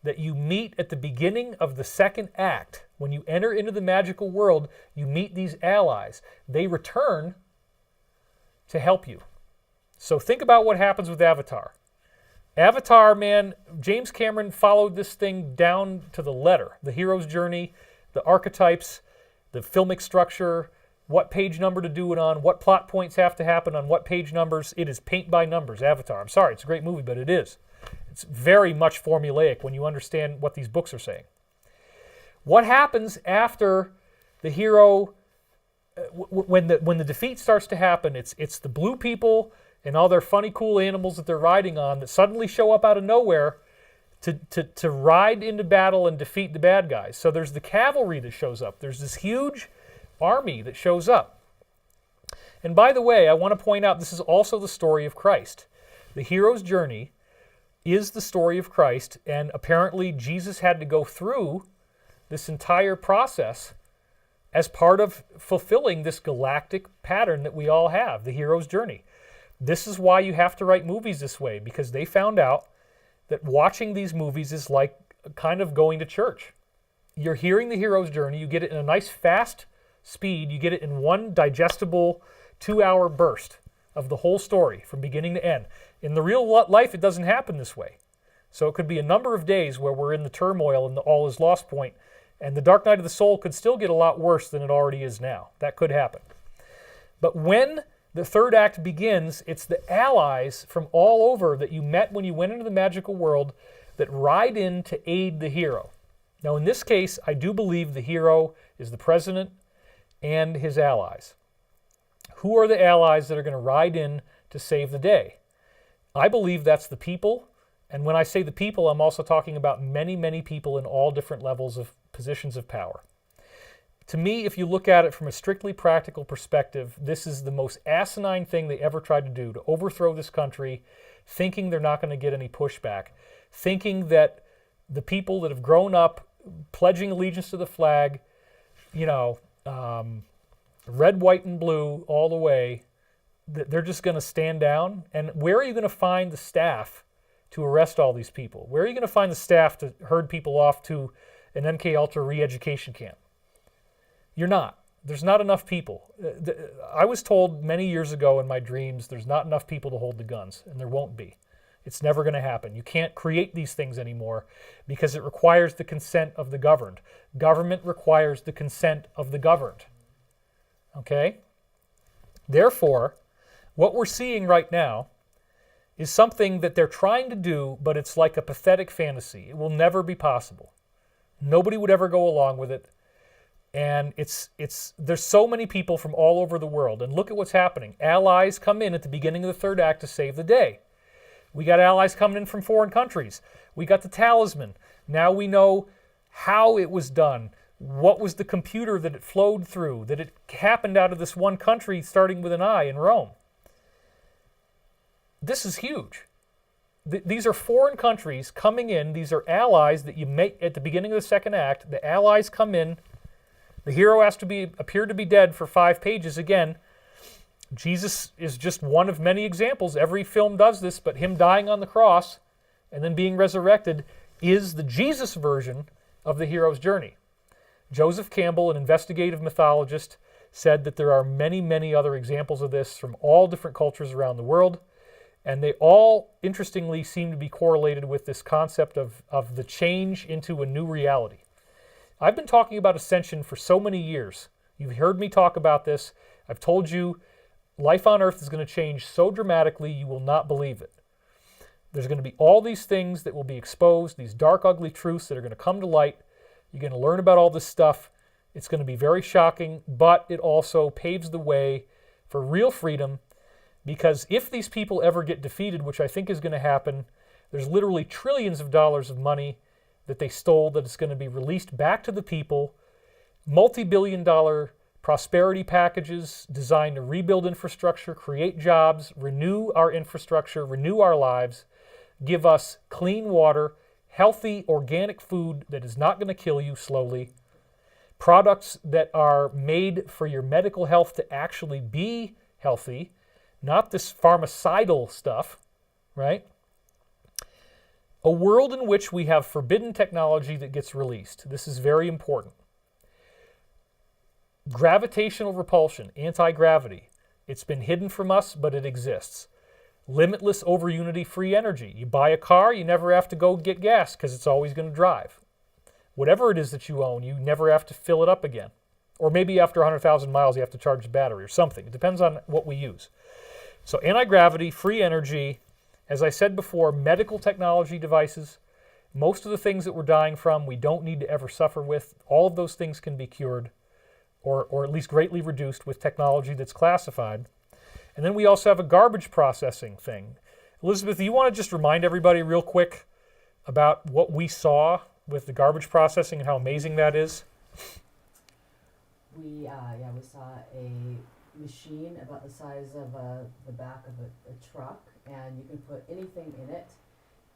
that you meet at the beginning of the second act, when you enter into the magical world, you meet these allies. They return to help you. So think about what happens with Avatar. Avatar, man, James Cameron followed this thing down to the letter. The hero's journey, the archetypes, the filmic structure, what page number to do it on, what plot points have to happen on what page numbers. It is paint by numbers, Avatar. I'm sorry, it's a great movie, but it is. It's very much formulaic when you understand what these books are saying. What happens after the hero, when the defeat starts to happen, it's the blue people and all their funny, cool animals that they're riding on that suddenly show up out of nowhere to ride into battle and defeat the bad guys. So there's the cavalry that shows up. There's this huge army that shows up. And by the way, I want to point out this is also the story of Christ. The hero's journey is the story of Christ, and apparently Jesus had to go through this entire process as part of fulfilling this galactic pattern that we all have, the hero's journey. This is why you have to write movies this way, because they found out that watching these movies is like kind of going to church. You're hearing the hero's journey, you get it in a nice fast speed, you get it in one digestible 2-hour burst of the whole story from beginning to end. In the real life, it doesn't happen this way. So it could be a number of days where we're in the turmoil and the all is lost point, and the dark night of the soul could still get a lot worse than it already is now. That could happen. But when the third act begins, it's the allies from all over that you met when you went into the magical world that ride in to aid the hero. Now, in this case, I do believe the hero is the president and his allies. Who are the allies that are going to ride in to save the day? I believe that's the people. And when I say the people, I'm also talking about many, many people in all different levels of positions of power. To me, if you look at it from a strictly practical perspective, this is the most asinine thing they ever tried to do, to overthrow this country, thinking they're not going to get any pushback, thinking that the people that have grown up pledging allegiance to the flag, red, white, and blue all the way, that they're just going to stand down. And where are you going to find the staff to arrest all these people? Where are you going to find the staff to herd people off to an MK Ultra re-education camp? You're not. There's not enough people. I was told many years ago in my dreams there's not enough people to hold the guns, and there won't be. It's never going to happen. You can't create these things anymore because it requires the consent of the governed. Government requires the consent of the governed. Okay? Therefore, what we're seeing right now is something that they're trying to do, but it's like a pathetic fantasy. It will never be possible. Nobody would ever go along with it. And there's so many people from all over the world. And look at what's happening. Allies come in at the beginning of the third act to save the day. We got allies coming in from foreign countries. We got the talisman. Now we know how it was done. What was the computer that it flowed through? That it happened out of this one country starting with an I in Rome. This is huge. These are foreign countries coming in. These are allies that you make at the beginning of the second act. The allies come in. The hero has to appear to be dead for 5 pages again. Jesus is just one of many examples. Every film does this, but him dying on the cross and then being resurrected is the Jesus version of the hero's journey. Joseph Campbell, an investigative mythologist, said that there are many, many other examples of this from all different cultures around the world, and they all, interestingly, seem to be correlated with this concept of the change into a new reality. I've been talking about ascension for so many years. You've heard me talk about this. I've told you life on Earth is going to change so dramatically you will not believe it. There's going to be all these things that will be exposed, these dark, ugly truths that are going to come to light. You're going to learn about all this stuff. It's going to be very shocking, but it also paves the way for real freedom, because if these people ever get defeated, which I think is going to happen, there's literally trillions of dollars of money that they stole that is going to be released back to the people, multi-billion-dollar prosperity packages designed to rebuild infrastructure, create jobs, renew our infrastructure, renew our lives, give us clean water, healthy organic food that is not going to kill you slowly, products that are made for your medical health to actually be healthy, not this pharmaceutical stuff, right? A world in which we have forbidden technology that gets released. This is very important. Gravitational repulsion, anti-gravity. It's been hidden from us, but it exists. Limitless over-unity free energy. You buy a car, you never have to go get gas because it's always going to drive. Whatever it is that you own, you never have to fill it up again. Or maybe after 100,000 miles you have to charge the battery or something. It depends on what we use. So anti-gravity, free energy, as I said before, medical technology devices. Most of the things that we're dying from, we don't need to ever suffer with. All of those things can be cured or at least greatly reduced with technology that's classified. And then we also have a garbage processing thing. Elizabeth, do you want to just remind everybody real quick about what we saw with the garbage processing and how amazing that is? We saw a machine about the size of the back of a truck, and you can put anything in it,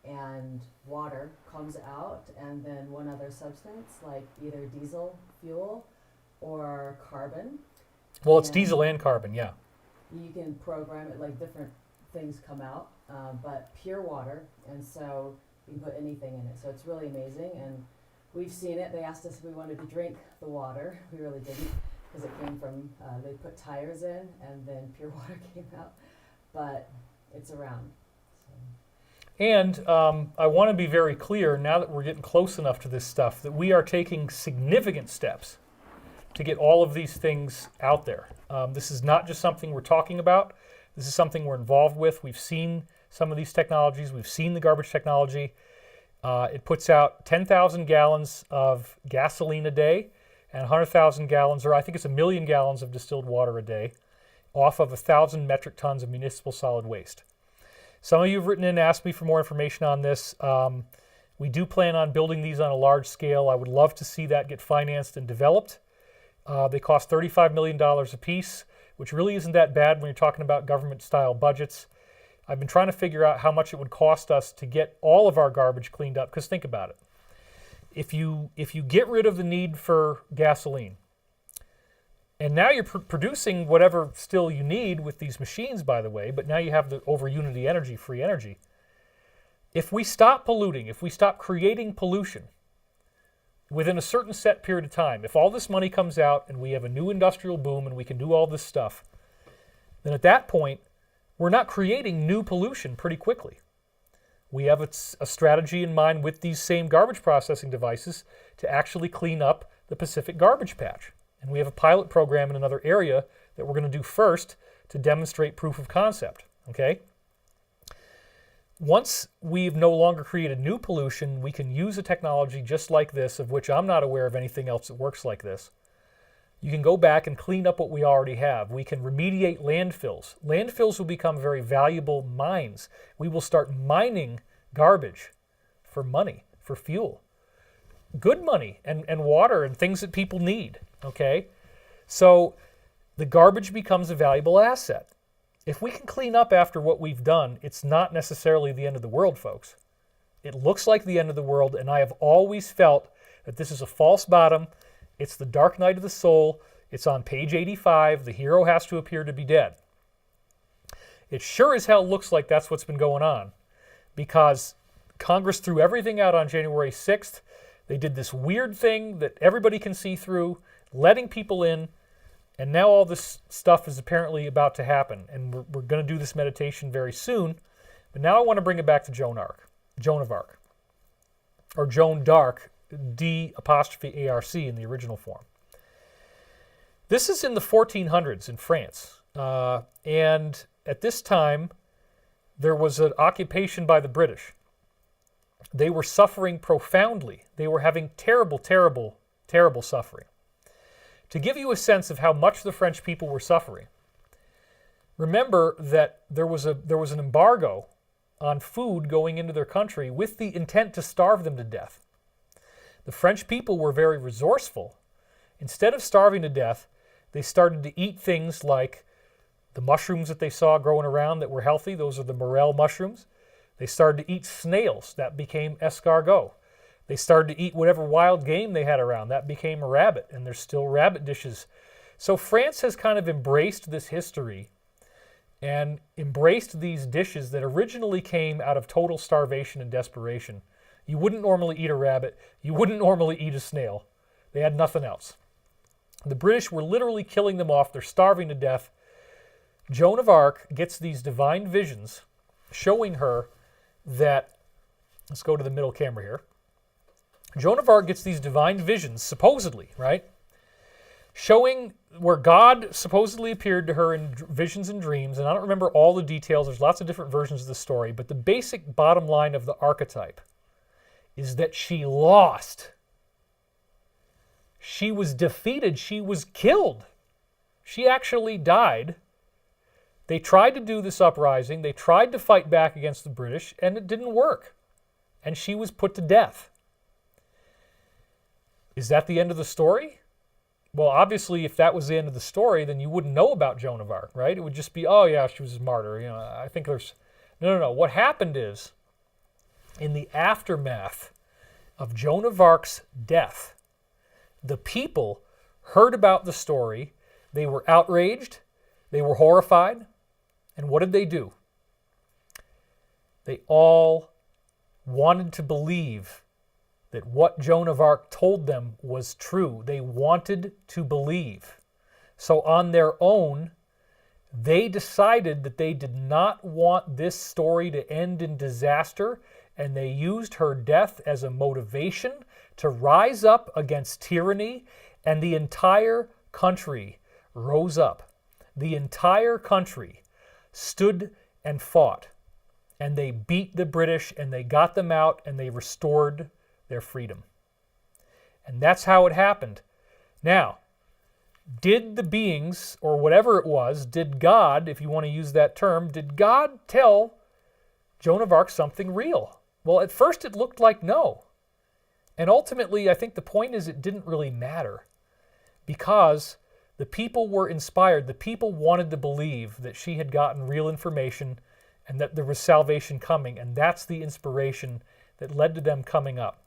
and water comes out, and then one other substance, like either diesel fuel or carbon. Well, it's diesel and carbon, yeah. You can program it, like different things come out, but pure water, and so you can put anything in it. So it's really amazing, and we've seen it. They asked us if we wanted to drink the water. We really didn't. because it came from, they put tires in and then pure water came out, but it's around. So. And I want to be very clear, now that we're getting close enough to this stuff, that we are taking significant steps to get all of these things out there. This is not just something we're talking about. This is something we're involved with. We've seen some of these technologies. We've seen the garbage technology. It puts out 10,000 gallons of gasoline a day and 100,000 gallons, or I think it's 1 million gallons of distilled water a day, off of 1,000 metric tons of municipal solid waste. Some of you have written in and asked me for more information on this. We do plan on building these on a large scale. I would love to see that get financed and developed. They cost $35 million a piece, which really isn't that bad when you're talking about government-style budgets. I've been trying to figure out how much it would cost us to get all of our garbage cleaned up, because think about it. If you get rid of the need for gasoline, and now you're producing whatever still you need with these machines, by the way, but now you have the over unity energy, free energy. If we stop polluting, if we stop creating pollution within a certain set period of time, if all this money comes out and we have a new industrial boom and we can do all this stuff, then at that point, we're not creating new pollution pretty quickly. We have a strategy in mind with these same garbage processing devices to actually clean up the Pacific garbage patch. And we have a pilot program in another area that we're going to do first to demonstrate proof of concept, okay? Once we've no longer created new pollution, we can use a technology just like this, of which I'm not aware of anything else that works like this. You can go back and clean up what we already have. We can remediate landfills. Landfills will become very valuable mines. We will start mining garbage for money, for fuel. Good money and water and things that people need, okay? So the garbage becomes a valuable asset. If we can clean up after what we've done, it's not necessarily the end of the world, folks. It looks like the end of the world, and I have always felt that this is a false bottom. It's the dark night of the soul. It's on page 85. The hero has to appear to be dead. It sure as hell looks like that's what's been going on, because Congress threw everything out on January 6th. They did this weird thing that everybody can see through, letting people in, and now all this stuff is apparently about to happen. And we're going to do this meditation very soon. But now I want to bring it back to Joan of Arc, or Joan d'Arc, D''ARC in the original form. This is in the 1400s in France. And at this time, there was an occupation by the British. They were suffering profoundly. They were having terrible, terrible, terrible suffering. To give you a sense of how much the French people were suffering, remember that there was an embargo on food going into their country with the intent to starve them to death. The French people were very resourceful. Instead of starving to death, they started to eat things like the mushrooms that they saw growing around that were healthy. Those are the morel mushrooms. They started to eat snails. That became escargot. They started to eat whatever wild game they had around. That became a rabbit, and there's still rabbit dishes. So France has kind of embraced this history and embraced these dishes that originally came out of total starvation and desperation. You wouldn't normally eat a rabbit. You wouldn't normally eat a snail. They had nothing else. The British were literally killing them off. They're starving to death. Joan of Arc gets these divine visions showing her that, let's go to the middle camera here. Joan of Arc gets these divine visions, supposedly, right? Showing where God supposedly appeared to her in visions and dreams, and I don't remember all the details. There's lots of different versions of the story, but the basic bottom line of the archetype is that she lost. She was defeated. She was killed. She actually died. They tried to do this uprising. They tried to fight back against the British, and it didn't work. And she was put to death. Is that the end of the story? Well, obviously, if that was the end of the story, then you wouldn't know about Joan of Arc, right? It would just be, oh yeah, she was a martyr. You know, I think there's... No. What happened is, in the aftermath of Joan of Arc's death, the people heard about the story. They were outraged. They were horrified. And what did they do? They all wanted to believe that what Joan of Arc told them was true. They wanted to believe. So on their own, they decided that they did not want this story to end in disaster, and they used her death as a motivation to rise up against tyranny, and the entire country rose up. The entire country stood and fought, and they beat the British, and they got them out, and they restored their freedom. And that's how it happened. Now, did the beings, or whatever it was, did God, if you want to use that term, did God tell Joan of Arc something real? Well, at first it looked like no. And ultimately, I think the point is it didn't really matter, because the people were inspired. The people wanted to believe that she had gotten real information and that there was salvation coming, and that's the inspiration that led to them coming up.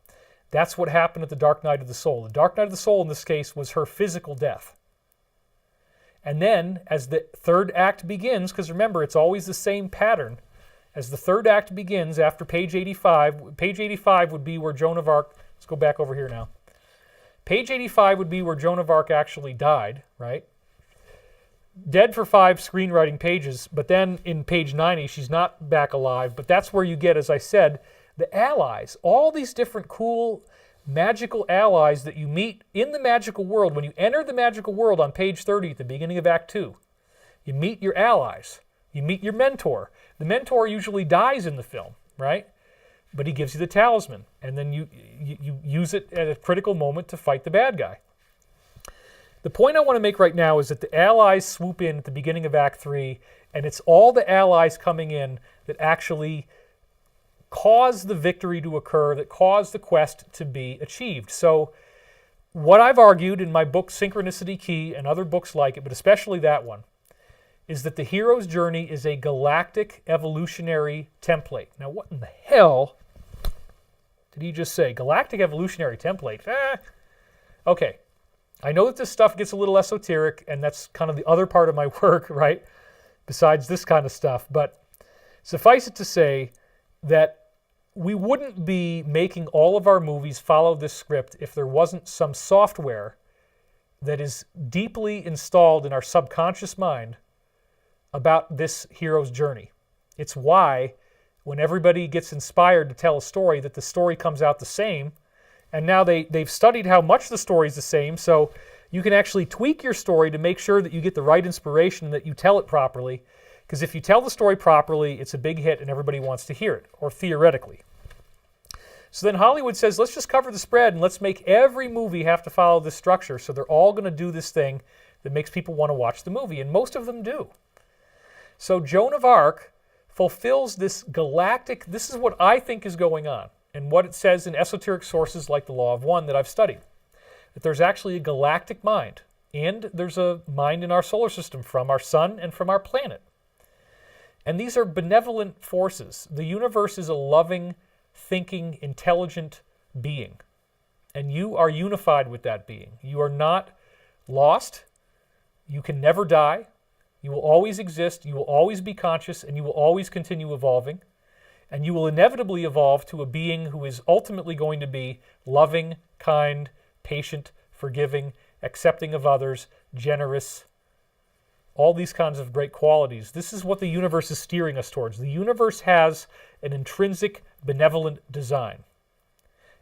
That's what happened at the Dark Night of the Soul. The Dark Night of the Soul in this case was her physical death. And then, as the third act begins, because remember, it's always the same pattern, as the third act begins after page 85 would be where Joan of Arc, let's go back over here now. Page 85 would be where Joan of Arc actually died, right? Dead for 5 screenwriting pages, but then in page 90, she's not back alive, but that's where you get, as I said, the allies, all these different cool magical allies that you meet in the magical world. When you enter the magical world on page 30 at the beginning of Act 2, you meet your allies. You meet your mentor. The mentor usually dies in the film, right? But he gives you the talisman, and then you use it at a critical moment to fight the bad guy. The point I want to make right now is that the allies swoop in at the beginning of Act 3, and it's all the allies coming in that actually cause the victory to occur, that cause the quest to be achieved. So what I've argued in my book Synchronicity Key and other books like it, but especially that one, is that the hero's journey is a galactic evolutionary template. Now what in the hell did he just say? Galactic evolutionary template? Okay. I know that this stuff gets a little esoteric, and that's kind of the other part of my work, right? Besides this kind of stuff. But suffice it to say that we wouldn't be making all of our movies follow this script if there wasn't some software that is deeply installed in our subconscious mind about this hero's journey. It's why when everybody gets inspired to tell a story, that the story comes out the same. And now they've studied how much the story is the same, so you can actually tweak your story to make sure that you get the right inspiration and that you tell it properly. Because if you tell the story properly, it's a big hit and everybody wants to hear it, or theoretically. So then Hollywood says, let's just cover the spread and let's make every movie have to follow this structure. So they're all going to do this thing that makes people want to watch the movie, and most of them do. So Joan of Arc fulfills this galactic, this is what I think is going on, and what it says in esoteric sources like the Law of One that I've studied. That there's actually a galactic mind, and there's a mind in our solar system from our sun and from our planet. And these are benevolent forces. The universe is a loving, thinking, intelligent being. And you are unified with that being. You are not lost. You can never die. You will always exist. You will always be conscious, and you will always continue evolving. And you will inevitably evolve to a being who is ultimately going to be loving, kind, patient, forgiving, accepting of others, generous, all these kinds of great qualities. This is what the universe is steering us towards. The universe has an intrinsic benevolent design.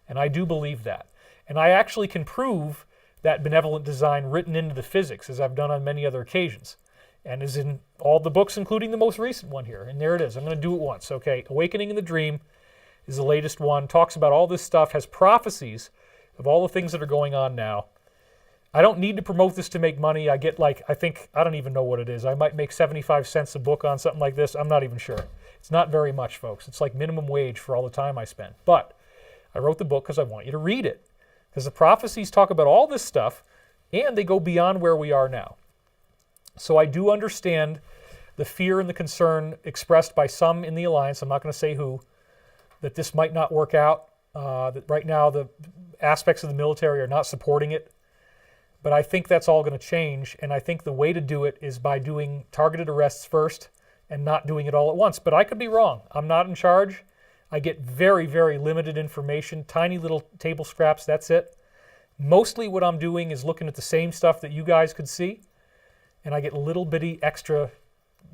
And I do believe that. And I actually can prove that benevolent design written into the physics, as I've done on many other occasions. And is in all the books, including the most recent one here. And there it is. I'm going to do it once. Okay, Awakening in the Dream is the latest one. Talks about all this stuff, has prophecies of all the things that are going on now. I don't need to promote this to make money. I get I don't even know what it is. I might make 75 cents a book on something like this. I'm not even sure. It's not very much, folks. It's like minimum wage for all the time I spend. But I wrote the book because I want you to read it. Because the prophecies talk about all this stuff, and they go beyond where we are now. So I do understand the fear and the concern expressed by some in the Alliance, I'm not going to say who, that this might not work out, that right now the aspects of the military are not supporting it. But I think that's all going to change, and I think the way to do it is by doing targeted arrests first and not doing it all at once. But I could be wrong. I'm not in charge. I get very, very limited information, tiny little table scraps, that's it. Mostly what I'm doing is looking at the same stuff that you guys could see. and I get little bitty extra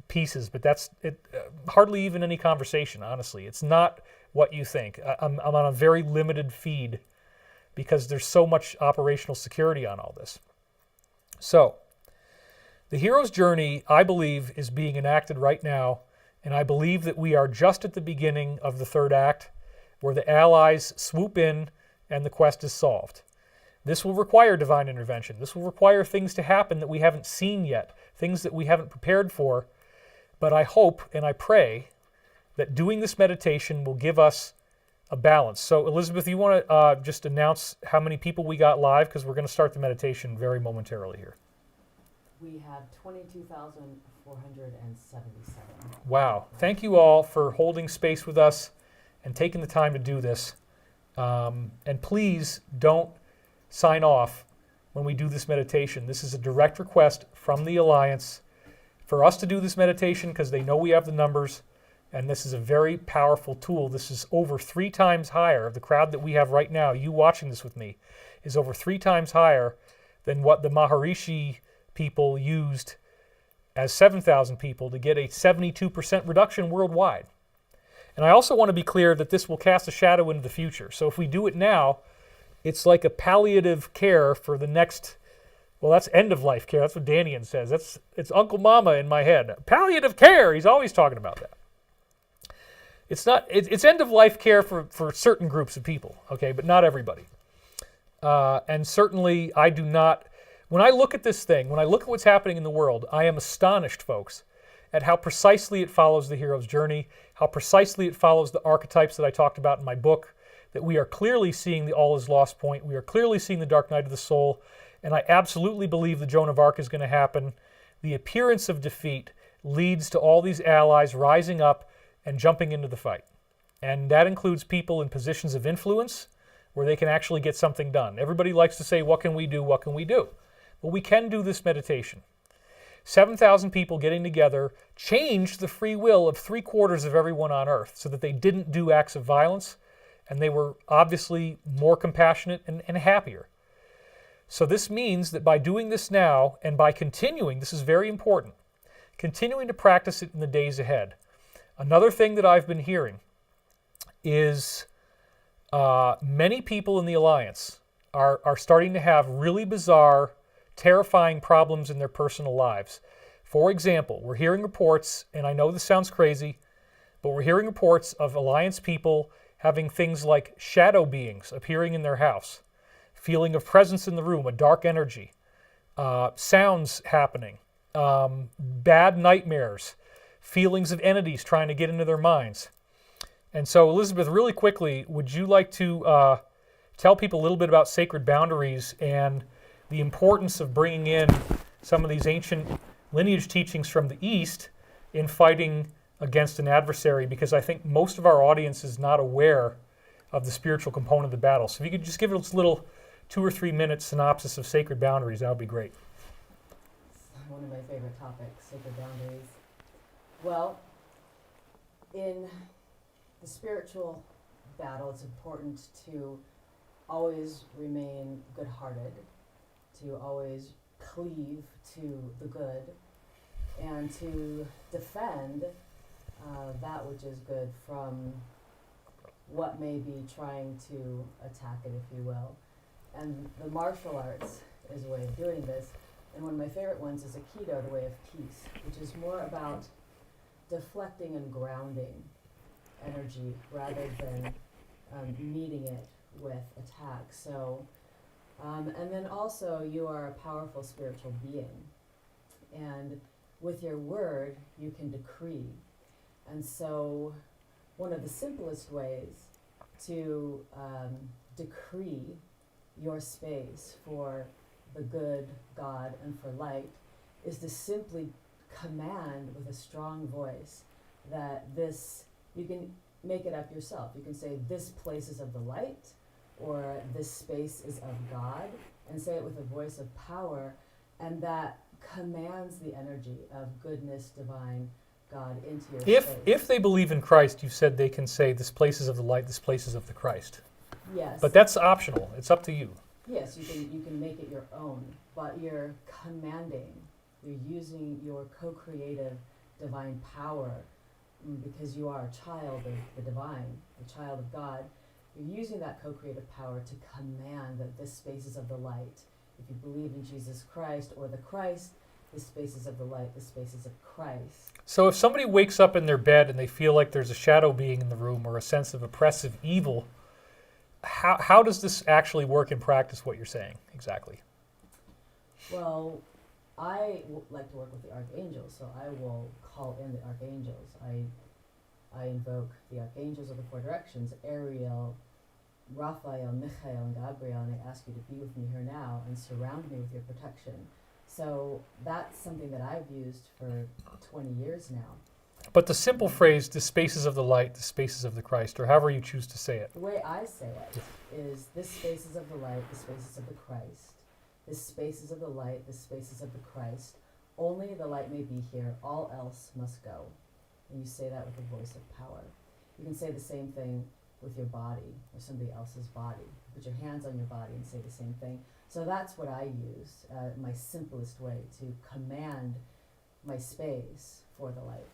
pieces, but that's it. Hardly even any conversation, honestly. It's not what you think. I'm on a very limited feed because there's so much operational security on all this. So, the hero's journey, I believe, is being enacted right now, and I believe that we are just at the beginning of the third act, where the allies swoop in and the quest is solved. This will require divine intervention. This will require things to happen that we haven't seen yet, things that we haven't prepared for. But I hope and I pray that doing this meditation will give us a balance. So, Elizabeth, you want to just announce how many people we got live? Because we're going to start the meditation very momentarily here. We have 22,477. Wow. Thank you all for holding space with us and taking the time to do this. And please don't sign off when we do this meditation. This is a direct request from the Alliance for us to do this meditation because they know we have the numbers, and this is a very powerful tool. This is over 3 times higher. The crowd that we have right now, you watching this with me, is over 3 times higher than what the Maharishi people used as 7,000 people to get a 72% reduction worldwide. And I also want to be clear that this will cast a shadow into the future. So if we do it now, it's like a palliative care for the next, well, that's end-of-life care. That's what Danian says. It's Uncle Mama in my head. Palliative care. He's always talking about that. It's end-of-life care for certain groups of people, okay, but not everybody. And certainly I do not, when I look at this thing, when I look at what's happening in the world, I am astonished, folks, at how precisely it follows the hero's journey, how precisely it follows the archetypes that I talked about in my book, that we are clearly seeing the all is lost point. We are clearly seeing the dark night of the soul. And I absolutely believe the Joan of Arc is going to happen. The appearance of defeat leads to all these allies rising up and jumping into the fight. And that includes people in positions of influence where they can actually get something done. Everybody likes to say, what can we do? What can we do? Well, we can do this meditation. 7,000 people getting together changed the free will of 3/4 of everyone on Earth so that they didn't do acts of violence, and they were obviously more compassionate and happier. So this means that by doing this now and by continuing, this is very important, continuing to practice it in the days ahead. Another thing that I've been hearing is many people in the Alliance are starting to have really bizarre, terrifying problems in their personal lives. For example, we're hearing reports, and I know this sounds crazy, but we're hearing reports of Alliance people having things like shadow beings appearing in their house, feeling of presence in the room, a dark energy, sounds happening, bad nightmares, feelings of entities trying to get into their minds. And so, Elizabeth, really quickly, would you like to tell people a little bit about sacred boundaries and the importance of bringing in some of these ancient lineage teachings from the East in fighting against an adversary, because I think most of our audience is not aware of the spiritual component of the battle. So if you could just give us a little 2 or 3 minute synopsis of sacred boundaries, that would be great. One of my favorite topics, sacred boundaries. Well, in the spiritual battle, it's important to always remain good-hearted, to always cleave to the good, and to defend that which is good from what may be trying to attack it, if you will. And the martial arts is a way of doing this. And one of my favorite ones is Aikido, the way of peace, which is more about deflecting and grounding energy rather than meeting it with attack. So, and then also you are a powerful spiritual being. And with your word, you can decree. And so one of the simplest ways to decree your space for the good God and for light is to simply command with a strong voice that this, you can make it up yourself. You can say this place is of the light, or this space is of God, and say it with a voice of power, and that commands the energy of goodness, divine, God into your space. If they believe in Christ, you said they can say this place is of the light, this place is of the Christ. Yes. But that's optional. It's up to you. Yes, you can make it your own, but you're commanding You're using your co-creative divine power, because you are a child of the divine, a child of God. You're using that co-creative power to command the spaces of the light. If you believe in Jesus Christ or the Christ, the spaces of the light, the spaces of Christ. So if somebody wakes up in their bed and they feel like there's a shadow being in the room or a sense of oppressive evil, how does this actually work in practice, what you're saying exactly? Well, I like to work with the archangels, so I will call in the archangels. I invoke the archangels of the four directions, Ariel, Raphael, Michael, and Gabriel, and I ask you to be with me here now and surround me with your protection. So that's something that I've used for 20 years now. But the simple phrase, the spaces of the light, the spaces of the Christ, or however you choose to say it. The way I say it is the spaces of the light, the spaces of the Christ. The spaces of the light, the spaces of the Christ. Only the light may be here, all else must go. And you say that with a voice of power. You can say the same thing with your body or somebody else's body. Put your hands on your body and say the same thing. So that's what I use, my simplest way to command my space for the light.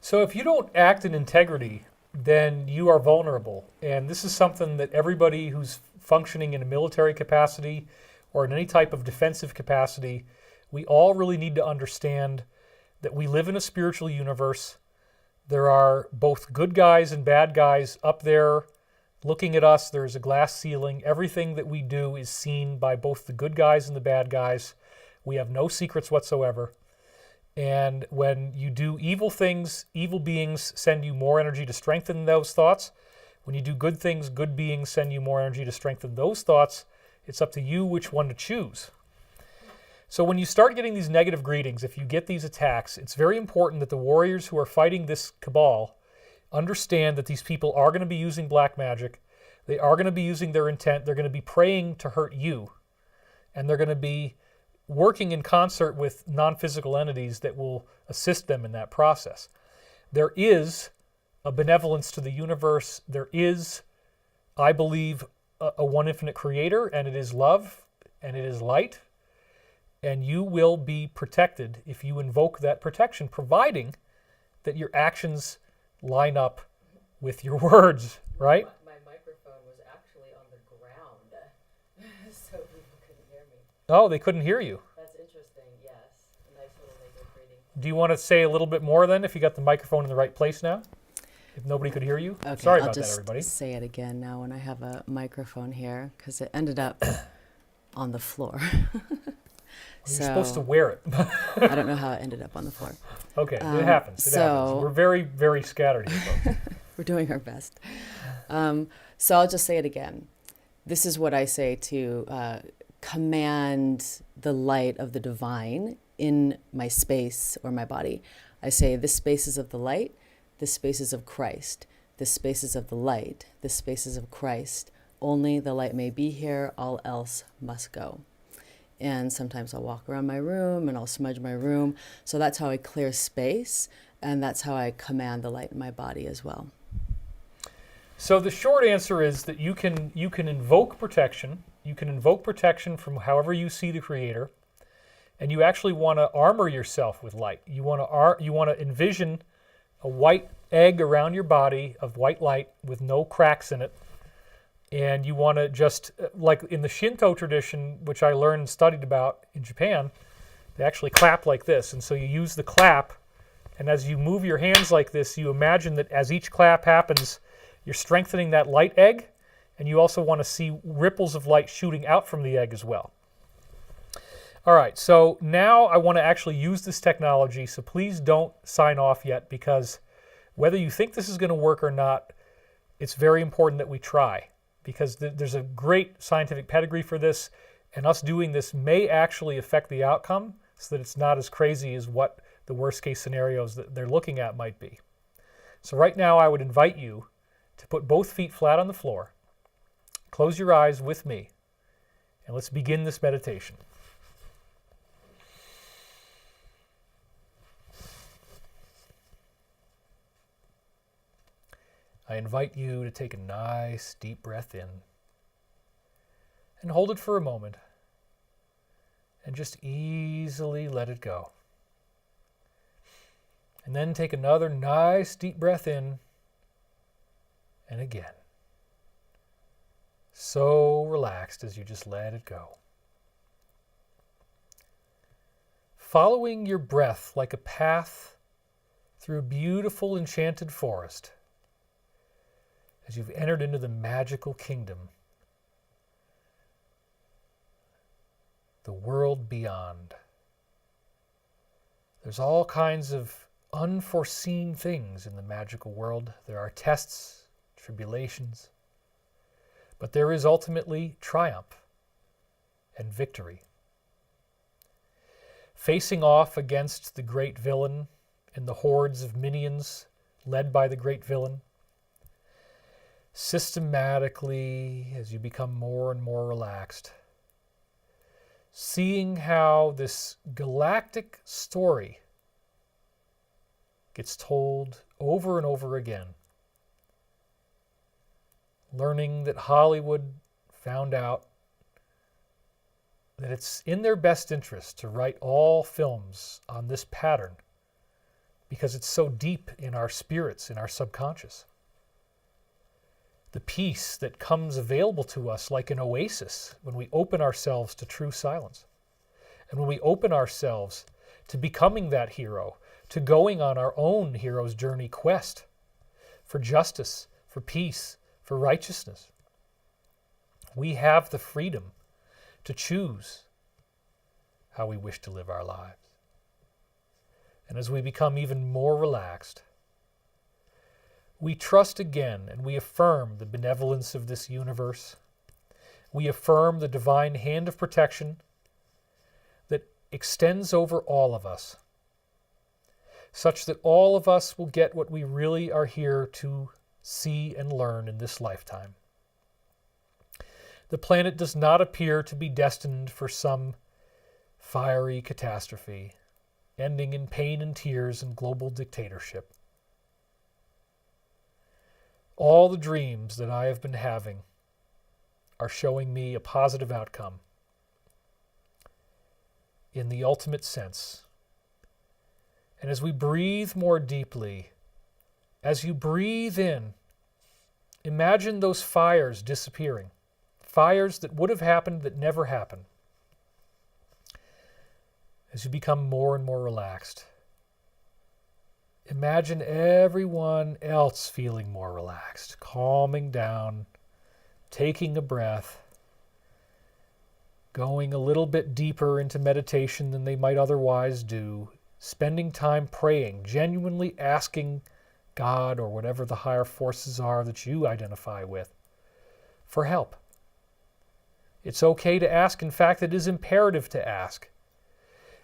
So if you don't act in integrity, then you are vulnerable. And this is something that everybody who's functioning in a military capacity or in any type of defensive capacity, we all really need to understand that we live in a spiritual universe. There are both good guys and bad guys up there looking at us. There's a glass ceiling. Everything that we do is seen by both the good guys and the bad guys. We have no secrets whatsoever. And when you do evil things, evil beings send you more energy to strengthen those thoughts. When you do good things, good beings send you more energy to strengthen those thoughts. It's up to you which one to choose. So when you start getting these negative greetings, if you get these attacks, it's very important that the warriors who are fighting this cabal understand that these people are going to be using black magic. They are going to be using their intent. They're going to be praying to hurt you. And they're going to be working in concert with non-physical entities that will assist them in that process. There is a benevolence to the universe. There is, I believe, a one infinite creator, and it is love, and it is light. And you will be protected if you invoke that protection, providing that your actions line up with your words, right? My microphone was actually on the ground, so people couldn't hear me. Oh, they couldn't hear you. That's interesting, yes. A nice little negative reading. Do you want to say a little bit more then, if you got the microphone in the right place now? If nobody could hear you? Okay, Sorry I'll about that, just everybody. say it again now when I have a microphone here, because it ended up on the floor. You're supposed to wear it. I don't know how it ended up on the floor. Okay, it happens. It happens. We're very, very scattered here, folks. We're doing our best. So I'll just say it again. This is what I say to command the light of the divine in my space or my body. I say, this space is of the light, this space is of Christ, this space is of the light, this space is of Christ. Only the light may be here, all else must go. And sometimes I'll walk around my room and I'll smudge my room. So that's how I clear space, and that's how I command the light in my body as well. So the short answer is that you can invoke protection. You can invoke protection from however you see the Creator, and you actually want to armor yourself with light. You want to envision a white egg around your body of white light with no cracks in it. And you want to just, like in the Shinto tradition, which I learned and studied about in Japan, they actually clap like this. And so you use the clap, and as you move your hands like this, you imagine that as each clap happens, you're strengthening that light egg, and you also want to see ripples of light shooting out from the egg as well. All right, so now I want to actually use this technology, so please don't sign off yet, because whether you think this is going to work or not, it's very important that we try. Because there's a great scientific pedigree for this, and us doing this may actually affect the outcome so that it's not as crazy as what the worst case scenarios that they're looking at might be. So right now I would invite you to put both feet flat on the floor, close your eyes with me, and let's begin this meditation. I invite you to take a nice deep breath in and hold it for a moment, and just easily let it go. And then take another nice deep breath in, and again. So relaxed as you just let it go. Following your breath like a path through a beautiful enchanted forest as you've entered into the magical kingdom, the world beyond. There's all kinds of unforeseen things in the magical world. There are tests, tribulations, but there is ultimately triumph and victory. Facing off against the great villain and the hordes of minions led by the great villain, systematically, as you become more and more relaxed, seeing how this galactic story gets told over and over again. Learning that Hollywood found out that it's in their best interest to write all films on this pattern because it's so deep in our spirits, in our subconscious. The peace that comes available to us like an oasis when we open ourselves to true silence. And when we open ourselves to becoming that hero, to going on our own hero's journey quest for justice, for peace, for righteousness. We have the freedom to choose how we wish to live our lives. And as we become even more relaxed, we trust again and we affirm the benevolence of this universe. We affirm the divine hand of protection that extends over all of us, such that all of us will get what we really are here to see and learn in this lifetime. The planet does not appear to be destined for some fiery catastrophe, ending in pain and tears and global dictatorship. All the dreams that I have been having are showing me a positive outcome in the ultimate sense. And as we breathe more deeply, as you breathe in, imagine those fires disappearing. Fires that would have happened that never happened. As you become more and more relaxed, imagine everyone else feeling more relaxed, calming down, taking a breath, going a little bit deeper into meditation than they might otherwise do, spending time praying, genuinely asking God or whatever the higher forces are that you identify with for help. It's okay to ask. In fact, it is imperative to ask.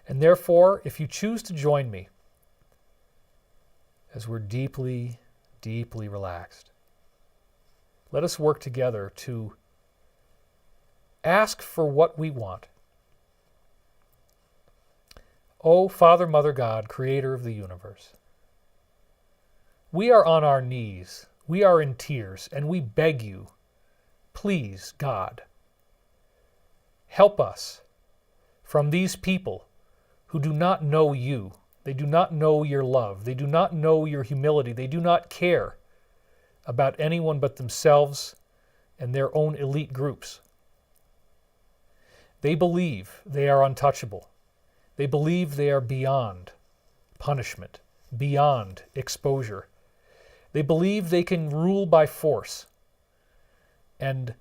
And therefore, if you choose to join me, as we're deeply, deeply relaxed, let us work together to ask for what we want. O Father, Mother God, Creator of the universe, we are on our knees, we are in tears, and we beg you, please, God, help us from these people who do not know you. They do not know your love. They do not know your humility. They do not care about anyone but themselves and their own elite groups. They believe they are untouchable. They believe they are beyond punishment, beyond exposure. They believe they can rule by force and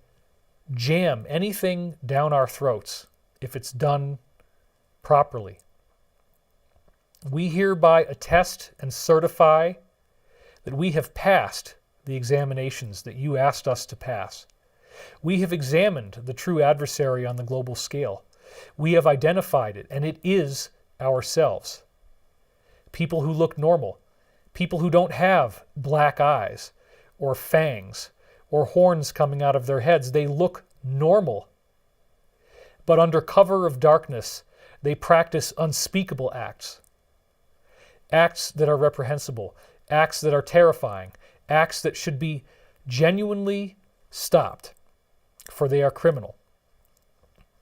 jam anything down our throats if it's done properly. We hereby attest and certify that we have passed the examinations that you asked us to pass. We have examined the true adversary on the global scale. We have identified it, and it is ourselves. People who look normal, people who don't have black eyes or fangs or horns coming out of their heads. They look normal. But under cover of darkness, they practice unspeakable acts. Acts that are reprehensible, acts that are terrifying, acts that should be genuinely stopped, for they are criminal.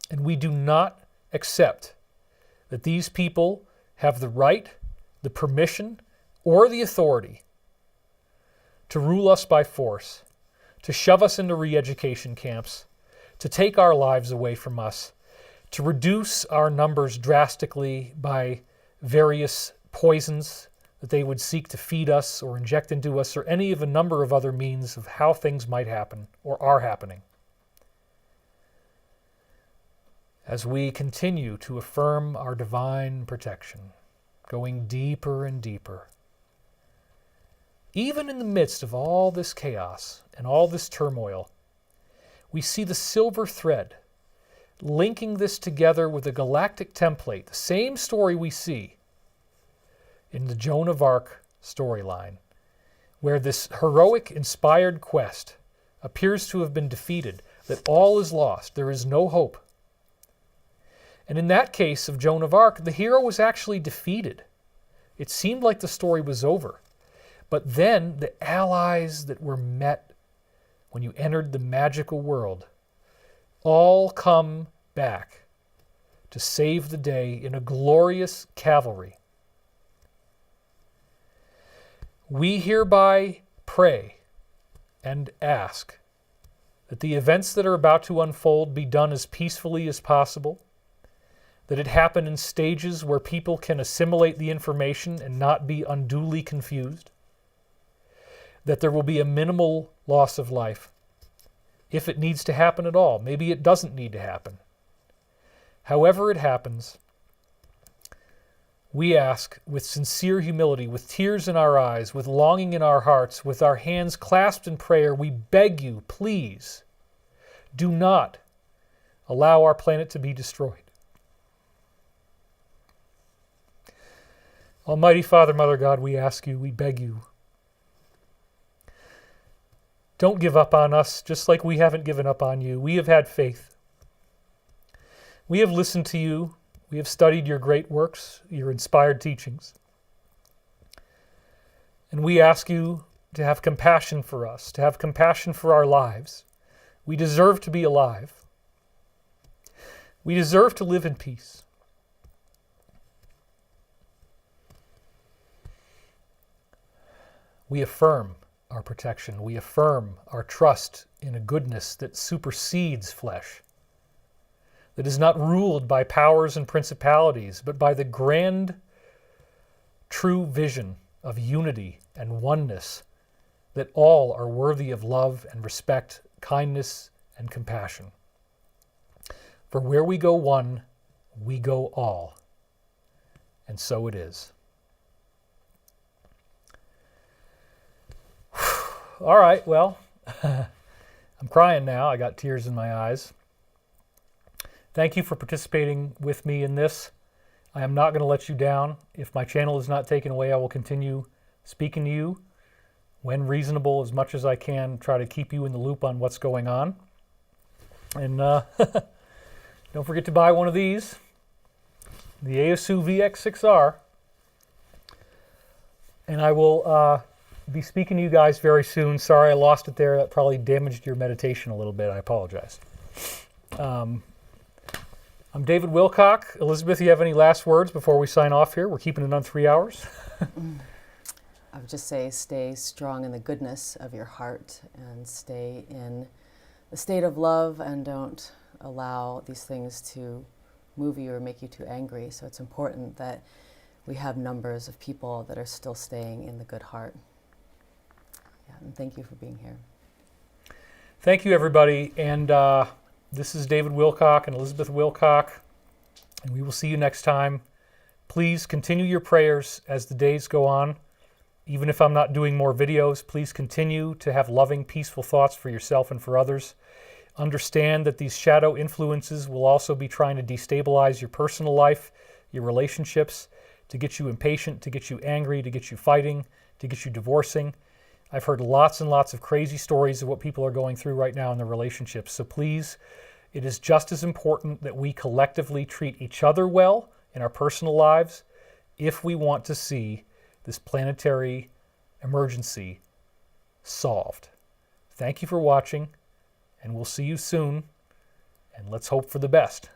And we do not accept that these people have the right, the permission, or the authority to rule us by force, to shove us into re-education camps, to take our lives away from us, to reduce our numbers drastically by various poisons that they would seek to feed us or inject into us, or any of a number of other means of how things might happen or are happening. As we continue to affirm our divine protection, going deeper and deeper, even in the midst of all this chaos and all this turmoil, we see the silver thread linking this together with a galactic template, the same story we see in the Joan of Arc storyline, where this heroic, inspired quest appears to have been defeated, that all is lost, there is no hope. And in that case of Joan of Arc, the hero was actually defeated. It seemed like the story was over. But then the allies that were met when you entered the magical world all come back to save the day in a glorious cavalry. We hereby pray and ask that the events that are about to unfold be done as peacefully as possible, that it happen in stages where people can assimilate the information and not be unduly confused, that there will be a minimal loss of life, if it needs to happen at all. Maybe it doesn't need to happen. However it happens, we ask with sincere humility, with tears in our eyes, with longing in our hearts, with our hands clasped in prayer, we beg you, please, do not allow our planet to be destroyed. Almighty Father, Mother God, we ask you, we beg you, don't give up on us, just like we haven't given up on you. We have had faith. We have listened to you. We have studied your great works, your inspired teachings. And we ask you to have compassion for us, to have compassion for our lives. We deserve to be alive. We deserve to live in peace. We affirm our protection. We affirm our trust in a goodness that supersedes flesh, that is not ruled by powers and principalities, but by the grand, true vision of unity and oneness, that all are worthy of love and respect, kindness and compassion. For where we go one, we go all. And so it is. All right, well, I'm crying now. I got tears in my eyes. Thank you for participating with me in this. I am not going to let you down. If my channel is not taken away, I will continue speaking to you when reasonable, as much as I can, try to keep you in the loop on what's going on. And don't forget to buy one of these, the ASU VX6R. And I will be speaking to you guys very soon. Sorry I lost it there. That probably damaged your meditation a little bit. I apologize. I'm David Wilcock. Elizabeth, you have any last words before we sign off here? We're keeping it on 3 hours. I would just say stay strong in the goodness of your heart and stay in the state of love, and don't allow these things to move you or make you too angry. So it's important that we have numbers of people that are still staying in the good heart. Yeah, and thank you for being here. Thank you, everybody. And this is David Wilcock and Elizabeth Wilcock, and we will see you next time. Please continue your prayers as the days go on. Even if I'm not doing more videos, please continue to have loving, peaceful thoughts for yourself and for others. Understand that these shadow influences will also be trying to destabilize your personal life, your relationships, to get you impatient, to get you angry, to get you fighting, to get you divorcing. I've heard lots and lots of crazy stories of what people are going through right now in their relationships. So please, it is just as important that we collectively treat each other well in our personal lives if we want to see this planetary emergency solved. Thank you for watching, and we'll see you soon, and let's hope for the best.